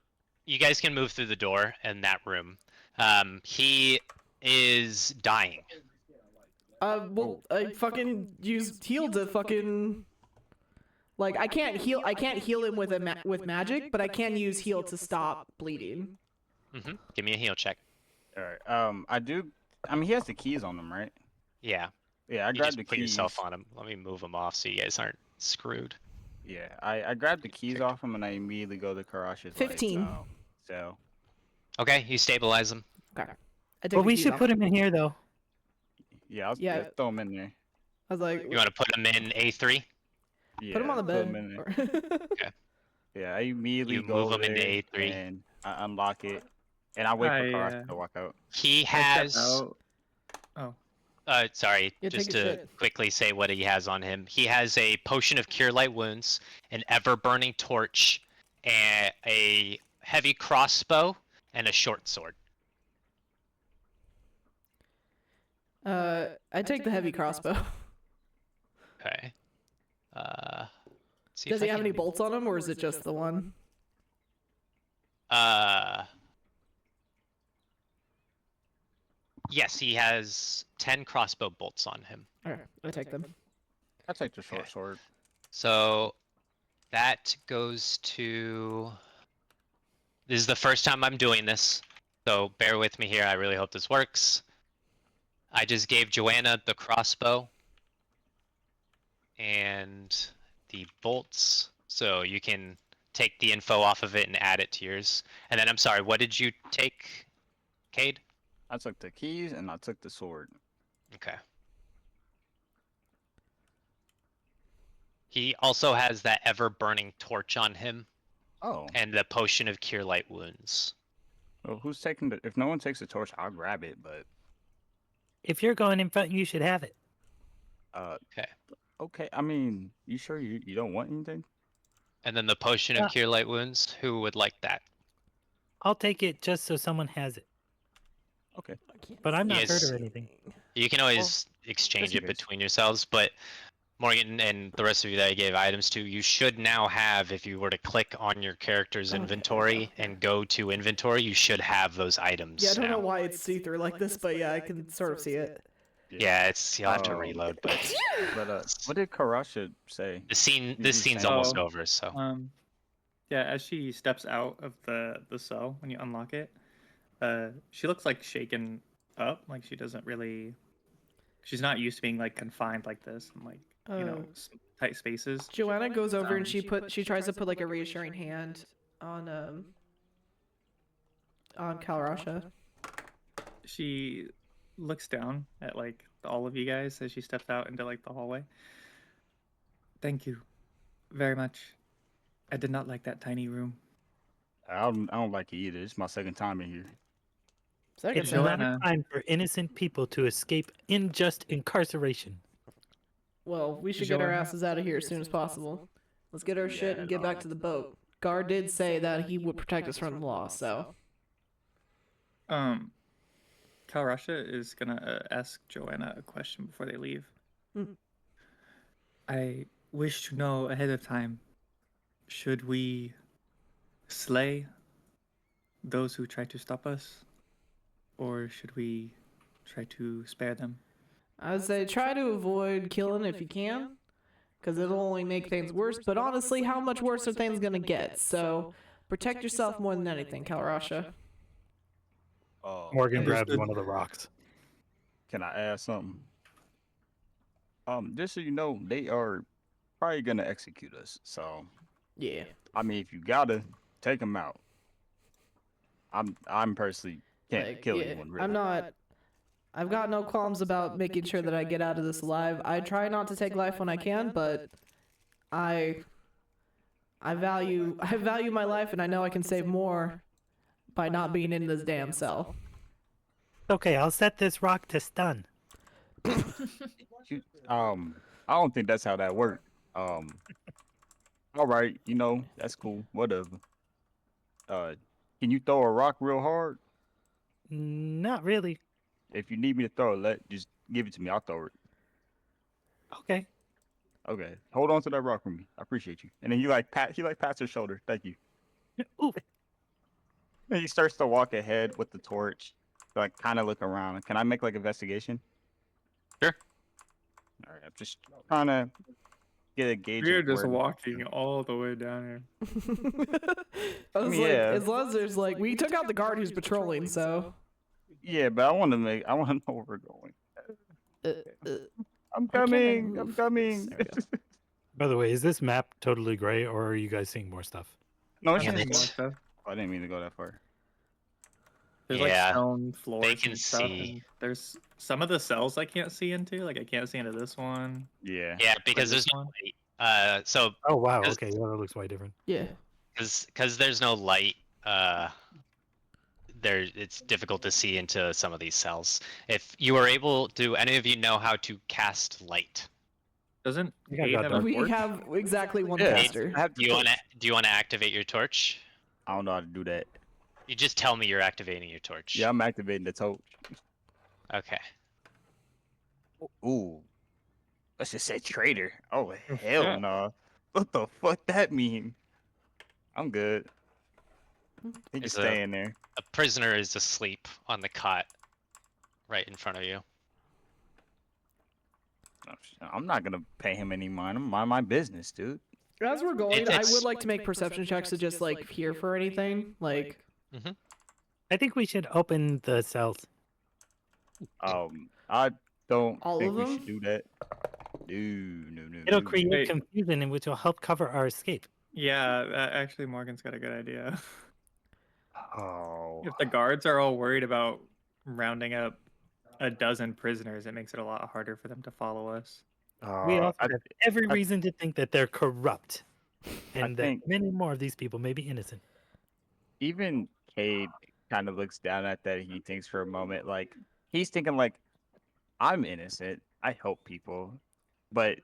You guys can move through the door in that room. He is dying. Well, I fucking used heal to fucking. Like I can't heal him with with magic, but I can use heal to stop bleeding. Give me a heal check. All right. I mean, he has the keys on him, right? Yeah. Yeah, I You grabbed just the put keys. yourself on him. Let me move him off so you guys aren't screwed. Yeah, I grabbed the keys off him and I immediately go to Karash's 15. So Okay, you stabilize him. Okay. But we should put him in here, though. yeah, Yeah. yeah, throw him in there. I was like, You want to put him in A3? Yeah, put him on the throw him in there. bed. Yeah, I immediately You go move over him into there A3. and I unlock it, and I wait for Karash to walk out. He I step has. out. Oh, Sorry, Yeah, just take a to shit. quickly say what he has on him. He has a potion of cure light wounds, an ever burning torch, and a heavy crossbow, and a short sword. I take the heavy crossbow. Okay. Let's see Does if he I have can- any bolts on him, or is it just the one? Yes, he has 10 crossbow bolts on him. Alright, I take them. I take the short Okay. sword. So that goes to. This is the first time I'm doing this, so bear with me here. I really hope this works. I just gave Joanna the crossbow and the bolts, so you can take the info off of it and add it to yours. And then I'm sorry, what did you take, Cade? I took the keys and I took the sword. Okay. He also has that ever burning torch on him Oh, and the potion of cure light wounds. well, who's taking the? If no one takes the torch, I'll grab it. But If you're going in front, you should have it. Okay. okay. I mean, you sure you don't want anything? And then the potion of Yeah. cure light wounds. Who would like that? I'll take it just so someone has it. Okay. But I'm not Yes. hurt or anything. You can always exchange just in it case. between yourselves, but Morgan and the rest of you that I gave items to, you should now have, if you were to click on your character's Okay, inventory okay. and go to inventory, you should have those items. Yeah, I don't know now. why it's see-through like this, but yeah, I can sort of see it. Yeah, you'll have to Um, reload, but But what did Karasha say? this you scene's say? almost Oh, over. So yeah. As she steps out of the cell when you unlock it, she looks like shaken up. Like she doesn't really. She's not used to being like confined like this and like tight spaces. Joanna goes over and she tries to put like a reassuring hand on Kalrasha. She looks down at like all of you guys as she steps out into like the hallway. Thank you very much. I did not like that tiny room. I don't like it either. It's my second time in here. Second It's time. not a Joanna. crime for innocent people to escape unjust incarceration. Well, we should get our Joanna. asses out of here as soon as possible. Let's get our shit and get back to the boat. Gar did say that he would protect us from the law, so. Kalrasha is gonna ask Joanna a question before they leave. Mhm. I wish to know ahead of time, should we slay those who try to stop us, or should we try to spare them? I would say try to avoid killing if you can, because it'll only make things worse. But honestly, how much worse are things gonna get? So protect yourself more than anything, Kalrasha. Morgan grabs Understood. one of the rocks. Can I add something? Just so you know, they are probably gonna execute us. So, Yeah. I mean, if you gotta take them out, I'm personally can't Like, kill yeah, anyone. Really. I'm not. I've got no qualms about making sure that I get out of this alive. I try not to take life when I can, but I value my life, and I know I can save more by not being in this damn cell. Okay, I'll set this rock to stun. I don't think that's how that worked. All right, that's cool. Whatever. Can you throw a rock real hard? Not really. If you need me to throw it, just give it to me. I'll throw it. Okay. Okay. Hold on to that rock for me. I appreciate you. And then he pats his shoulder. Thank you. Ooh. And he starts to walk ahead with the torch, like kind of look around. Can I make like investigation? Sure. All right. I'm just trying to get a gauge. We're of just where- walking all the way down here. I was Yeah. like, as long as there's like, we took out the guard who's patrolling, so. Yeah, but I want to know where we're going. I'm I can't coming. I'm move. coming. There we go. By the way, is this map totally gray, or are you guys seeing more stuff? No, it's Damn just it. more. Stuff. I didn't mean to go that far. There's Yeah, like stone floors can and stuff. see. And there's some of the cells I can't see into. Like I can't see into this one. Yeah. Yeah, because this there's no one? light. So Oh wow. Does- Okay, well, that looks way different. Yeah. because there's no light, it's difficult to see into some of these cells. If you are able, do any of you know how to cast light? Doesn't I think I Kate got have that. a We torch? have exactly one Yeah. caster. I have Do you want to activate your torch? I don't know how to do that. You just tell me you're activating your torch. Yeah, I'm activating the torch. Okay. Ooh. Let's just say traitor. Oh Oh, hell shit. no. What the fuck that mean? I'm good. He It's just staying there. A prisoner is asleep on the cot right in front of you. I'm not gonna pay him any mind. I'm mind my business, dude. As we're going, I It's- would like to make perception checks to just like peer for anything. Like, I think we should open the cells. I don't All think of we them? should do that. No. It'll create Wait. confusion, in which will help cover our escape. Yeah, actually, Morgan's got a good idea. Oh. If the guards are all worried about rounding up a dozen prisoners, it makes it a lot harder for them to follow us. We also I, have every I- reason to think that they're corrupt, and that think- many more of these people may be innocent. even Cade kind of looks down at that. He thinks for a moment, like he's thinking, like, I'm innocent. I help people, but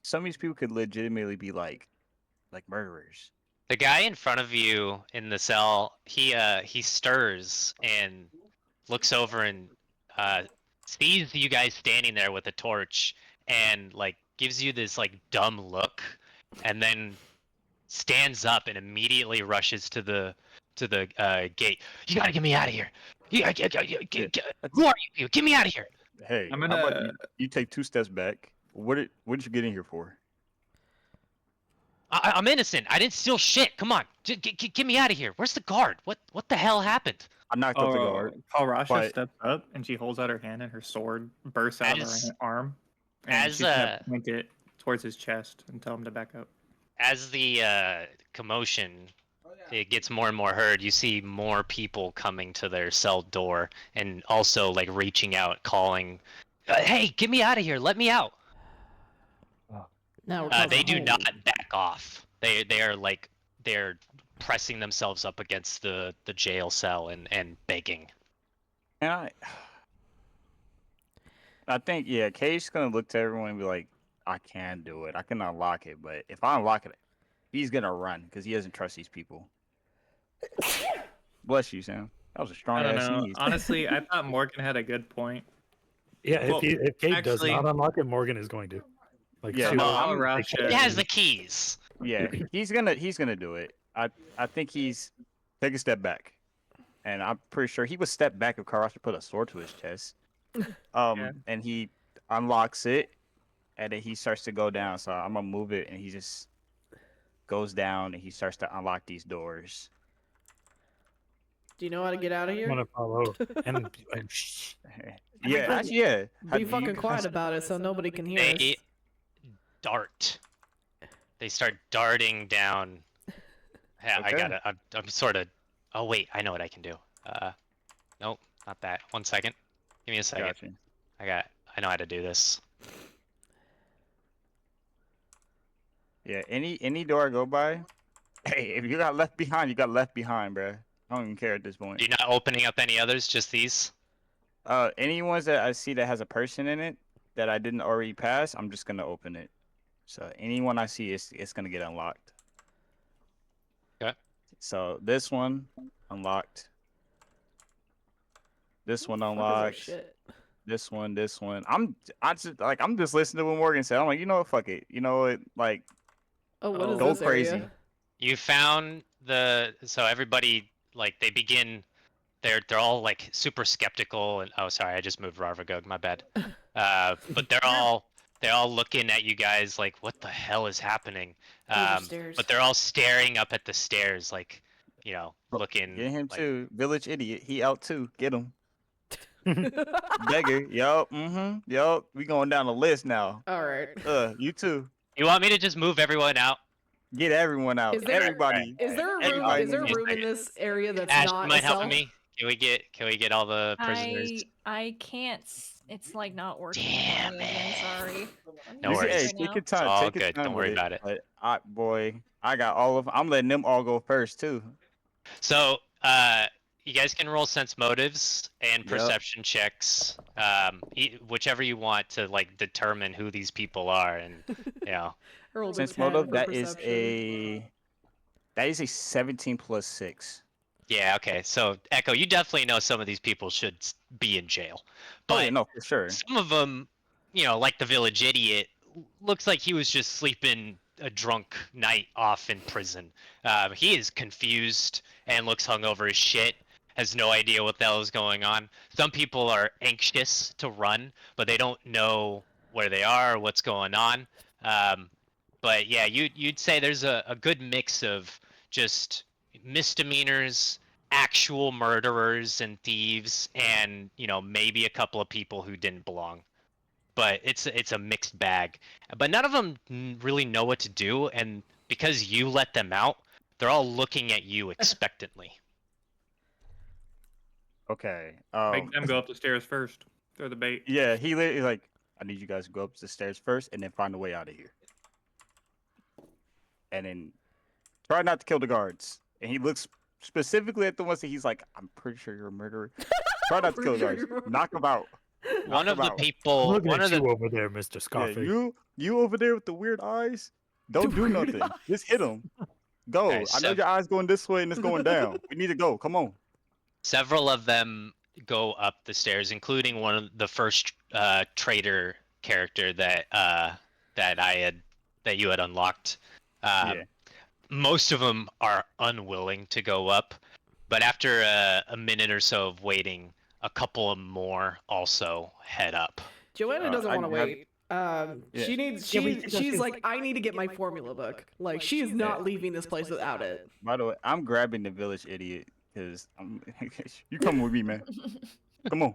some of these people could legitimately be like murderers. The guy in front of you in the cell, he stirs and looks over and sees you guys standing there with a torch and like gives you this like dumb look, and then stands up and immediately rushes to the gate. You gotta get me out of here. Who are you? Get me out of here. Hey, I'm how about gonna- you take 2 steps back? What did you get in here for? I'm innocent. I didn't steal shit. Come on, get me out of here. Where's the guard? What the hell happened? I knocked out the guard. Kalrasha but- steps up and she holds out her hand and her sword bursts out of As- her arm. And as, she's gonna point it towards his chest and tell him to back up. As the commotion it gets more and more heard, you see more people coming to their cell door and also like reaching out, calling, "Hey, get me out of here! Let me out!" now we're They causing do hole. not back off. They're pressing themselves up against the jail cell and begging. And I think, yeah, Cade's gonna look to everyone and be like, I can do it. I can unlock it, but if I unlock it, he's gonna run because he doesn't trust these people. Bless you, Sam. That was a strong I don't ass know. sneeze. Honestly, I thought Morgan had a good point. Yeah, Well, if Kate does actually- not unlock it, Morgan is going to. Like, Yeah, she no, will- I'm- Kalrasha- It has the keys. Yeah, he's gonna do it. I think he's take a step back, and I'm pretty sure he would step back if Karasha put a sword to his chest. Yeah. And he unlocks it, and then he starts to go down. So I'm gonna move it, and he just goes down, and he starts to unlock these doors. Do you know how to get out of I'm here? gonna follow. And shh. Yeah, actually, yeah. Be fucking quiet about it so nobody can hear They us. dart. They start darting down. Yeah, I Okay. got it. I'm sort of. Oh wait, I know what I can do. Nope, not that. 1 second. Give me a second. Gotcha. I know how to do this. Yeah, any door I go by, hey, if you got left behind, you got left behind, bruh. I don't even care at this point. You're not opening up any others, just these? Any ones that I see that has a person in it that I didn't already pass, I'm just gonna open it. So anyone I see, it's gonna get unlocked. Okay. So this one unlocked. This one Fuck is our unlocked. shit? This one. I'm just listening to what Morgan said. I'm like, you know what, fuck it. You know what, like, Oh, what is go this area? crazy. You found so everybody like they begin they're all like super skeptical and oh sorry, I just moved Rarvagog, my bad. But they're all looking at you guys like what the hell is happening? Those are stairs. But they're all staring up at the stairs like, you know, looking Get him like too. Village idiot. He out too. Get him. Beggar. Yup. Yup. We going down the list now. All right. You too. You want me to just move everyone out? Get everyone out. Is there- Everybody. Is there a room? Everybody Is there a in room in this area that's Ash, not you mind a cell? helping me? Can we get all the prisoners? I can't. It's like not working. Damn for me again. it. Sorry. I'm No You using can, worries. hey, it right take now. your time. It's all Take your good. time Don't with worry about it. But I got all of. I'm letting them all go first too. So, you guys can roll sense motives and Yep. perception checks, whichever you want to like determine who these people are, and you know. I rolled a Sense 10 motive. for That is perception. a 17 plus 6. Yeah. Okay. So, Echo, you definitely know some of these people should be in jail, Oh yeah, but no, for sure. some of them, you know, like the village idiot, looks like he was just sleeping a drunk night off in prison. He is confused and looks hungover as shit. Has no idea what the hell is going on. Some people are anxious to run, but they don't know where they are or what's going on. But yeah, you'd say there's a good mix of just misdemeanors, actual murderers and thieves, and you know maybe a couple of people who didn't belong. But it's a mixed bag. But none of them really know what to do, and because you let them out, they're all looking at you expectantly. Okay. Make them go up the stairs first. They're the bait. Yeah, he literally like, I need you guys to go up the stairs first and then find a way out of here. And then try not to kill the guards. And he looks specifically at the ones that he's like, I'm pretty sure you're a murderer. Try not to kill the guards. Knock them out. One of the Knock 'em out. people, Looking one at of the you over there, Mr. Yeah, Scarface. you over there with the weird eyes. Don't do weird nothing. eyes. Just hit him. Go. Okay, I know so- your eyes going this way and it's going down. We need to go. Come on. several of them go up the stairs, including one of the first traitor character that you had unlocked. Yeah. Most of them are unwilling to go up, but after a minute or so of waiting, a couple of more also head up. Joanna doesn't I want to have- wait. Yeah. She needs. Yeah, but She's like, I need to get my formula book. Like, she is not leaving this place without it. By the way, I'm grabbing the village idiot because you come with me, man. Come on.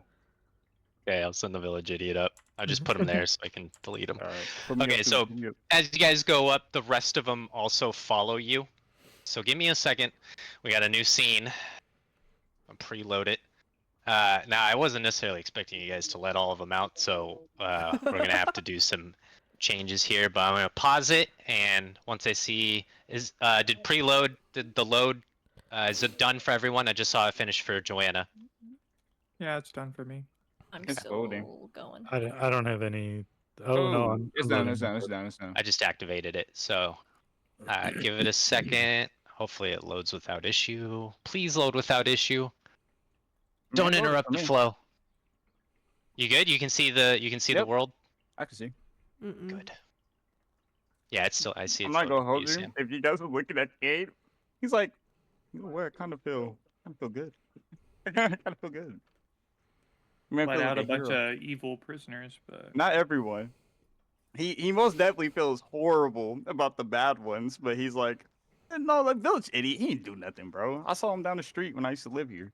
Okay, I'll send the village idiot up. I'll just put him there so I can delete him. All right. Put me Okay, up too, so- put me up. As you guys go up, the rest of them also follow you. So give me a second. We got a new scene. I'll preload it. Now, I wasn't necessarily expecting you guys to let all of them out, so we're going to have to do some changes here. But I'm going to pause it, and once I see... did the load... is it done for everyone? I just saw it finish for Joanna. Yeah, it's done for me. I'm It's still loading. going. I don't have any. Oh no, it's I'm done. loading. It's done. It's done. It's done. I just activated it, so give it a second. Hopefully it loads without issue. Please load without issue. Don't Man, interrupt for the me. flow. You good? You can see the the Yep. world? I can see. Mm-mm. Good. Yeah, it's still I see I'm it's not gonna loading for hold you, him. Sam. If you guys were looking at Gabe, he's like, you know what? I kind of feel good. I kind of feel good. Man, Let feel out like a bunch hero. of evil prisoners, but Not everyone. He most definitely feels horrible about the bad ones, but he's like, no, like village idiot. He didn't do nothing, bro. I saw him down the street when I used to live here.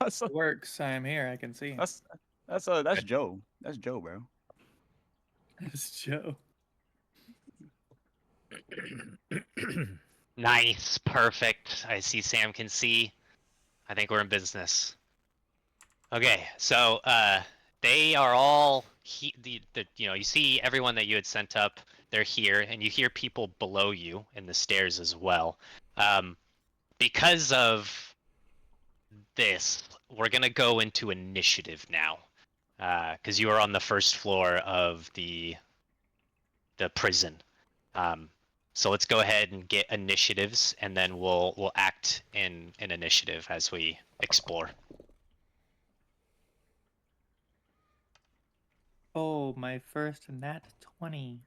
That's it works. I'm here. I can see. that's Joe. That's Joe, bro. It's Joe. Nice, perfect. I see Sam can see. I think we're in business. Okay, so they are all you see everyone that you had sent up. They're here, and you hear people below you in the stairs as well. Because of this, we're gonna go into initiative now, because you are on the first floor of the prison. So let's go ahead and get initiatives, and then we'll act in initiative as we explore. Oh, my first nat 20.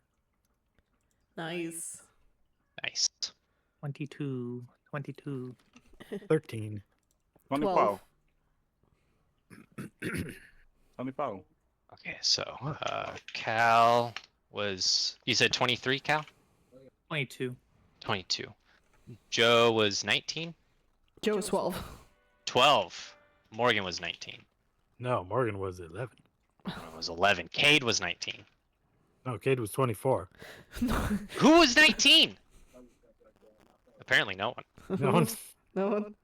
Nice. Nice. 22. 22. 13. 25. 25. Okay, so Cal was, you said 23, Cal? 22. 22. Joe was 19. Joe was 12. 12. Morgan was 19. No, Morgan was 11. Morgan was 11. Cade was 19. No, Cade was 24. Who was 19? Apparently no one. No one. No one.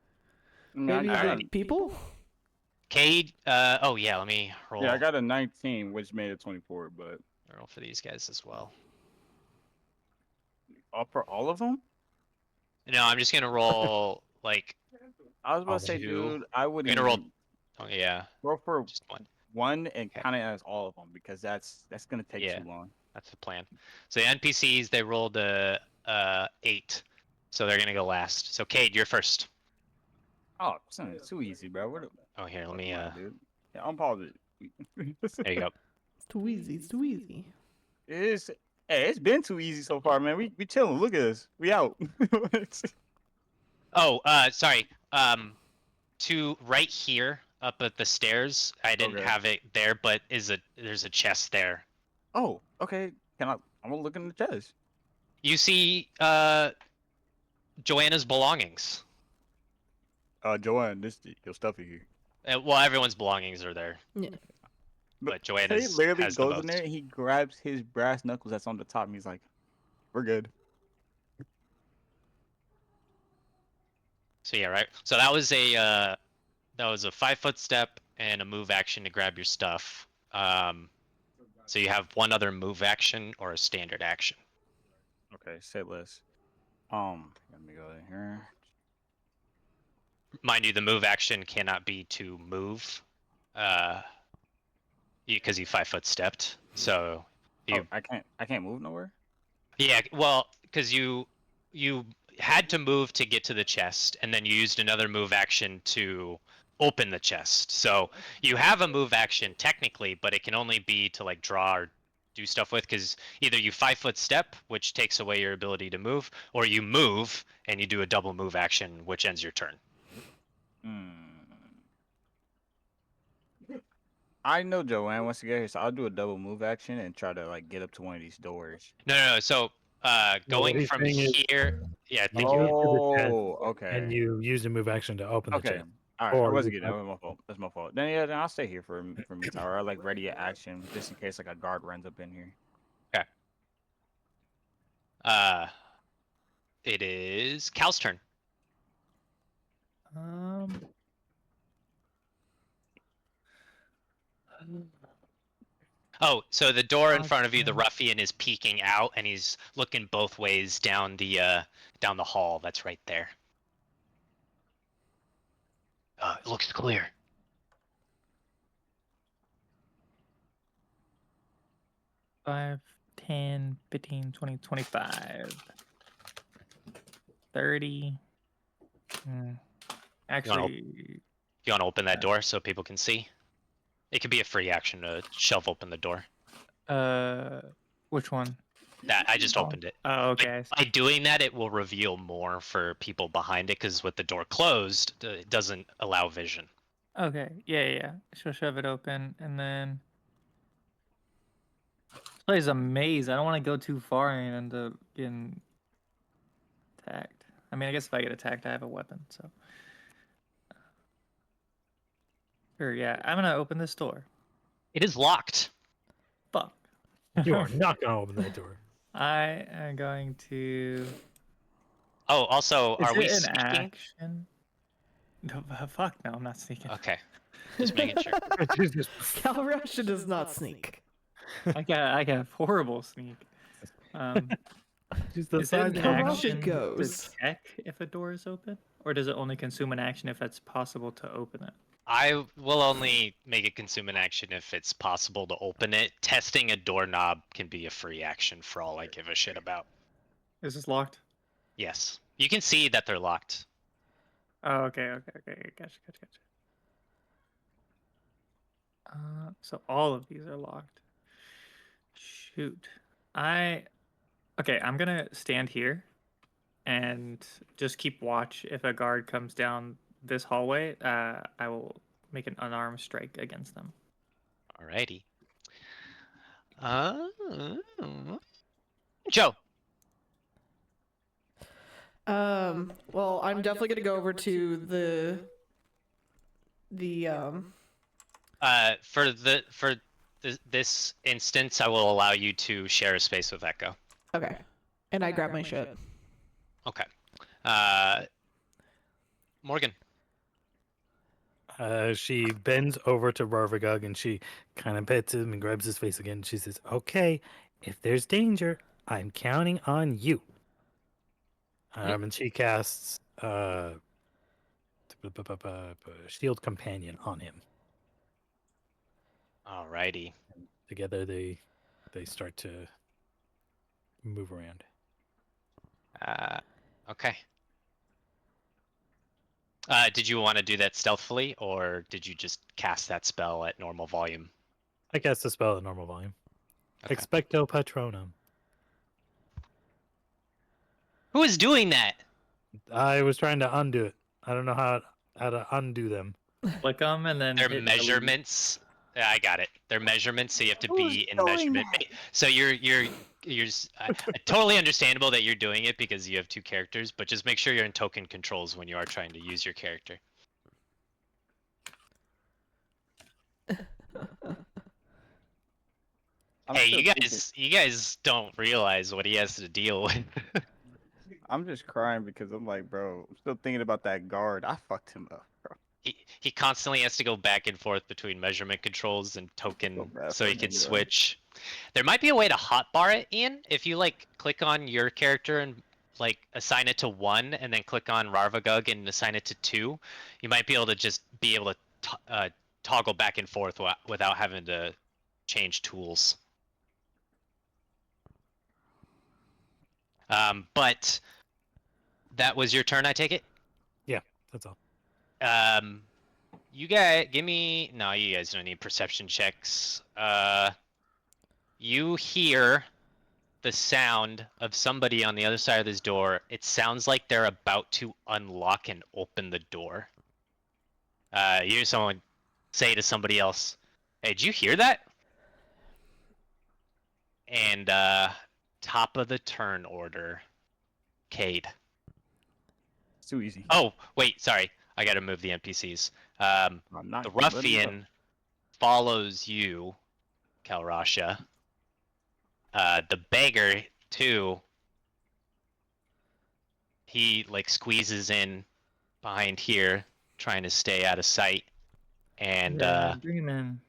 Yeah, Maybe got the it. people? Cade, oh yeah, let me roll, I got a 19, which made it 24, but roll for these guys as well. for all of them? No, I'm just gonna roll like I was about to say, Two. dude, I wouldn't gonna roll. even Oh yeah, roll for just one. one and Okay. count it as all of them because that's gonna take Yeah. too long. That's the plan. So the NPCs, they rolled a 8, so they're gonna go last. So Cade, you're first. Oh, son, it's too easy, bro. Oh here, let me dude. Yeah, unpause it. there you go. It's too easy. It's too easy. It is. Hey, it's been too easy so far, man. We chilling. Look at us. We out. Oh, sorry. To right here, up at the stairs. I didn't Okay. have it there, but there's a chest there. Oh, okay. I'm gonna look in the chest. You see, Joanna's belongings. Joanne, this your stuff in here. Well, everyone's belongings are there, Yeah. but He Joanna's literally has the goes most. in there and he grabs his brass knuckles that's on the top and he's like, "We're good." So yeah, right. So that was a 5-foot step and a move action to grab your stuff. So you have one other move action or a standard action. Okay, say less. Let me go in here. Mind you, the move action cannot be to move, because you 5-foot stepped. So you I can't move nowhere. yeah, well, because you had to move to get to the chest, and then you used another move action to open the chest. So you have a move action technically, but it can only be to like draw or do stuff with, because either you 5-foot step, which takes away your ability to move, or you move and you do a double move action, which ends your turn. I know Joanne wants to get here, so I'll do a double move action and try to like get up to one of these doors. No. So what going he's from saying is here, yeah, you thank you. move to the chest, Oh, okay. and you use a move action to open the Okay. chest. All right. I Or wasn't you getting that. Was my fault. That's my fault. Then then I'll stay here for me tower. I like ready at action just in case like a guard runs up in here. It is Cal's turn. Oh, so the door in front of you, the ruffian is peeking out, and he's looking both ways down the hall. That's right there. It looks clear. Five, 10, 15, 20, 25, 30. Actually, You want to open that door so people can see? It could be a free action to shove open the door. which one? That I just opened it. Oh, okay. By doing that, it will reveal more for people behind it, because with the door closed, it doesn't allow vision. Okay, yeah. She'll shove it open, and then this place is a maze. I don't want to go too far and end up getting attacked. I mean, I guess if I get attacked, I have a weapon, so. Sure, yeah. I'm gonna open this door. It is locked. Fuck. You are not going to open that door. I am going to. Oh, also, Is are we it an sneaking? action? No, fuck no, I'm not sneaking. Okay, just making sure. Calrusha does not sneak. I got horrible sneak. Just the Is it size an of a mouse. action goes. to check if a door is open, or does it only consume an action if it's possible to open it? I will only make it consume an action if it's possible to open it. Testing a doorknob can be a free action for all I give a shit about. Is this locked? Yes, you can see that they're locked. Oh, okay. Gotcha. So all of these are locked. Shoot. Okay, I'm gonna stand here and just keep watch. If a guard comes down this hallway, I will make an unarmed strike against them. Alrighty. Joe. Well, I'm definitely gonna go over to For this instance, I will allow you to share a space with Echo. Okay. And I grab my shit. Okay. Morgan. She bends over to Rarvagug and she kind of pets him and grabs his face again. She says, "Okay, if there's danger, I'm counting on you." And she casts Shield Companion on him. Alrighty. Together, they start to move around. Okay. Did you want to do that stealthily, or did you just cast that spell at normal volume? I cast the spell at normal volume. Okay. Expecto Patronum. Who is doing that? I was trying to undo it. I don't know how to undo them. Click them and then Their hit measurements. Yeah, I got it. Their measurements, so you have to Who's be in doing measurement. that? So you're totally understandable that you're doing it because you have two characters, but just make sure you're in token controls when you are trying to use your character. Hey, you guys don't realize what he has to deal with. I'm just crying because I'm like, bro, I'm still thinking about that guard. I fucked him up, bro. He constantly has to go back and forth between measurement controls and token bad so for he him, can bro. switch. There might be a way to hotbar it, Ian. If you like click on your character and like assign it to 1 and then click on Rarvagug and assign it to 2, you might be able to toggle back and forth without having to change tools. But that was your turn, I take it? Yeah, that's all. You guys, no, you guys don't need perception checks. You hear the sound of somebody on the other side of this door. It sounds like they're about to unlock and open the door. You hear someone say to somebody else, "Hey, did you hear that?" And top of the turn order, Cade. It's too easy. Oh, wait, sorry. I gotta move the NPCs. I'm not The gonna let him ruffian follows you, Kalrasha. The beggar too. He like squeezes in behind here, trying to stay out of sight, and dreaming.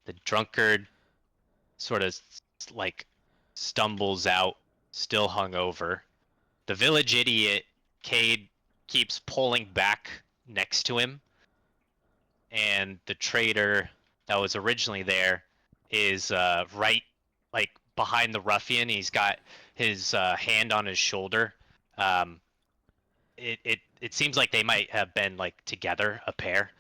the drunkard sort of like stumbles out, still hungover. The village idiot, Cade, keeps pulling back next to him, and the traitor that was originally there is right like behind the ruffian. He's got his hand on his shoulder. It seems like they might have been like together, a pair.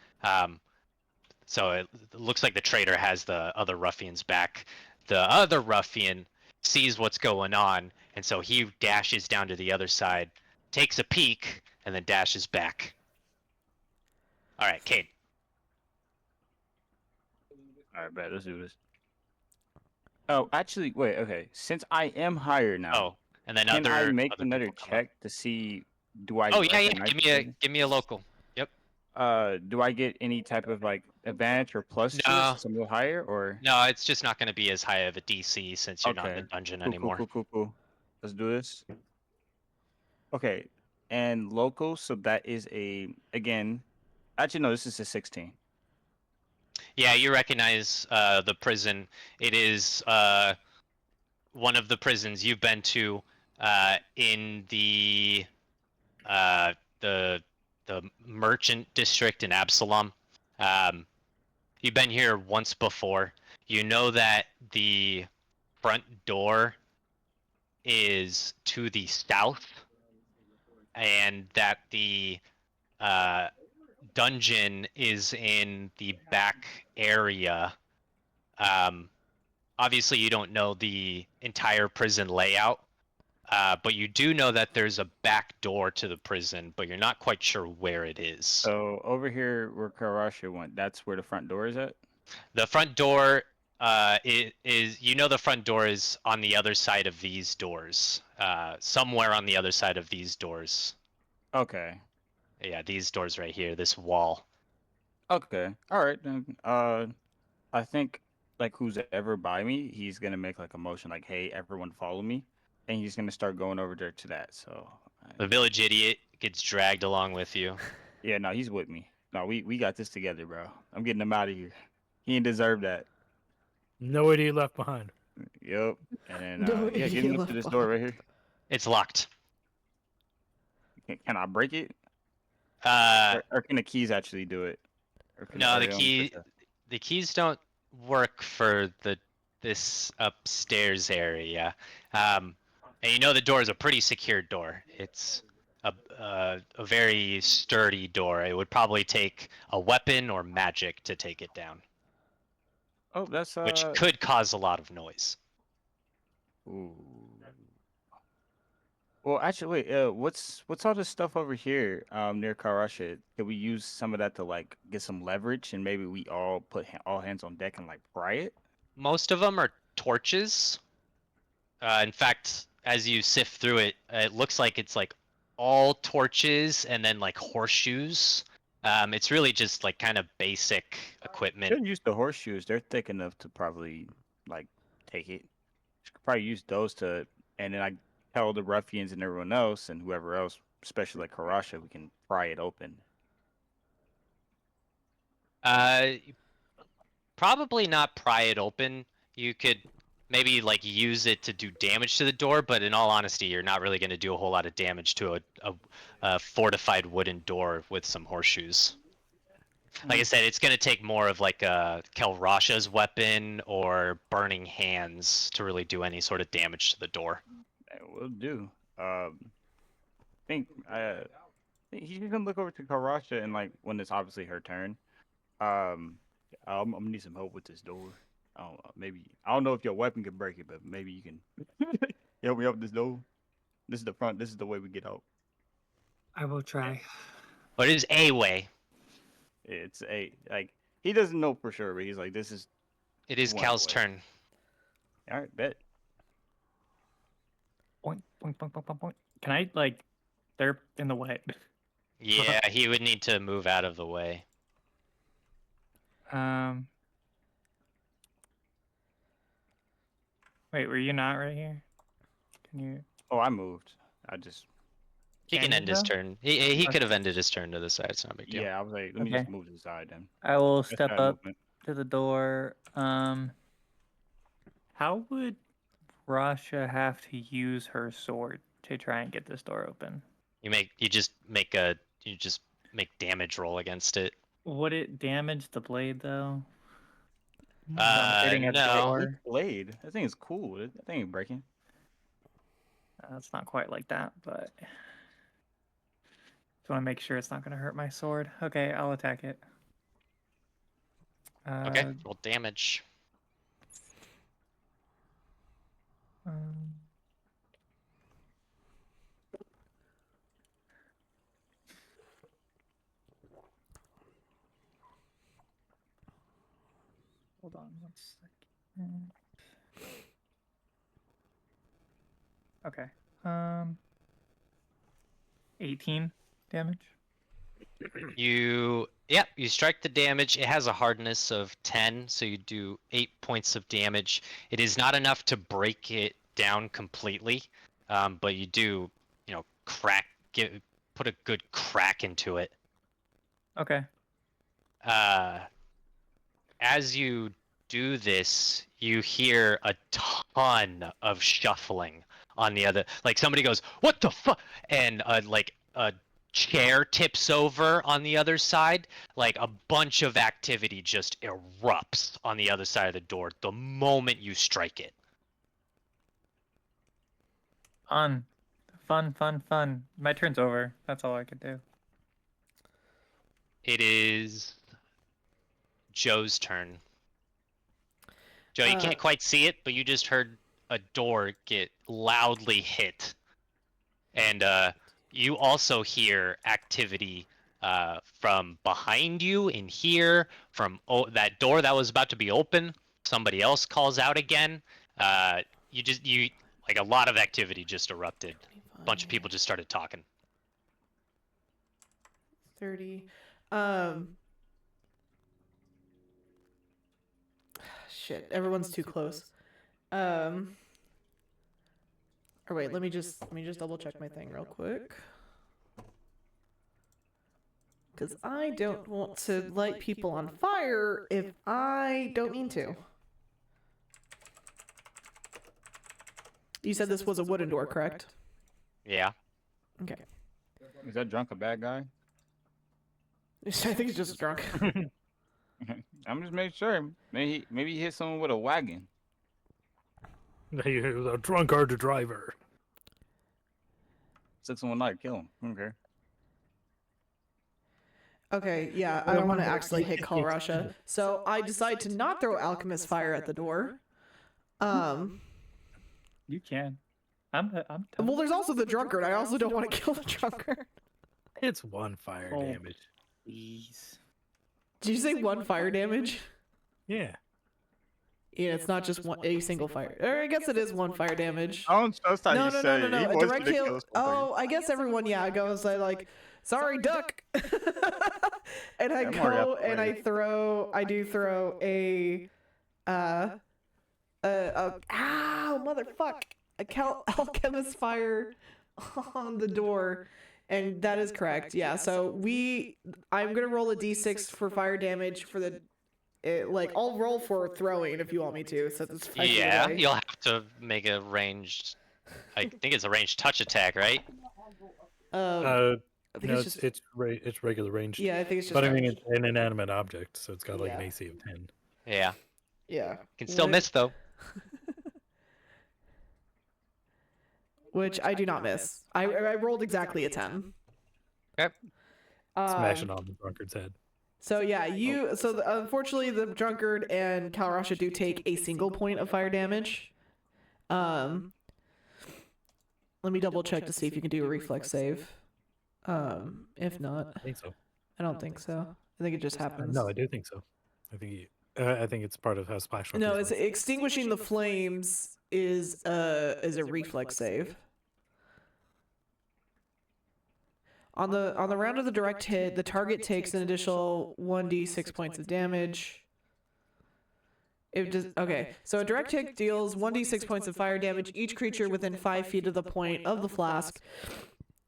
So it looks like the traitor has the other ruffian's back. The other ruffian sees what's going on, and so he dashes down to the other side, takes a peek, and then dashes back. All right, Cade. All right, bet. Let's do this. Oh, actually, wait. Okay, since I am higher now, Oh, and then can I make other another people come up. check to see? Do I? Oh yeah, recognize the person? give me a local. Yep. Do I get any type of like advantage or plus to it No. since I'm a little higher, or? No, it's just not going to be as high of a DC since you're not in Okay. the dungeon Cool, anymore. Cool. Let's do this. Okay, and local. So that is again Actually, no. This is a 16. Yeah, you recognize the prison. It is one of the prisons you've been to in uh, the the merchant district in Absalom. Um, you've been here once before. You know that the front door is to the south, and that the uh, dungeon is in the back area. Um, Obviously, you don't know the entire prison layout, but you do know that there's a back door to the prison, but you're not quite sure where it is. So over here where Karasha went, that's where the front door is at. The front door is you know the front door is on the other side of these doors, somewhere on the other side of these doors. Okay. Yeah, these doors right here, this wall. Okay. All right then. I think like who's ever by me, he's gonna make like a motion like, "Hey, everyone, follow me," and he's gonna start going over there to that. So, The village idiot gets dragged along with you. yeah, no, he's with me. No, we got this together, bro. I'm getting him out of here. He didn't deserve that. No idiot left behind. Yep. And then No yeah, get idiot him up left to this door right here. It's locked. Can I break it? Uh, Or can the keys actually do it? Or can, no, or the they only push key, that? the keys don't work for this upstairs area. And you know the door is a pretty secure door. It's a very sturdy door. It would probably take a weapon or magic to take it down, Oh, that's which could cause a lot of noise. Ooh. Well, actually, wait. What's all this stuff over here, near Karasha? Can we use some of that to like get some leverage, and maybe we all put all hands on deck and like pry it? Most of them are torches. In fact, as you sift through it, it looks like it's like all torches and then like horseshoes. It's really just like kind of basic equipment. Should use the horseshoes. They're thick enough to probably like take it. Could probably use those to, and then I tell the ruffians and everyone else and whoever else, especially like Karasha, we can pry it open. Uh, Probably not pry it open. You could maybe like use it to do damage to the door, but in all honesty, you're not really going to do a whole lot of damage to a fortified wooden door with some horseshoes. Like I said, it's going to take more of like a Kelrasha's weapon or burning hands to really do any sort of damage to the door. Will do. Think he's gonna look over to Karasha and like when it's obviously her turn. I'm gonna need some help with this door. I don't know, maybe I don't know if your weapon can break it, but maybe you can help me up with this door. This is the front. This is the way we get out. I will try. But it is a way. It's a like he doesn't know for sure, but he's like, this is It is one Cal's way. turn. All right, bet. Boink, boink, boink, boink, boink, boink. Can I like? They're in the way. Yeah, he would need to move out of the way. Wait, were you not right here? Can you? Oh, I moved. I just He can Can you end his though? turn. He Okay. could have ended his turn to the side. It's not a big deal. yeah. I was like, let me Okay. just move to the side then. I will That's step not up movement. to the door. How would Rasha have to use her sword to try and get this door open? You just make damage roll against it. Would it damage the blade though? I'm hitting a No. door. Blade. That thing is cool. That thing ain't breaking. It's not quite like that, but just want to make sure it's not going to hurt my sword. Okay, I'll attack it. Okay, roll damage. Um, hold on 1 second. Okay. 18 damage. You strike the damage. It has a hardness of 10, so you do 8 points of damage. It is not enough to break it down completely, but you do, put a good crack into it. Okay. As you do this, you hear a ton of shuffling on the other. Like somebody goes, "What the fuck?" and like a chair tips over on the other side. Like a bunch of activity just erupts on the other side of the door the moment you strike it. Fun. Fun. My turn's over. That's all I could do. It is Joe's turn. Joe, you can't quite see it, but you just heard a door get loudly hit. And you also hear activity from behind you in here, from that door that was about to be open. Somebody else calls out again. You like a lot of activity just erupted. A bunch of people just started talking. 30. Shit, everyone's too close. Or wait, let me just double check my thing real quick. Because I don't want to light people on fire if I don't mean to. You said this was a wooden door, correct? Yeah. Okay. Is that drunk a bad guy? I think he's just drunk. I'm just making sure. Maybe he hit someone with a wagon. The drunkard driver. 619, kill him. Okay. Okay, yeah, I don't want to actually hit Call Russia. So I decide to not throw Alchemist Fire at the door. You can. I'm Well, there's also the drunkard. I also don't want to kill the drunkard. It's 1 fire Oh. damage. Please. Did you say 1 fire damage? Yeah. Yeah, it's not just a single fire. Or I guess it is 1 fire damage. I don't trust how No, you no, say no, it. no, He no. A wants direct you to kill. kill somebody. Oh, I guess everyone, yeah, goes like, sorry, duck. And I I'm already go out the and way. I do throw a, ow, motherfuck, alchemist fire on the door. And that is correct. Yeah. So I'm going to roll a d6 for fire damage for the, I'll roll for throwing if you want me to. So it's 5 feet Yeah, away. you'll have to make a ranged. I think it's a ranged touch attack, right? I think No, it's just, it's regular range. yeah, I think it's just, But I mean, it's an inanimate object, so it's got like an Yeah. AC of 10. Yeah. yeah. Can still miss though. Which I do not miss. I rolled exactly a 10. Okay. Smash it on the drunkard's head. So yeah, unfortunately the drunkard and Kalrasha do take a single point of fire damage. Let me double check to see if you can do a reflex save. If not, I think so. I don't think so. I think it just happens. No, I do think so. I think it's part of how splash. No, it's extinguishing the flames is a reflex save. On the round of the direct hit, the target takes an additional 1d6 points of damage. Okay, so a direct hit deals 1d6 points of fire damage. Each creature within 5 feet of the point of the flask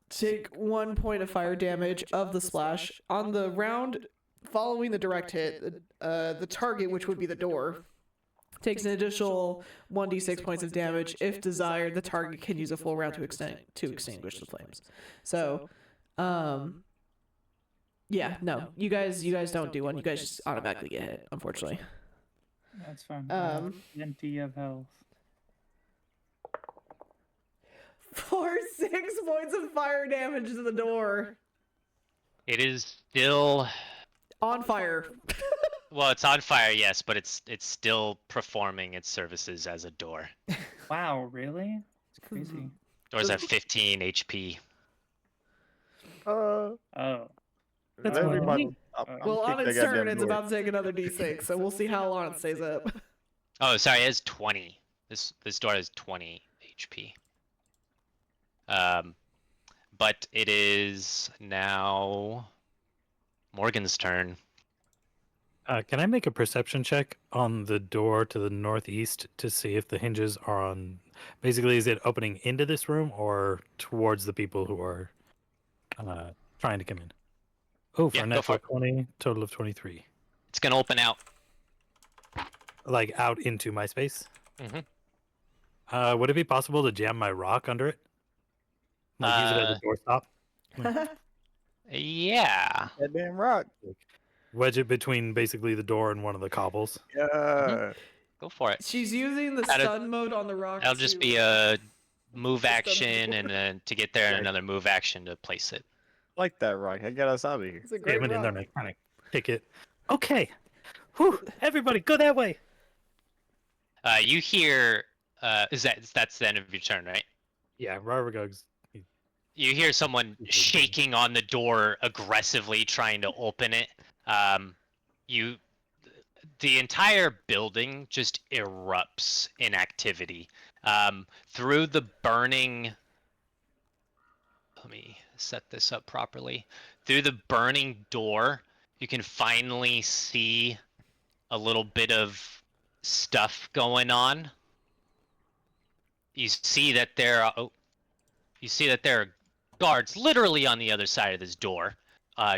take 1 point of fire damage of the splash. On the round following the direct hit, the target, which would be the door, takes an additional 1d6 points of damage. If desired, the target can use a full round to extinguish the flames. So, yeah, no, you guys don't do one. You guys just automatically get hit, unfortunately. That's fine. Empty of health. For 6 points of fire damage to the door. It is still On fire. well, it's on fire, yes, but it's still performing its services as a door. Wow, really? It's crazy. Doors have 15 HP. Oh. That's everybody. Well, on its turn, it's about to take another d6, so we'll see how long it stays up. Oh, sorry, it has 20. This door has 20 HP. But it is now Morgan's turn. Can I make a perception check on the door to the northeast to see if the hinges are on? Basically, is it opening into this room or towards the people who are trying to come in? Oh, for Yeah, a go for natural it. 20, total of 23. It's gonna open out. Like out into my space. Mm-hmm. Would it be possible to jam my rock under it? Like use it as a doorstop? Yeah. That damn rock. Wedge it between basically the door and one of the cobbles. Yeah. Go for it. She's using the That'll- stun mode on the rock. That'll just to, be a move stun the action, door. and then to get there, and another move action to place it. Like that rock. I got us out of here. It's a Yeah, great I went in there rock. and I kind of kick it. Okay. Whew, everybody go that way. You hear, that's the end of your turn, right? Yeah, Raragug's. You hear someone shaking on the door aggressively, trying to open it. The entire building just erupts in activity. Through the burning. Let me set this up properly. Through the burning door, you can finally see a little bit of stuff going on. You see that there are guards literally on the other side of this door,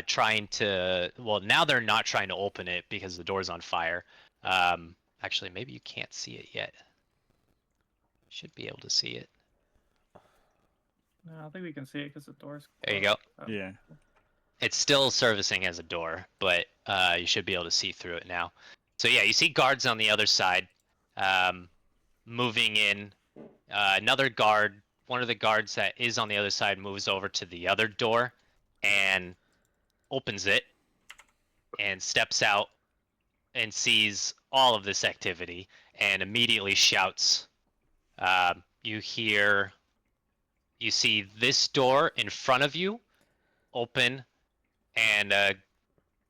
trying to. Well, now they're not trying to open it because the door's on fire. Actually, maybe you can't see it yet. Should be able to see it. No, I don't think we can see it because the door's There you closed. go. Oh. Yeah. It's still servicing as a door, but you should be able to see through it now. So yeah, you see guards on the other side, moving in. Another guard, one of the guards that is on the other side, moves over to the other door and opens it and steps out and sees all of this activity and immediately shouts. You see this door in front of you open, and a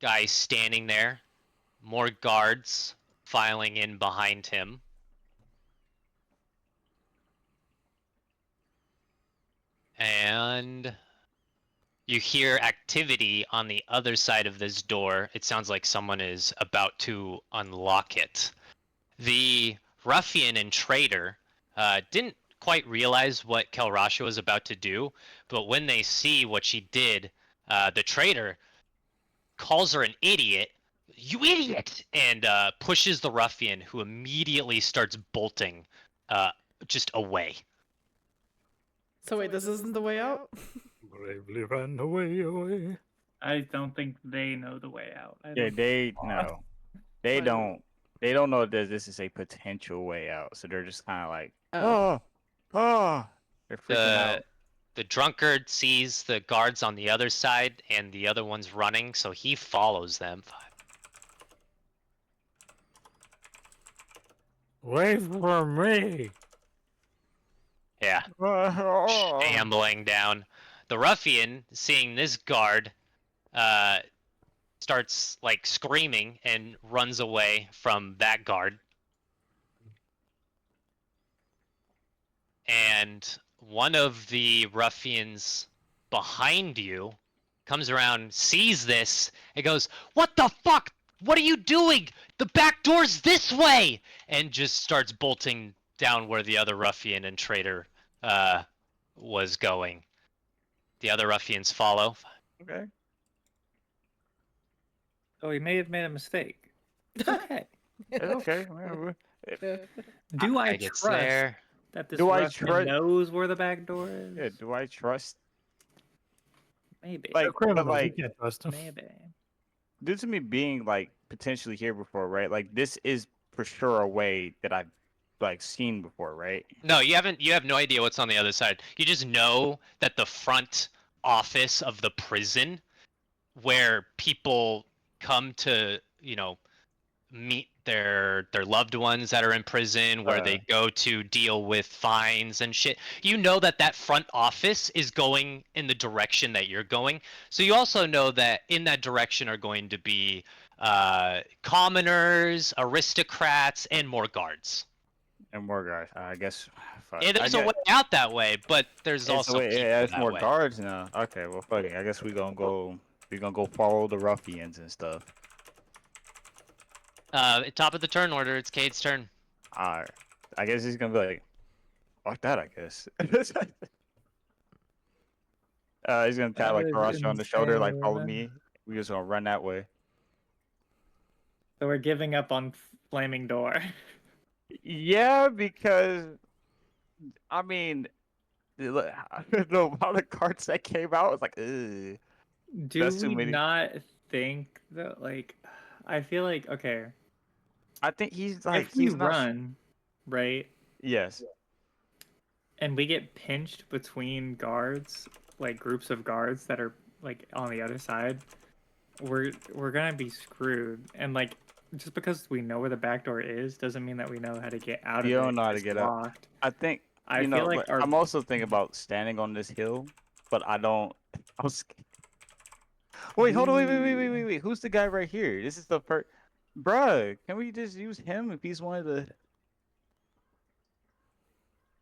guy standing there, more guards filing in behind him. And you hear activity on the other side of this door. It sounds like someone is about to unlock it. The ruffian and traitor didn't quite realize what Kelrasha was about to do, but when they see what she did, the traitor calls her an idiot. You idiot! And pushes the ruffian, who immediately starts bolting just away. So wait, this isn't the way out? Bravely ran away. I don't think they know the way out. I Yeah, don't- they no. They Like- don't. They don't know that this is a potential way out. So they're just kind of like, Oh. They're freaking out. The drunkard sees the guards on the other side and the other one's running, so he follows them. Wait for me. Yeah, ambling down. The ruffian, seeing this guard, starts like screaming and runs away from that guard. And one of the ruffians behind you comes around, sees this, and goes, "What the fuck? What are you doing? The back door's this way!" And just starts bolting down where the other ruffian and traitor was going. The other ruffians follow. Okay. Oh, he may have made a mistake. It's okay. It's okay. Whatever. Do I gets trust there. that this Do I ruffian trust- knows where the back door is? Yeah. Do I trust? Maybe. Like, Criminal, but like, you can't trust him. Maybe. due to me being like potentially here before, right? Like, this is for sure a way that I've like seen before, right? No, you haven't. You have no idea what's on the other side. You just know that the front office of the prison, where people come to, meet their loved ones that are in prison, where they go to deal with fines and shit. You know that front office is going in the direction that you're going. So you also know that in that direction are going to be commoners, aristocrats, and more guards. And more guys. I guess. Fuck. Yeah, there's a I way out that way, but there's It's also people it's that more way. guards now. Okay, well, fuck it. I guess we gonna go. We gonna go follow the ruffians and stuff. Top of the turn order, it's Cade's turn. Alright. I guess he's gonna be like, fuck that. I guess. He's gonna tap like That Karashi is on the shoulder, like follow insane. me. We just gonna run that way. So we're giving up on flaming door. Yeah, because I mean, look, the amount of cards that came out was like, ugh. Do That's too we many. not think that, like, I feel like, okay, I think he's like if we he's not. run, right, Yes. and we get pinched between guards, like groups of guards that are like on the other side, we're gonna be screwed. And like, just because we know where the back door is doesn't mean that we know how to get out of You it don't know how if to it's get up. locked. I think I feel like but our I'm also thinking about standing on this hill, but I don't. I'm scared. Wait, hold on, wait. Who's the guy right here? This is the first. Bruh, can we just use him if he's one of the?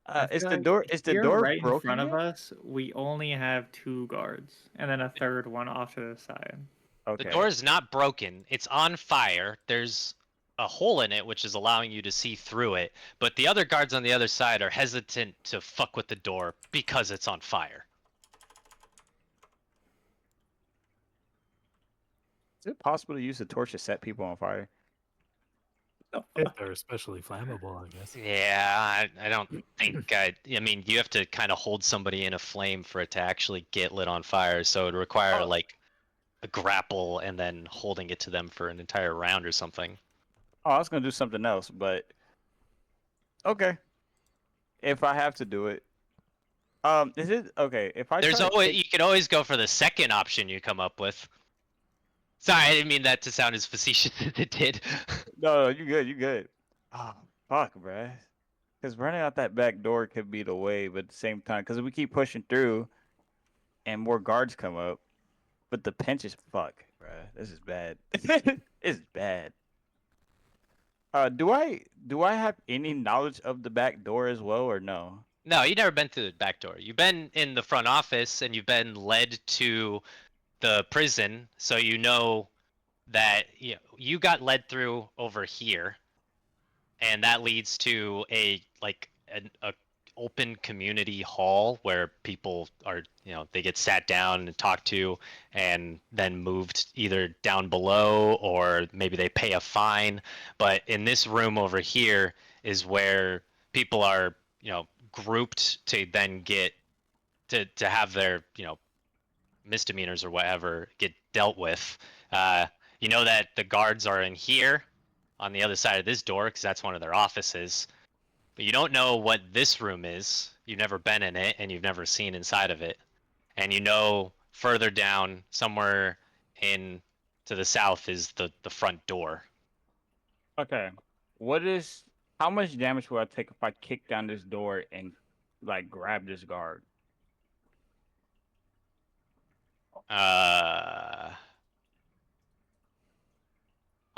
I Is feel the like door here right in broken front of yet? us, we only have 2 guards and then a third one off to the side. The Okay. door is not broken. It's on fire. There's a hole in it which is allowing you to see through it, but the other guards on the other side are hesitant to fuck with the door because it's on fire. Is it possible to use the torch to set people on fire? If they're especially flammable, I guess. Yeah, I don't think I mean, you have to kind of hold somebody in a flame for it to actually get lit on fire, so it would require Oh. like a grapple and then holding it to them for an entire round or something. Oh, I was gonna do something else, but okay. If I have to do it, is it okay? If I There's try to always kick... you can always go for the second option you come up with. Sorry, I didn't mean that to sound as facetious as it did. No, you good, you good. Oh, fuck, bruh. Because running out that back door could be the way, but at the same time, because we keep pushing through, and more guards come up, but the pinch is fuck, bruh. This is bad. It's bad. Do I have any knowledge of the back door as well, or no? No, you've never been through the back door. You've been in the front office and you've been led to the prison, so you know that you got led through over here, and that leads to a open community hall where people are they get sat down and talked to and then moved either down below or maybe they pay a fine. But in this room over here is where people are grouped to then get to have their misdemeanors or whatever get dealt with. You know that the guards are in here on the other side of this door because that's one of their offices. But you don't know what this room is. You've never been in it and you've never seen inside of it. And you know further down, somewhere in to the south, is the front door. Okay. How much damage will I take if I kick down this door and like grab this guard? I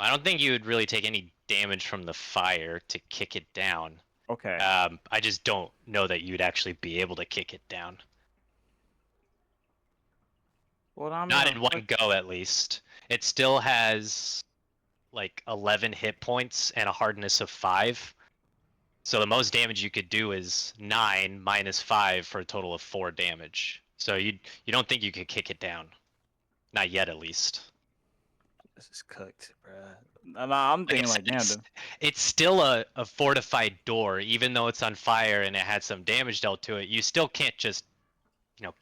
don't think you would really take any damage from the fire to kick it down. Okay. I just don't know that you'd actually be able to kick it down. Well, I mean, Not in one go, at least. It still has like 11 hit points and a hardness of 5. So the most damage you could do is 9 minus 5 for a total of 4 damage. So you don't think you could kick it down? Not yet, at least. This is cooked, bruh. No, I'm thinking like, damn. It's still a fortified door, even though it's on fire and it had some damage dealt to it. You still can't just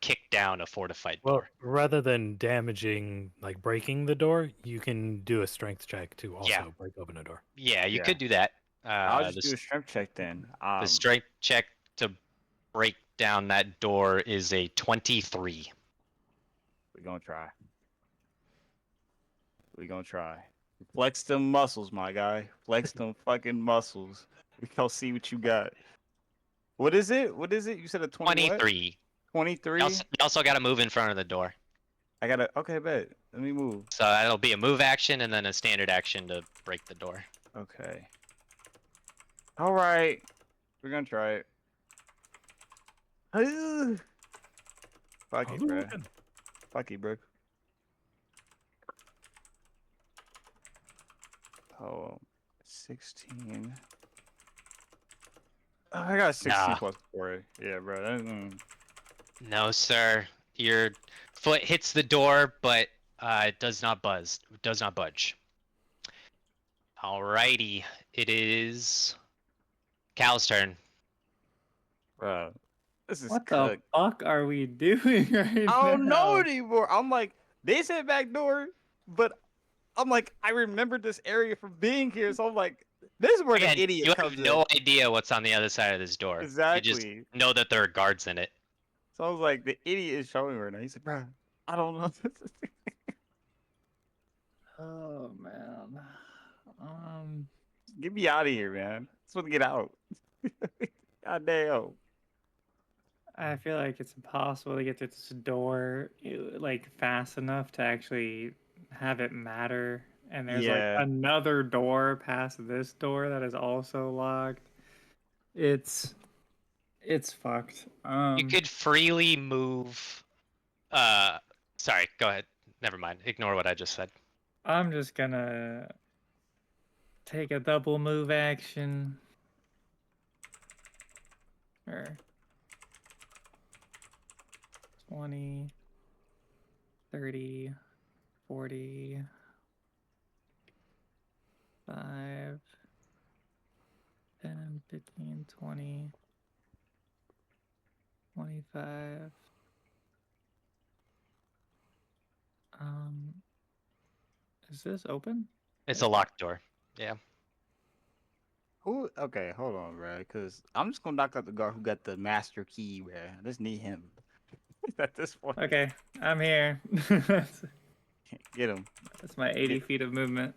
kick down a fortified Well, door. rather than damaging, like breaking the door, you can do a strength check to also break open a door. Yeah, you Yeah. could do that. I'll just do a strength check then. The strength check to break down that door is a 23. We're gonna try. Flex them muscles, my guy. Flex them fucking muscles. We go see what you got. What is it? You said a 23. 23? You also got to move in front of the door. Okay, bet. Let me move. So that'll be a move action and then a standard action to break the door. Okay. All right. We're gonna try it. Fuck it, bro. Fuck it, bro. Oh, 16. Oh, I got 16 Nah. plus 4. Yeah, bro. No, sir. Your foot hits the door, but It does not buzz. Does not budge. Alrighty, it is Cal's turn. Bro, this is What the cooked. fuck are we doing right I don't know now? anymore. I'm like, they said back door, but I'm like, I remember this area from being here, so I'm like, this is where Again, the idiot you comes have no in. idea what's on the other side of this door. You just Exactly. know that there are guards in it. So I was like, the idiot is showing me right now. He said, bro, I don't know. Oh man. Get me out of here, man. I just want to get out. God damn. I feel like it's impossible to get to this door like fast enough to actually have it matter. And there's like Yeah. another door past this door that is also locked. It's fucked. You could freely move. Sorry. Go ahead. Never mind. Ignore what I just said. I'm just gonna take a double move action. Or 20, 30, 40, 5, 10, 15, 20, 25. Is this open? It's a locked door. Yeah. Who? Okay, hold on, bro. Because I'm just going to knock out the guard who got the master key, bro. I just need him. At this point. Okay, I'm here. Get him. That's my 80 feet of movement.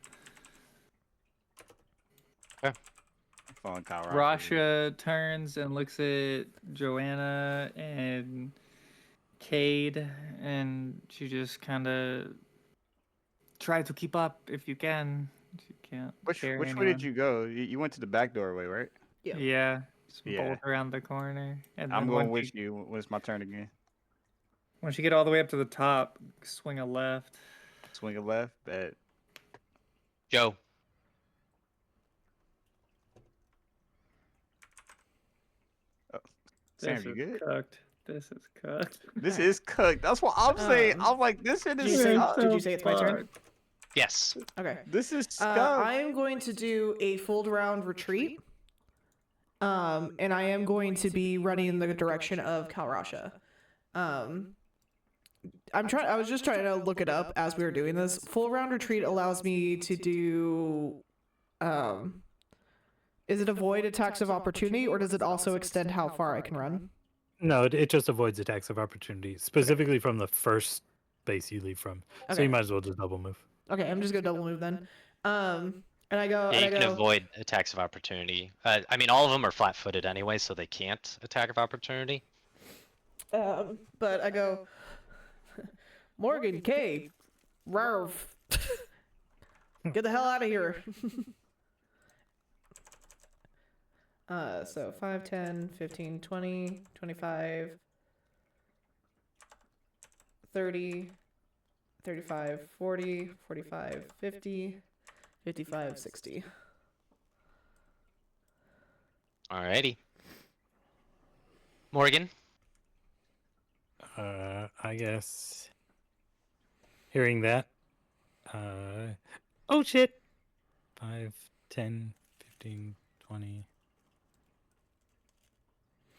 Falling Kyle Rasha turns and looks at Joanna and Cade, and she just kind of try to keep up if you can. She can't. Which carry way anyone. did you go? You went to the back doorway, right? Yeah. Yeah, just Yeah. bolt around the corner, and I'm then going with you when it's my turn again. once you get all the way up to the top, swing a left. Swing a left, bet. Joe. Sam, This you is good? cooked. This is cooked. This is cooked. That's what I'm saying. I'm like, this shit Did is you say- stuck. did you say it's my turn? Yes. Okay. This is stuck. I am going to do a full round retreat. And I am going to be running in the direction of Kalrasha. I was just trying to look it up as we were doing this. Full round retreat allows me to do is it avoid attacks of opportunity, or does it also extend how far I can run? No, it just avoids attacks of opportunity, specifically from the first base you leave from. So Okay. you might as well just double move. Okay, I'm just gonna double move then. And I go Yeah, and I you can go avoid attacks of opportunity. I mean, all of them are flat-footed anyway, so they can't attack of opportunity. but I go Morgan K. Rarv. Get the hell out of here. So 5, 10, 15, 20, 25, 30, 35, 40, 45, 50, 55, 60. Alrighty. Morgan. I guess. Hearing that. Oh shit! 5, 10, 15, 20,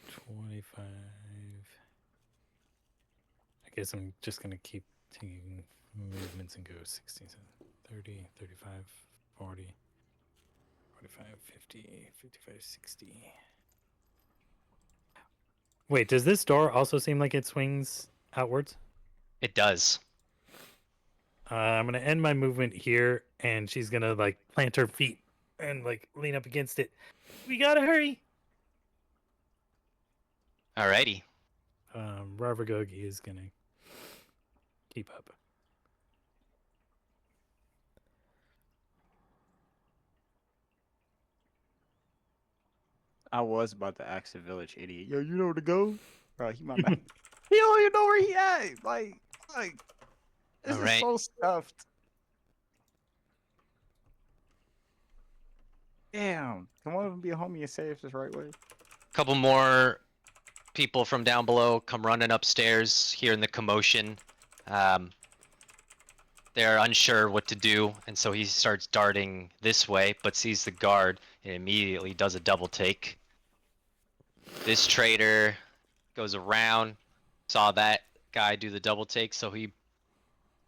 25. I guess I'm just gonna keep taking movements and go 60, 30, 35, 40, 45, 50, 55, 60. Wait, does this door also seem like it swings outwards? It does. I'm gonna end my movement here, and she's gonna like plant her feet and like lean up against it. We gotta hurry. Alrighty. Rarvagogi is gonna keep up. I was about to ask the village idiot. Yo, you know where to go? Bro, he might not. He don't even know where he at. Like, this is Alright. so stuffed. Damn. Can one of them be a homie and say if it's the right way? Couple more people from down below come running upstairs, hearing the commotion. They're unsure what to do, and so he starts darting this way, but sees the guard and immediately does a double take. This traitor goes around, saw that guy do the double take, so he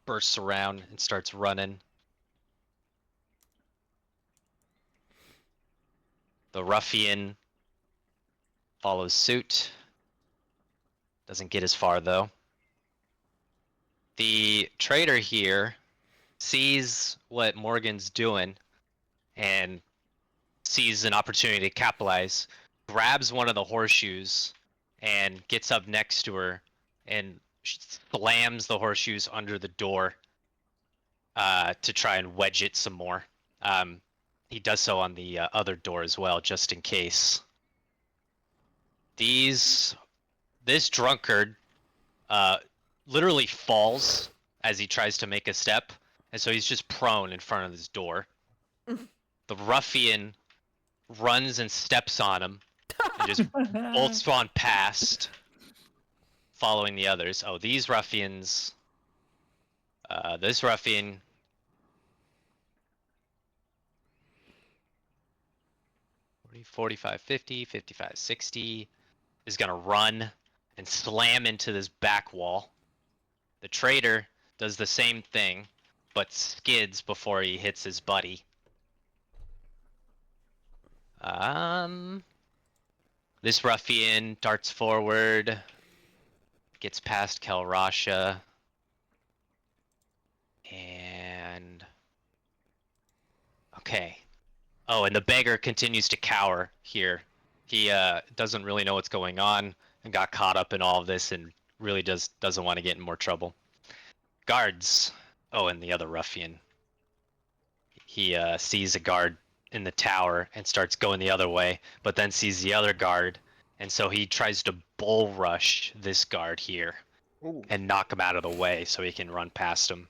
bursts around and starts running. The ruffian follows suit. Doesn't get as far though. The traitor here sees what Morgan's doing and sees an opportunity to capitalize, grabs one of the horseshoes and gets up next to her and slams the horseshoes under the door to try and wedge it some more. He does so on the other door as well, just in case. This drunkard literally falls as he tries to make a step, and so he's just prone in front of this door. The ruffian runs and steps on him and just bolts on past, following the others. Oh, these ruffians. This ruffian. 45, 50, 55, 60 is gonna run and slam into this back wall. The traitor does the same thing, but skids before he hits his buddy. This ruffian darts forward, gets past Kalrasha, and okay. Oh, and the beggar continues to cower here. He doesn't really know what's going on and got caught up in all of this and really doesn't want to get in more trouble. Guards. Oh, and the other ruffian. He sees a guard in the tower and starts going the other way, but then sees the other guard, and so he tries to bull rush this guard here and knock him out of the way so he can run past him.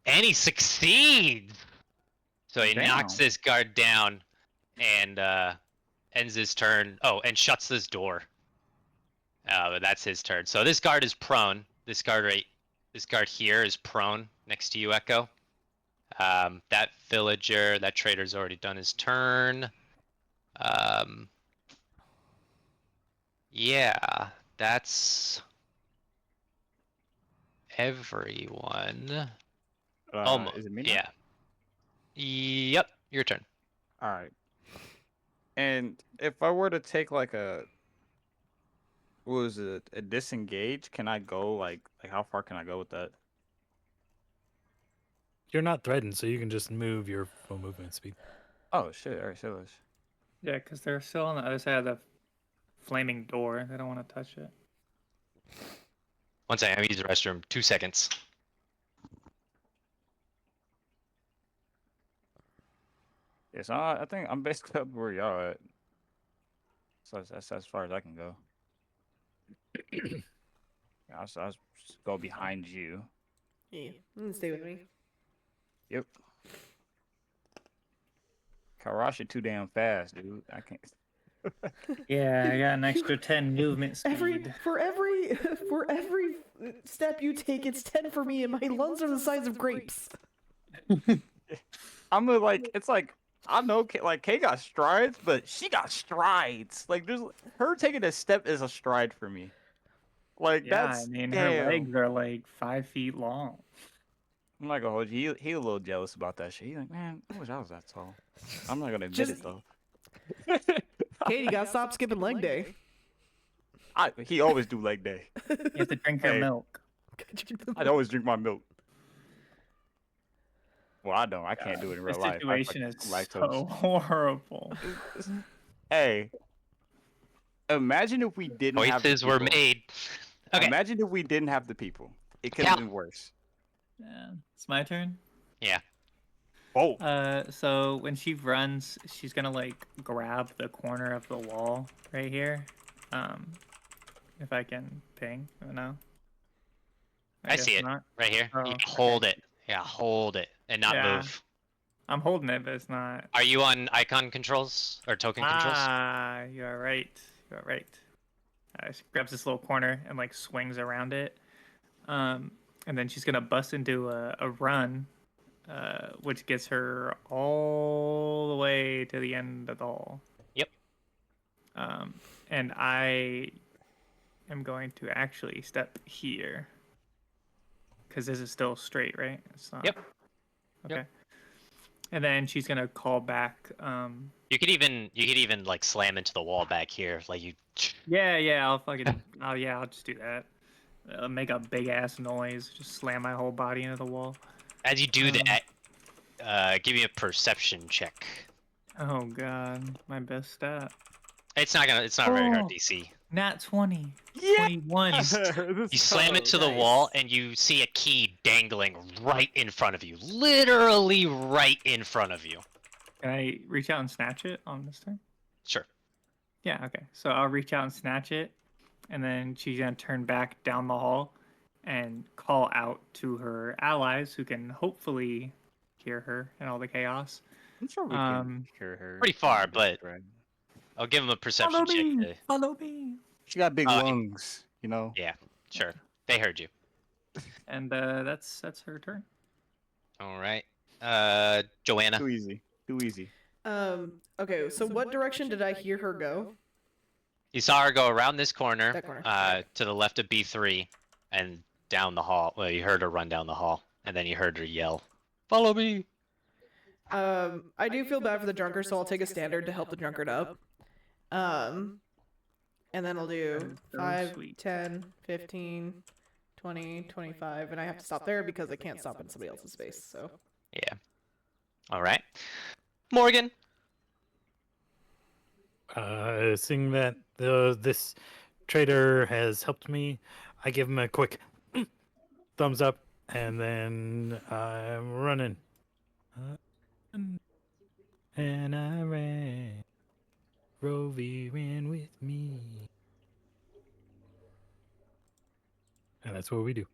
And he succeeds! So he knocks this guard down and ends his turn. Oh, and shuts this door. But that's his turn. So this guard is prone. This guard here is prone next to you, Echo. That villager, that trader's already done his turn. Yeah, that's everyone. Almost. Is it me now? Yeah. Yep, your turn. All right. And if I were to take like a disengage, can I go like how far can I go with that? You're not threatened, so you can just move your full movement speed. Oh shit! All right, so let's. Yeah, because they're still on the other side of the flaming door. They don't want to touch it. One second, I'm gonna use the restroom. 2 seconds. Yeah, so I think I'm basically up where y'all at. So that's as far as I can go. Yeah, I'll just go behind you. Yeah, stay with me. Yep. Karashi too damn fast, dude. I can't. Yeah, I got an extra 10 movement speed. For every step you take, it's 10 for me, and my lungs are the size of grapes. I'm like, it's like I know, like Kay got strides, but she got strides. Like there's her taking a step is a stride for me. Like Yeah, that's I mean, damn. her legs are like 5 feet long. I'm not gonna hold you. He a little jealous about that shit. He's like, man, I wish I was that tall. I'm not gonna admit it though. Katie, gotta stop skipping leg day. He always do leg day. You have to drink her Hey. milk. I always drink my milk. Well, I don't. I can't do it in real The life. I situation is fucking so horrible. Hey, imagine if we didn't have the Choices were people. made. Okay. Imagine if we didn't have the people. It could have Yeah. been worse. Yeah, it's my turn. Yeah. Oh, So when she runs, she's gonna like grab the corner of the wall right here. If I can ping, no. I see guess it. not. Right here. Oh, Yeah, okay. hold it. Yeah, hold it and not Yeah. move. I'm holding it, but it's not. Are you on icon controls or token controls? Ah, you are right. You are right. She grabs this little corner and like swings around it. and then she's gonna bust into a run, which gets her all the way to the end of the hall. Yep. And I am going to actually step here because this is still straight, right? It's not. Yep. Okay. Yep. And then she's gonna call back. You could even like slam into the wall back here, like you. Yeah. I'll just do that. Make a big ass noise. Just slam my whole body into the wall. As you do that, give me a perception check. Oh god, my best stat. It's not very hard Oh. DC. Nat 20. Yeah. 21. You slam into the Nice. wall and you see a key dangling right in front of you, literally right in front of you. Can I reach out and snatch it on this turn? Sure. Yeah, okay. So I'll reach out and snatch it, and then she's gonna turn back down the hall and call out to her allies who can hopefully hear her and all the chaos. I'm sure we can hear her. Pretty far, on this but- thread. I'll give him a perception check. to- Follow me. She got big Oh, lungs, you know. Yeah, sure. They heard you. And that's her turn. All right. Joanna. Too easy. Too easy. Okay, so what direction did I hear her go? You saw her go around this corner, That corner. to the left of B3, and down the hall. Well, you heard her run down the hall, and then you heard her yell, "Follow me!" I do feel bad for the drunkard, so I'll take a standard to help the drunkard up. And then I'll do So 5, sweet. 10, 15, 20, 25, and I have to stop there because I can't stop in somebody else's space, so. Yeah. All right. Morgan. Seeing that this trader has helped me, I give him a quick thumbs up, and then I'm running. And I ran. Rovy ran with me. And that's what we do.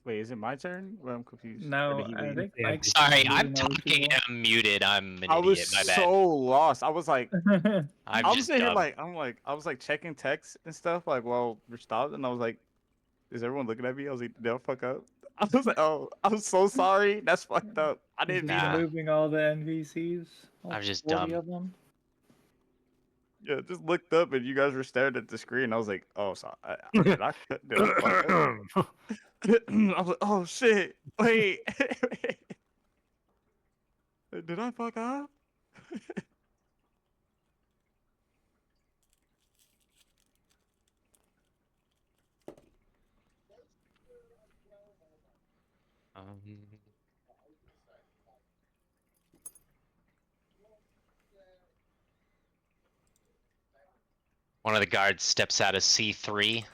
Wait, is it my turn? Well, I'm confused. Or No, did he I leave? think Yeah, Mike's Sorry, leading I'm all these talking people. and I'm muted. I'm an I was idiot. My bad. so lost. I was like, I'm I was just sitting here dumb. I was like checking texts and stuff like while we're stopped, and I was like, is everyone looking at me? I was like, did I fuck up? I was like, oh, I'm so sorry. That's fucked up. I He's didn't mean Nah. to. removing all the NPCs. all I'm just 40 dumb. of them. Yeah, just looked up and you guys were staring at the screen. I was like, oh, sorry. Did I fuck up? I was like, oh shit. Wait. Did I fuck up? One of the guards steps out of C3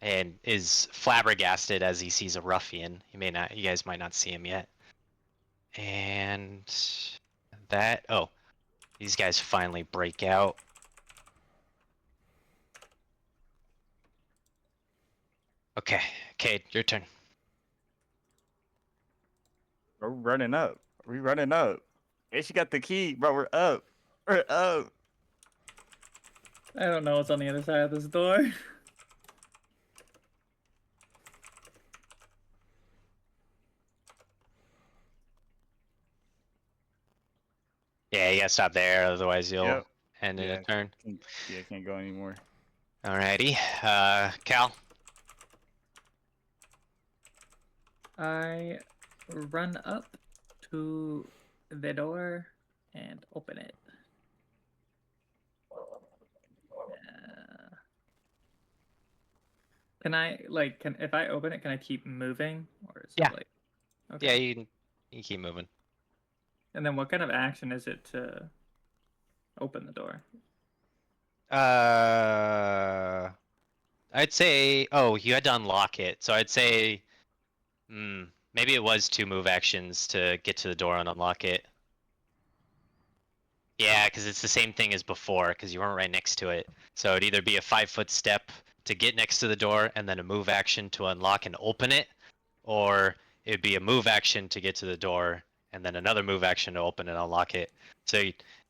and is flabbergasted as he sees a ruffian. You guys might not see him yet. And these guys finally break out. Okay, Cade, your turn. We're running up. We running up. Hey, she got the key, bro. We're up. We're up. I don't know what's on the other side of this door. Yeah, you gotta stop there, otherwise you'll Yep. end in a turn. Can't go anymore. Alrighty. Cal. I run up to the door and open it. Can I if I open it, can I keep moving, or is Yeah. it like? Yeah, Okay. you can keep moving. And then what kind of action is it to open the door? I'd say. Oh, you had to unlock it, so I'd say. Maybe it was 2 move actions to get to the door and unlock it. Yeah, because it's the same thing as before, because you weren't right next to it. So it'd either be a 5-foot step to get next to the door, and then a move action to unlock and open it, or it'd be a move action to get to the door, and then another move action to open and unlock it. So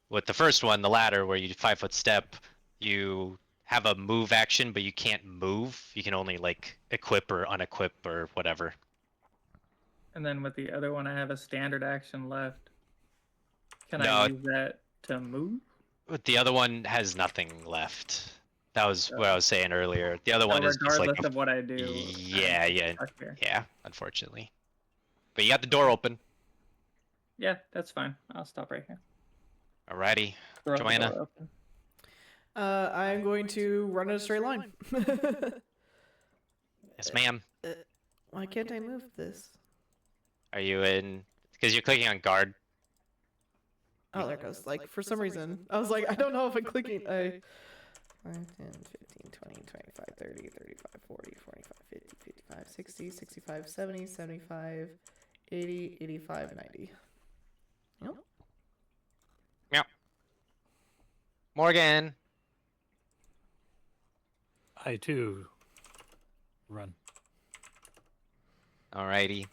with the first one, the ladder, where you 5-foot step, you have a move action, but you can't move. You can only like equip or unequip or whatever. And then with the other one, I have a standard action left. Can No. I use that to move? But the other one has nothing left. That was what I was saying earlier. The other one is just like regardless of what I do. yeah, yeah, unfortunately. But you got the door open. Yeah, that's fine. I'll stop right here. Alrighty, Throw the Joanna. door open. I'm going to run in a straight line. Yes, ma'am. Why can't I move this? Are you in? Because you're clicking on guard. Oh, there it goes. Like, for some reason, I was like, I don't know if I'm clicking. 5, 10, 15, 20, 25, 30, 35, 40, 45, 50, 55, 60, 65, 70, 75, 80, 85, 90. Yep. Yep. Morgan. I too run. Alrighty.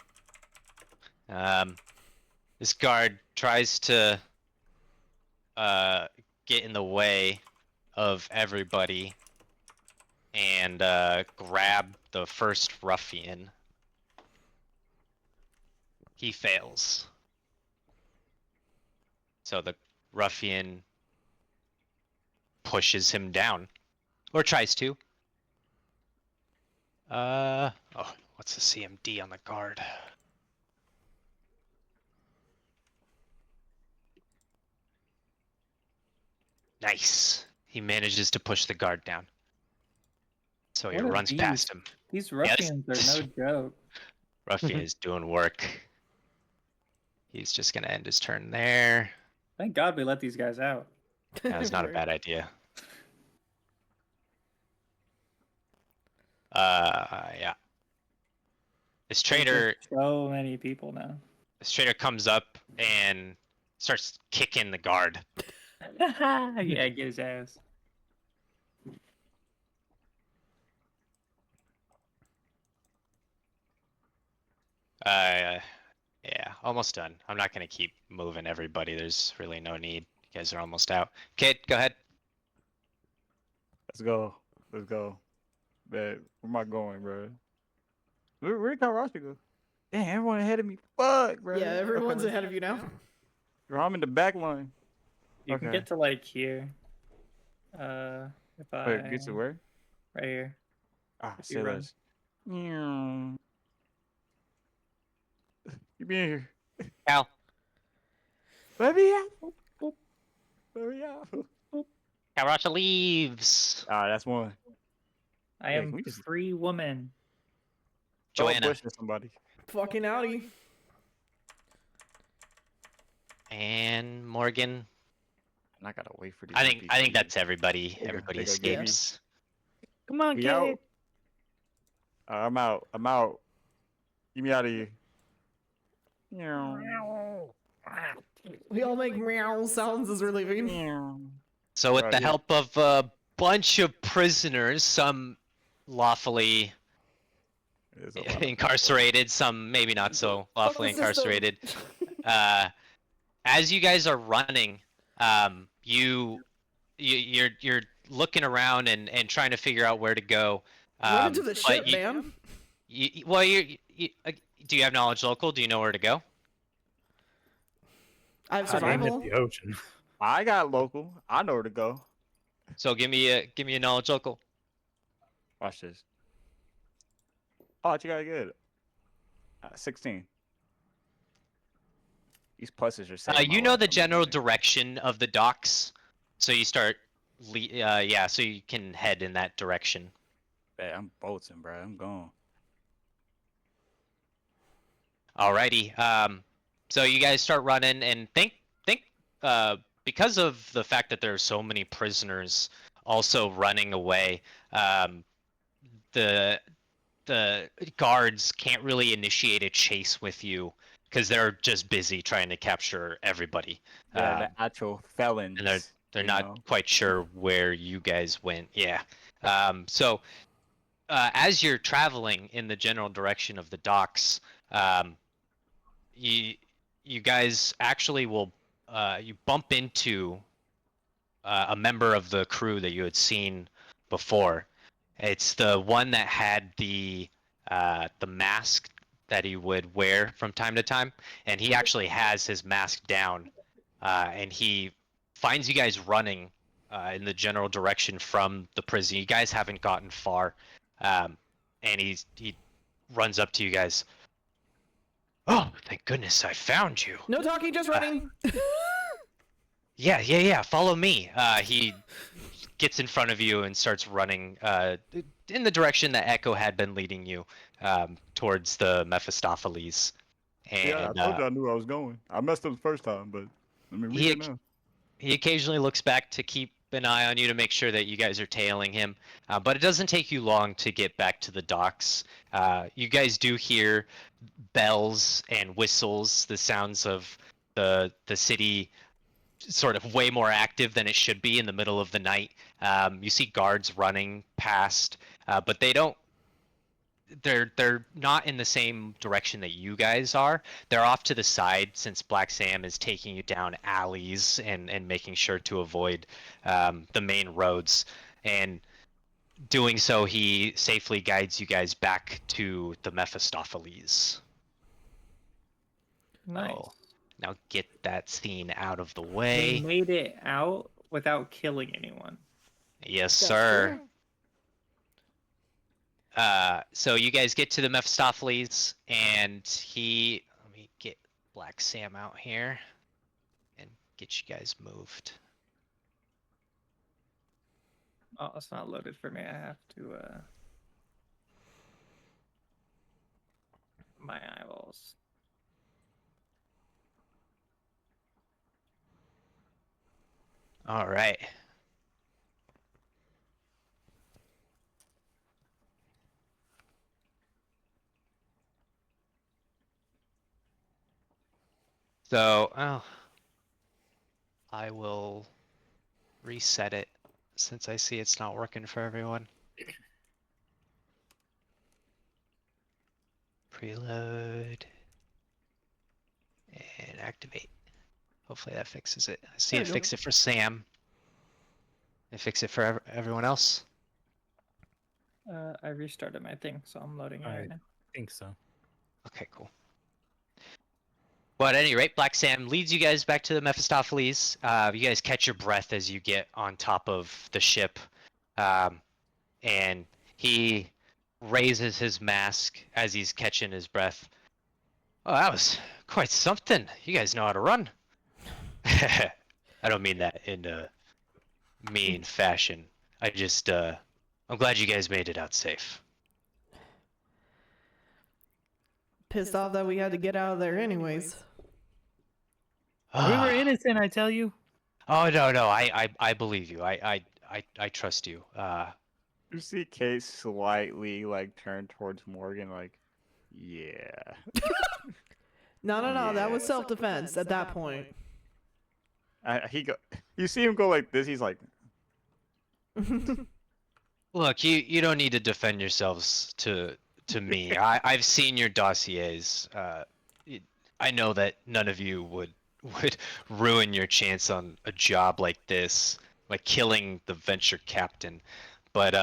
This guard tries to get in the way of everybody and grab the first ruffian. He fails. So the ruffian pushes him down, or tries to. Oh, what's the CMD on the guard? Nice. He manages to push the guard down. So he What are runs these? past him. These Yeah, ruffians are no joke. Ruffian is doing work. He's just gonna end his turn there. Thank God we let these guys out. That's not a bad idea. Yeah. This trader, So many people now. comes up and starts kicking the guard. Yeah, get his ass. Yeah, almost done. I'm not gonna keep moving everybody. There's really no need. You guys are almost out. Kid, go ahead. Let's go. Let's go. Man, where am I going, bro? Where did Karashi go? Damn, everyone ahead of me. Fuck, bro. Yeah, everyone's Okay. ahead of you now. Bro, I'm in the back line. You can Okay. get to like here. If I Wait, get to where? right here. Ah, If you say run. less. Yeah. You be in here. Cal. Let me out. Let me out. Karacha leaves. Ah, that's one. I Hey, am can we just- free woman. Throw a Joanna. bush at somebody. Fucking Audi. And Morgan. And I gotta wait for these. I think NPCs. that's everybody. They Everybody go get me. escapes. Come on, We kid. out. I'm out. I'm out. Get me out of here. We all make meow sounds as we're leaving. So with Right, the yeah. help of a bunch of prisoners, some lawfully There's a lot of incarcerated, some maybe not so lawfully Fuck the system. incarcerated. As you guys are running, you're looking around and trying to figure out where to go. Run into the but ship, you- man. Well, do you have knowledge local? Do you know where to go? I have I aim at survival. the ocean. I got local. I know where to go. So give me a knowledge local. Watch this. Oh, you got good. 16. These pluses are saving my You know life. the I'm not general gonna- direction of the docks, so you start. Yeah, so you can head in that direction. Hey, I'm bolting, bro. I'm gone. Alrighty. So you guys start running, and think because of the fact that there are so many prisoners also running away, um, the the guards can't really initiate a chase with you because they're just busy trying to capture everybody. Yeah, Um, the actual and they're felons. they're you not know? quite sure where you guys went. Yeah. So as you're traveling in the general direction of the docks, um, you you guys actually will you bump into a member of the crew that you had seen before. It's the one that had the mask that he would wear from time to time, and he actually has his mask down, and he finds you guys running in the general direction from the prison. You guys haven't gotten far, and he runs up to you guys. Oh, thank goodness I found you. No talking, just running. Yeah. Follow me. He gets in front of you and starts running in the direction that Echo had been leading you, towards the Mephistopheles. Yeah, I And told you I knew I was going. I messed up the first time, but I mean, we he good now. he occasionally looks back to keep an eye on you to make sure that you guys are tailing him. But it doesn't take you long to get back to the docks. You guys do hear bells and whistles, the sounds of the city sort of way more active than it should be in the middle of the night. You see guards running past, but they're not in the same direction that you guys are. They're off to the side since Black Sam is taking you down alleys and making sure to avoid the main roads. And doing so, he safely guides you guys back to the Mephistopheles. Nice. Oh, now get that scene out of the We way. made it out without killing anyone. Yes, That's sir. true. So you guys get to the Mephistopheles, and let me get Black Sam out here and get you guys moved. Oh, it's not loaded for me. I have to my eyeballs. All right. So, I will reset it since I see it's not working for everyone. Preload and activate. Hopefully that fixes it. I see There it we go. fix it for Sam. It fix it for everyone else. I restarted my thing, so I'm loading it right now. I think so. Okay, cool. Well, at any rate, Black Sam leads you guys back to the Mephistopheles. You guys catch your breath as you get on top of the ship. And he raises his mask as he's catching his breath. Oh, that was quite something. You guys know how to run. I don't mean that in a mean fashion. I just, I'm glad you guys made it out safe. Pissed off that we had to get out of there anyways. We were innocent, I tell you. Oh no, I believe you. I trust you. You see Kate slightly like turn towards Morgan, like, yeah. No. That was Yeah. self-defense at that point. You see him go like this. He's like, Look, you don't need to defend yourselves to me. I've seen your dossiers. I know that none of you would ruin your chance on a job like this, like killing the venture captain. But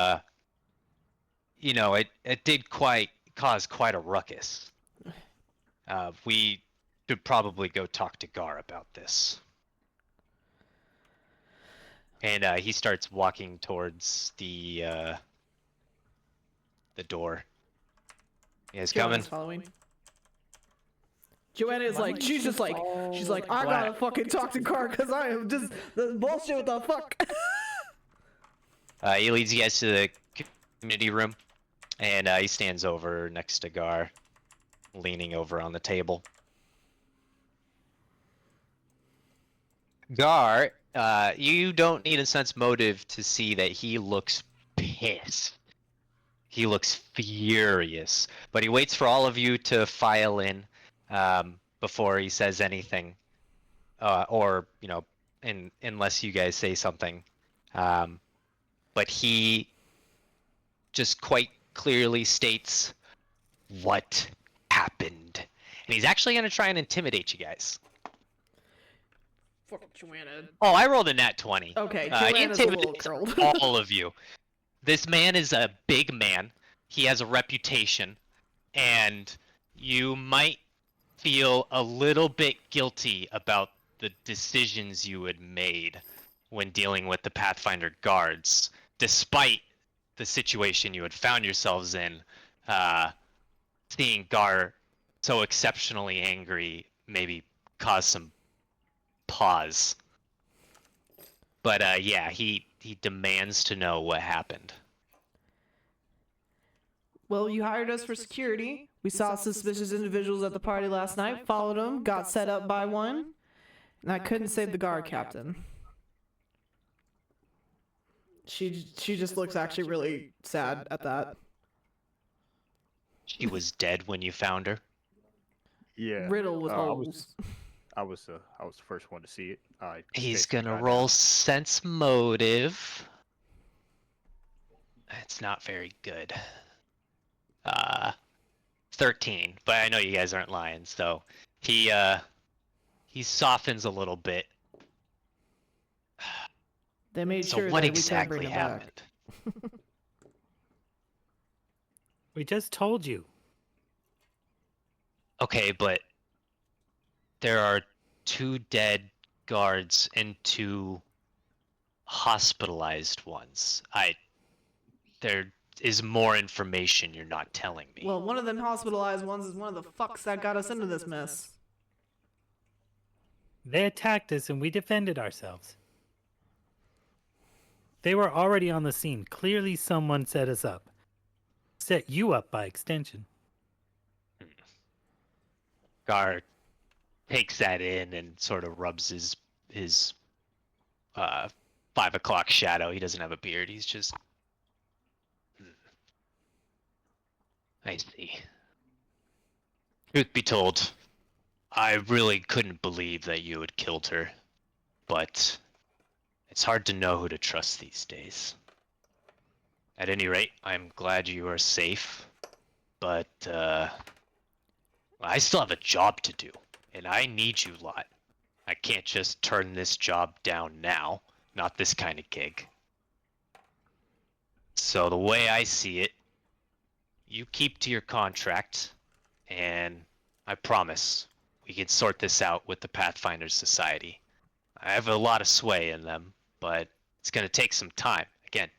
it did cause quite a ruckus. We should probably go talk to Gar about this. And he starts walking towards the the door. You guys Joanna's coming? following. Joanna is like, she's like, I gotta fucking talk to Gar because I am just the bullshit. What the fuck? He leads you guys to the community room, and he stands over next to Gar, leaning over on the table. Gar, you don't need a sense motive to see that he looks pissed. He looks furious, but he waits for all of you to file in before he says anything, or unless you guys say something. But he just quite clearly states what happened, and he's actually going to try and intimidate you guys. Fuck Joanna. Oh, I rolled a nat 20. Okay, He Joanna's a little intimidates curled. all of you. This man is a big man. He has a reputation, and you might feel a little bit guilty about the decisions you had made when dealing with the Pathfinder guards, despite the situation you had found yourselves in. Seeing Gar so exceptionally angry maybe cause some pause. But yeah, he demands to know what happened. Well, you hired us for security. We saw suspicious individuals at the party last night, followed them, got set up by one, and I couldn't save the guard captain. She just looks actually really sad at that. She was dead when you found her. Yeah. Riddle with holes. I was the first one to see it. He's basically gonna got roll out. sense motive. It's not very good. 13, but I know you guys aren't lying, so he softens a little bit. They made So sure what that exactly we couldn't bring him happened? back. We just told you. Okay, but there are 2 dead guards and 2 hospitalized ones. There is more information you're not telling me. Well, one of them hospitalized ones is one of the fucks that got us into this mess. They attacked us and we defended ourselves. They were already on the scene. Clearly someone set us up. Set you up by extension. Gar takes that in and sort of rubs his 5 o'clock shadow. He doesn't have a beard. He's just. I see. Truth be told, I really couldn't believe that you had killed her, but it's hard to know who to trust these days. At any rate, I'm glad you are safe, but I still have a job to do, and I need you lot. I can't just turn this job down now. Not this kind of gig. So the way I see it, you keep to your contract, and I promise we can sort this out with the Pathfinder Society. I have a lot of sway in them, but it's going to take some time. Again,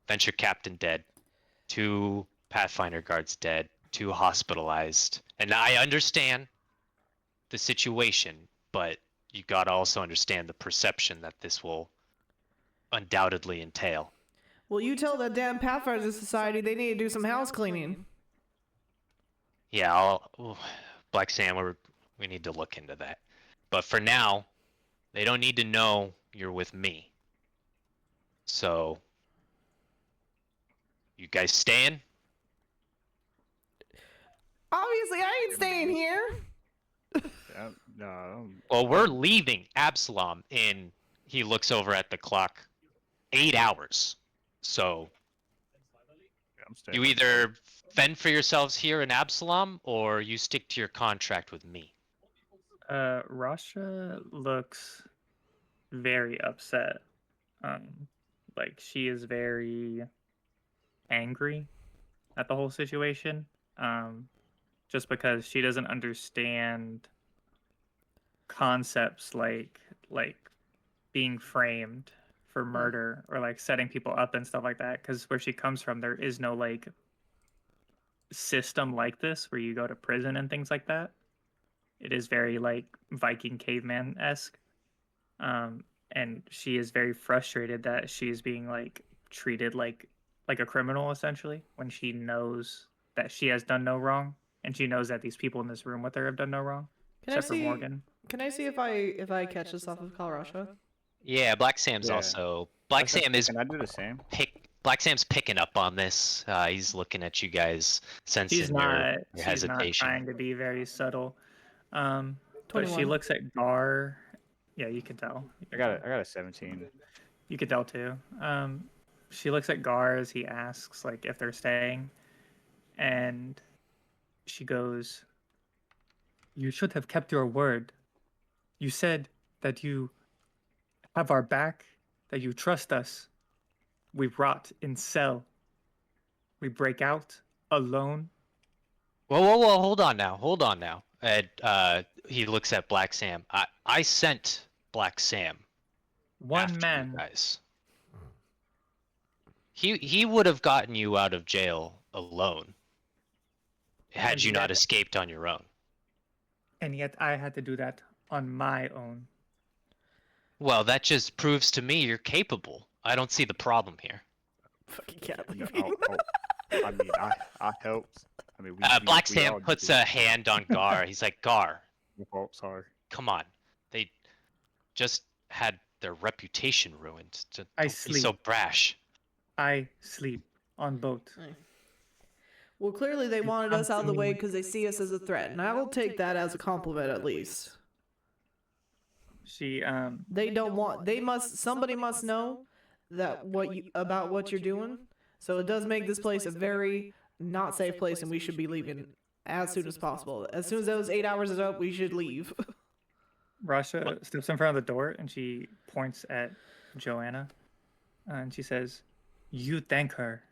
Venture Captain dead, 2 Pathfinder guards dead, 2 hospitalized. And I understand the situation, but you got to also understand the perception that this will undoubtedly entail. Well, you tell that damn Pathfinder Society they need to do some house cleaning. Yeah, Black Sam, we need to look into that. But for now, they don't need to know you're with me. So, you guys staying? Obviously, I ain't staying here. No. Well, we're leaving Absalom in, he looks over at the clock, 8 hours. So, I'm staying. you either fend for yourselves here in Absalom, or you stick to your contract with me. Rasha looks very upset. Like she is very angry at the whole situation. Just because she doesn't understand concepts like being framed for murder or like setting people up and stuff like that. Because where she comes from, there is no like system like this where you go to prison and things like that. It is very like Viking caveman esque. And she is very frustrated that she is being like treated like a criminal essentially when she knows that she has done no wrong and she knows that these people in this room with her have done no wrong. Can I Except for see? Morgan. Can I see if I catch this off of Kalrasha? Yeah, Black Sam's Yeah. also. Black Sam is Can I do the same? Black Sam's picking up on this. He's looking at you guys, sensing She's your not hesitation. trying to be very subtle. But she 21. looks at Gar. Yeah, you can tell. I got a 17. You could tell too. She looks at Gar as he asks like if they're staying, and she goes, "You should have kept your word. You said that you have our back, that you trust us. We rot in cell. We break out alone." Whoa! Hold on now. And he looks at Black Sam. I sent Black Sam One after you man. guys. He would have gotten you out of jail alone had And you not yet- escaped on your own. And yet I had to do that on my own. Well, that just proves to me you're capable. I don't see the problem here. Fucking cat No, leaving. I mean, I helped. I mean, Black we Sam all puts did. a hand on Gar. He's like, Gar, Oh, sorry. come on. They just had their reputation ruined. Don't I be so sleep. brash. I sleep on boat. Well, clearly they wanted us out of the way because they see us as a threat, and I will take that as a compliment at least. She They don't want. They must. Somebody must know that about what you're doing. So it does make this place a very not safe place, and we should be leaving as soon as possible. As soon as those 8 hours is up, we should leave. Rasha steps in front of the door and she points at Joanna, and she says, "You thank her.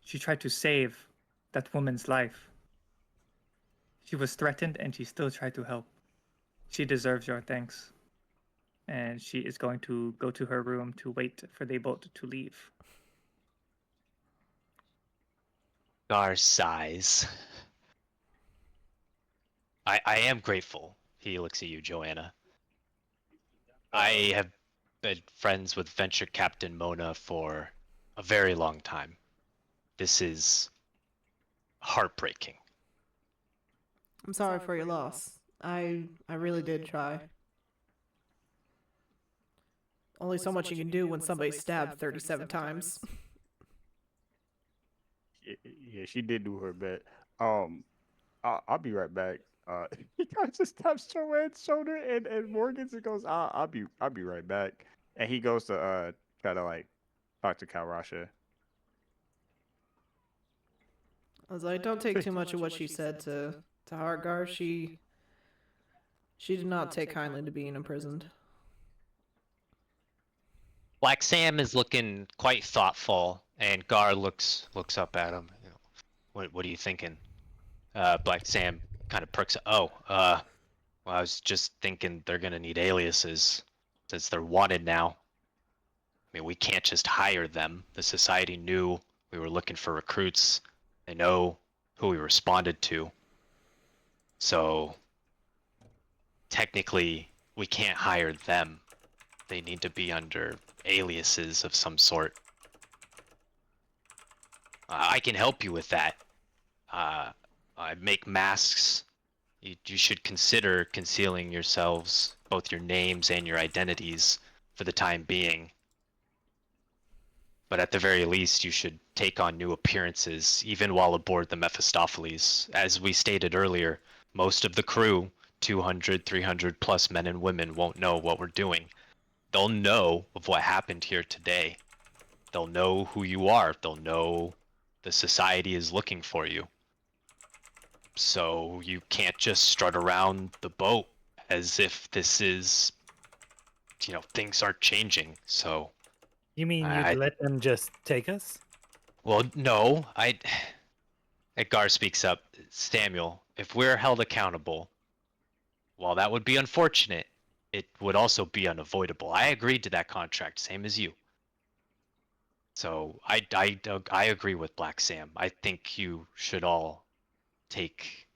She tried to save that woman's life. She was threatened and she still tried to help. She deserves your thanks." And she is going to go to her room to wait for the boat to leave. Gar sighs. I am grateful. He looks at you, Joanna. I have been friends with Venture Captain Mona for a very long time. This is heartbreaking. I'm sorry for your loss. I really did try. Only so much you can do when somebody's stabbed 37 times. Yeah, she did do her bit. I'll be right back. He kind of just taps Joanne's shoulder, and Morgan's and goes, I'll be right back. And he goes to try to like talk to Kalrasha. I was like, don't take too much of what she said to Hargar. She did not take kindly to being imprisoned. Black Sam is looking quite thoughtful, and Gar looks up at him. You know, what are you thinking? Black Sam kind of perks. Well, I was just thinking they're gonna need aliases since they're wanted now. I mean, we can't just hire them. The society knew we were looking for recruits. They know who we responded to. So technically, we can't hire them. They need to be under aliases of some sort. I can help you with that. I make masks. You should consider concealing yourselves, both your names and your identities, for the time being. But at the very least, you should take on new appearances, even while aboard the Mephistopheles. As we stated earlier, most of the crew, 200, 300 plus men and women, won't know what we're doing. They'll know of what happened here today. They'll know who you are. They'll know the society is looking for you. So you can't just strut around the boat as if this is, things aren't changing. So, You mean you'd let them just take us? well, no, Gar speaks up. Samuel, if we're held accountable, while that would be unfortunate, it would also be unavoidable. I agreed to that contract, same as you. So I agree with Black Sam. I think you should all take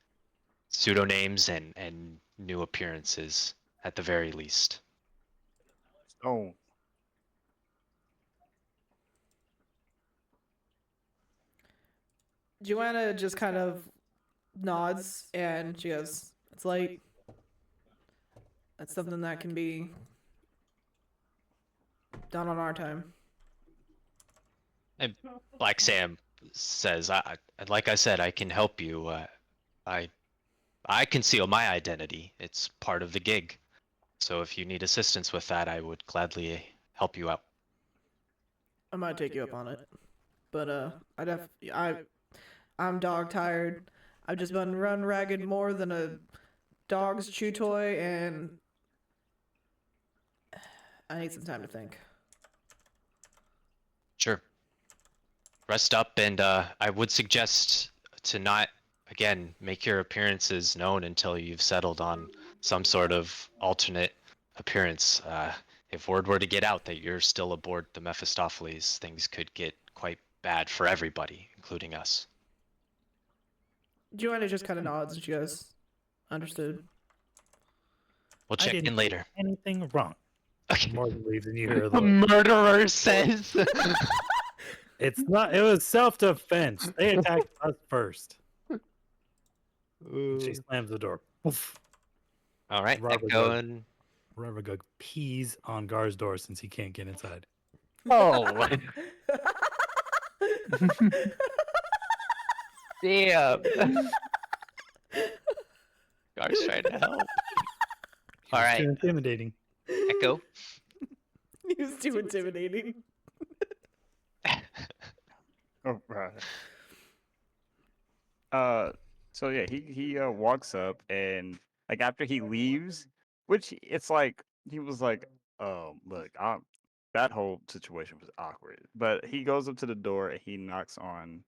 pseudonames and new appearances at the very least. Oh, Joanna just kind of nods and she goes, "It's late. That's something that can be done on our time." And Black Sam says, like I said, I can help you. I I conceal my identity. It's part of the gig. So if you need assistance with that, I would gladly help you out. I might take you up on it, but I'm dog tired. I've just been run ragged more than a dog's chew toy, and I need some time to think. Sure. Rest up, and I would suggest to not, again, make your appearances known until you've settled on some sort of alternate appearance. If word were to get out that you're still aboard the Mephistopheles, things could get quite bad for everybody, including us. Joanna just kind of nods and she goes, "Understood." We'll I check didn't in do later. anything wrong. Okay. Morgan leaves and you hear The the. murderer says. It's not. It was self-defense. They attacked us first. She slams the door. Oof. All right, Robert Echo goes- and Robert Gug pees on Gar's door since he can't get inside. oh, damn. Gar's trying to help. He All was right, too intimidating. Echo. He was too intimidating. oh, right. So yeah, he walks up and like after he leaves, which it's like he was like, look, that whole situation was awkward. But he goes up to the door and he knocks on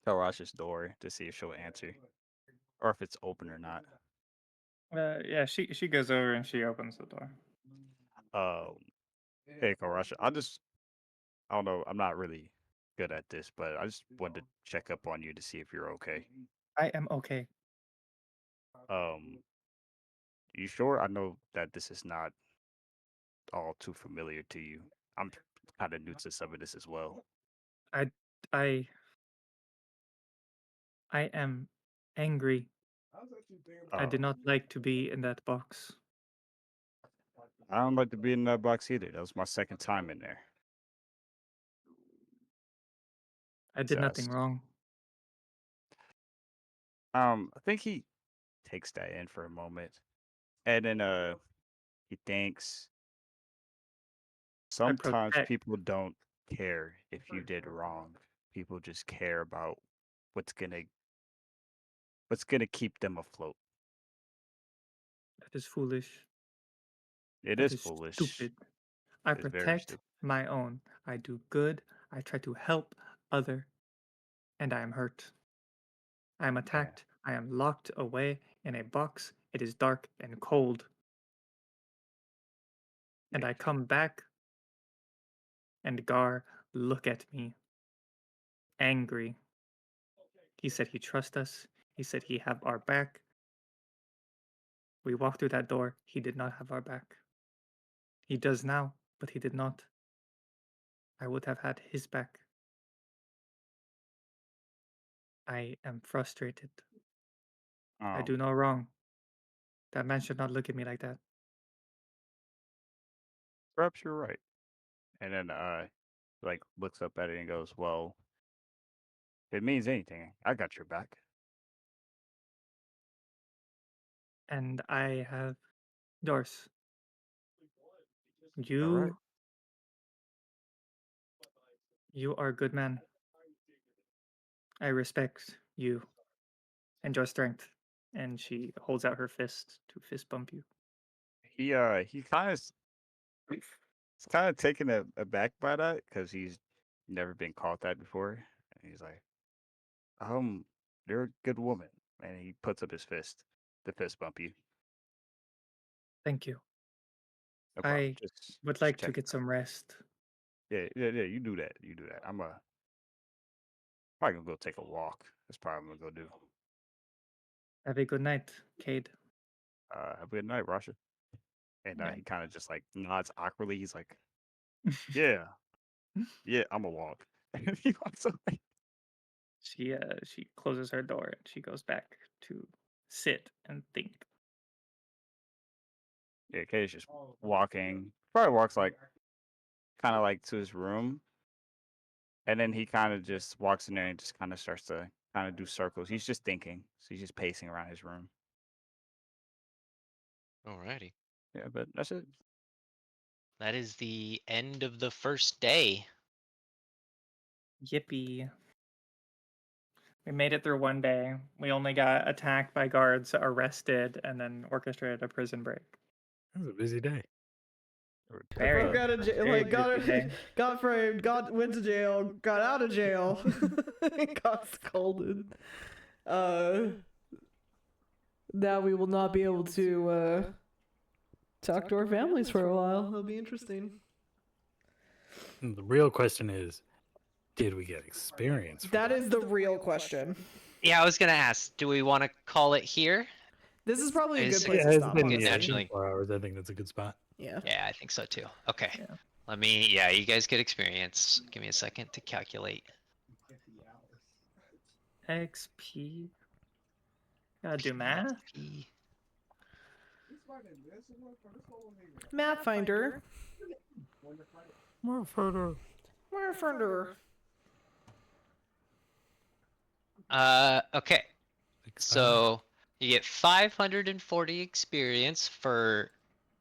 Tarash's door to see if she'll answer or if it's open or not. Yeah, she goes over and she opens the door. Um, hey, Karasha, I don't know, I'm not really good at this, but I just wanted to check up on you to see if you're okay. I am okay. Um, you sure? I know that this is not all too familiar to you. I'm kind of new to some of this as well. I I I am angry. I did Um, not like to be in that box. I don't like to be in that box either. That was my second time in there. I did nothing Just, wrong. I think he takes that in for a moment, and then he thinks I sometimes protect. people don't care if you did wrong. People just care about what's gonna what's gonna keep them afloat. That is foolish. It That is is foolish. stupid. I It's very protect stupid. my own. I do good. I try to help other, and I am hurt. I am Yeah. attacked. I am locked away in a box. It is dark and cold. And Yeah. I come back, and Gar look at me, angry. He said he trust us. He said he have our back. We walked through that door. He did not have our back. He does now, but he did not. I would have had his back. I am frustrated. I do Um, no wrong. That man should not look at me like that. perhaps you're right. And then like looks up at it and goes, "Well, if it means anything, I got your back." And I have yours. All right. You are a good man. I respect you and your strength. And she holds out her fist to fist bump you. He kind of he's kind of taken aback by that because he's never been called that before. And he's like, you're a good woman. And he puts up his fist to fist bump you. Thank you. No problem. I would Just like to check. get some rest. Yeah. You do that. You do that. I'm probably gonna go take a walk. That's probably what I'm gonna go do. Have a good night, Cade. Have a good night, Rasha. And Yeah. he kind of just like nods awkwardly. He's like, "Yeah, yeah, I'm a walk." And he walks away. She closes her door and she goes back to sit and think. Yeah, Kay's just walking. Probably walks like kind of like to his room, and then he kind of just walks in there and just kind of starts to kind of do circles. He's just thinking, so he's just pacing around his room. Alrighty. Yeah, but that's it. That is the end of the first day. Yippee. We made it through one day. We only got attacked by guards, arrested, and then orchestrated a prison break. It was a busy day. Very, Got out of jail, very like got busy day. got framed, went to jail, got out of jail, got scolded. Now we will not be able to talk to our families for a while. It'll be interesting. And the real question is, did we get experience? That is the real question. Yeah, I was gonna ask, do we want to call it here? This is probably a good Is- place Yeah, to it's stop. been Honestly. naturally. 4 hours. I think that's a good spot. Yeah. Yeah, I think so too. Okay. Yeah. Let me. Yeah, you guys get experience. Give me a second to calculate. XP. Gotta do math. XP. Map finder. More further. Map finder. Okay. So you get 540 experience for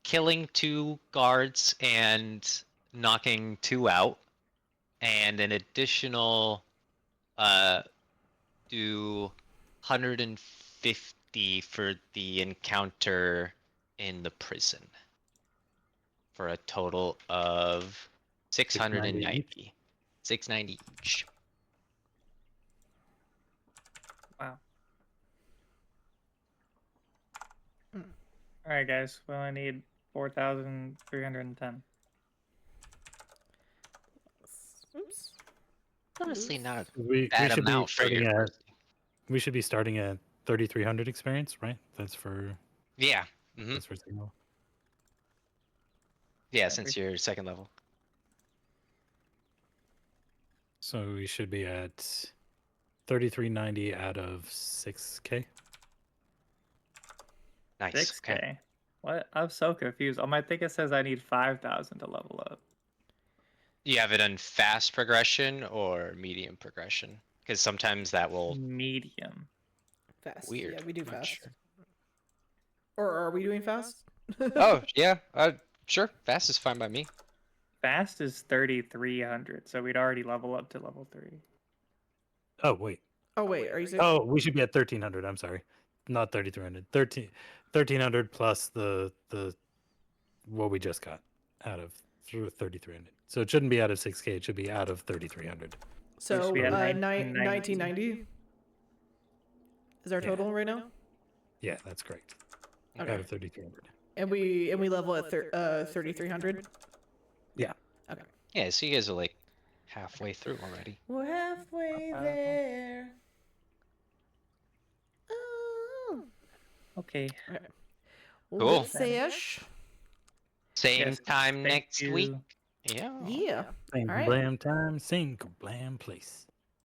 killing 2 guards and knocking 2 out, and an additional do 150 for the encounter in the prison, for a total of 690. 690 each. Wow. All right, guys. We only need 4,310. Oops. Honestly, not a We bad should be amount for starting your at. first. We should be starting at 3,300 experience, right? That's for Yeah. Hmm. that's for signal. Yeah, since you're second level. So we should be at 3,390 out of 6K. Nice. 6K. Okay. What? I'm so confused. On my thing it says I need 5,000 to level up. You have it on fast progression or medium progression? Because sometimes that will. Medium. Fast. Weird. Yeah, we do I'm not fast. sure. Or are we doing fast? Oh yeah. Sure. Fast is fine by me. Fast is 3,300, so we'd already level up to level 3. Oh wait. Oh wait, are you saying? Oh, we should be at 1,300. I'm sorry, not 3,300. 1,300 plus the what we just got out of 3,300. So it shouldn't be out of 6K. It should be out of 3,300. So we had 1990 is our Yeah. total right now, Yeah, that's correct. Okay. Out of 3,300. and we level at 3,300. Yeah. So you guys are like halfway through already. We're halfway there. Oh. Okay. Cool. Let's say-ish. Same Yes, time thank next week. you. Yeah. Yeah. Same All right. blam time, same blam place.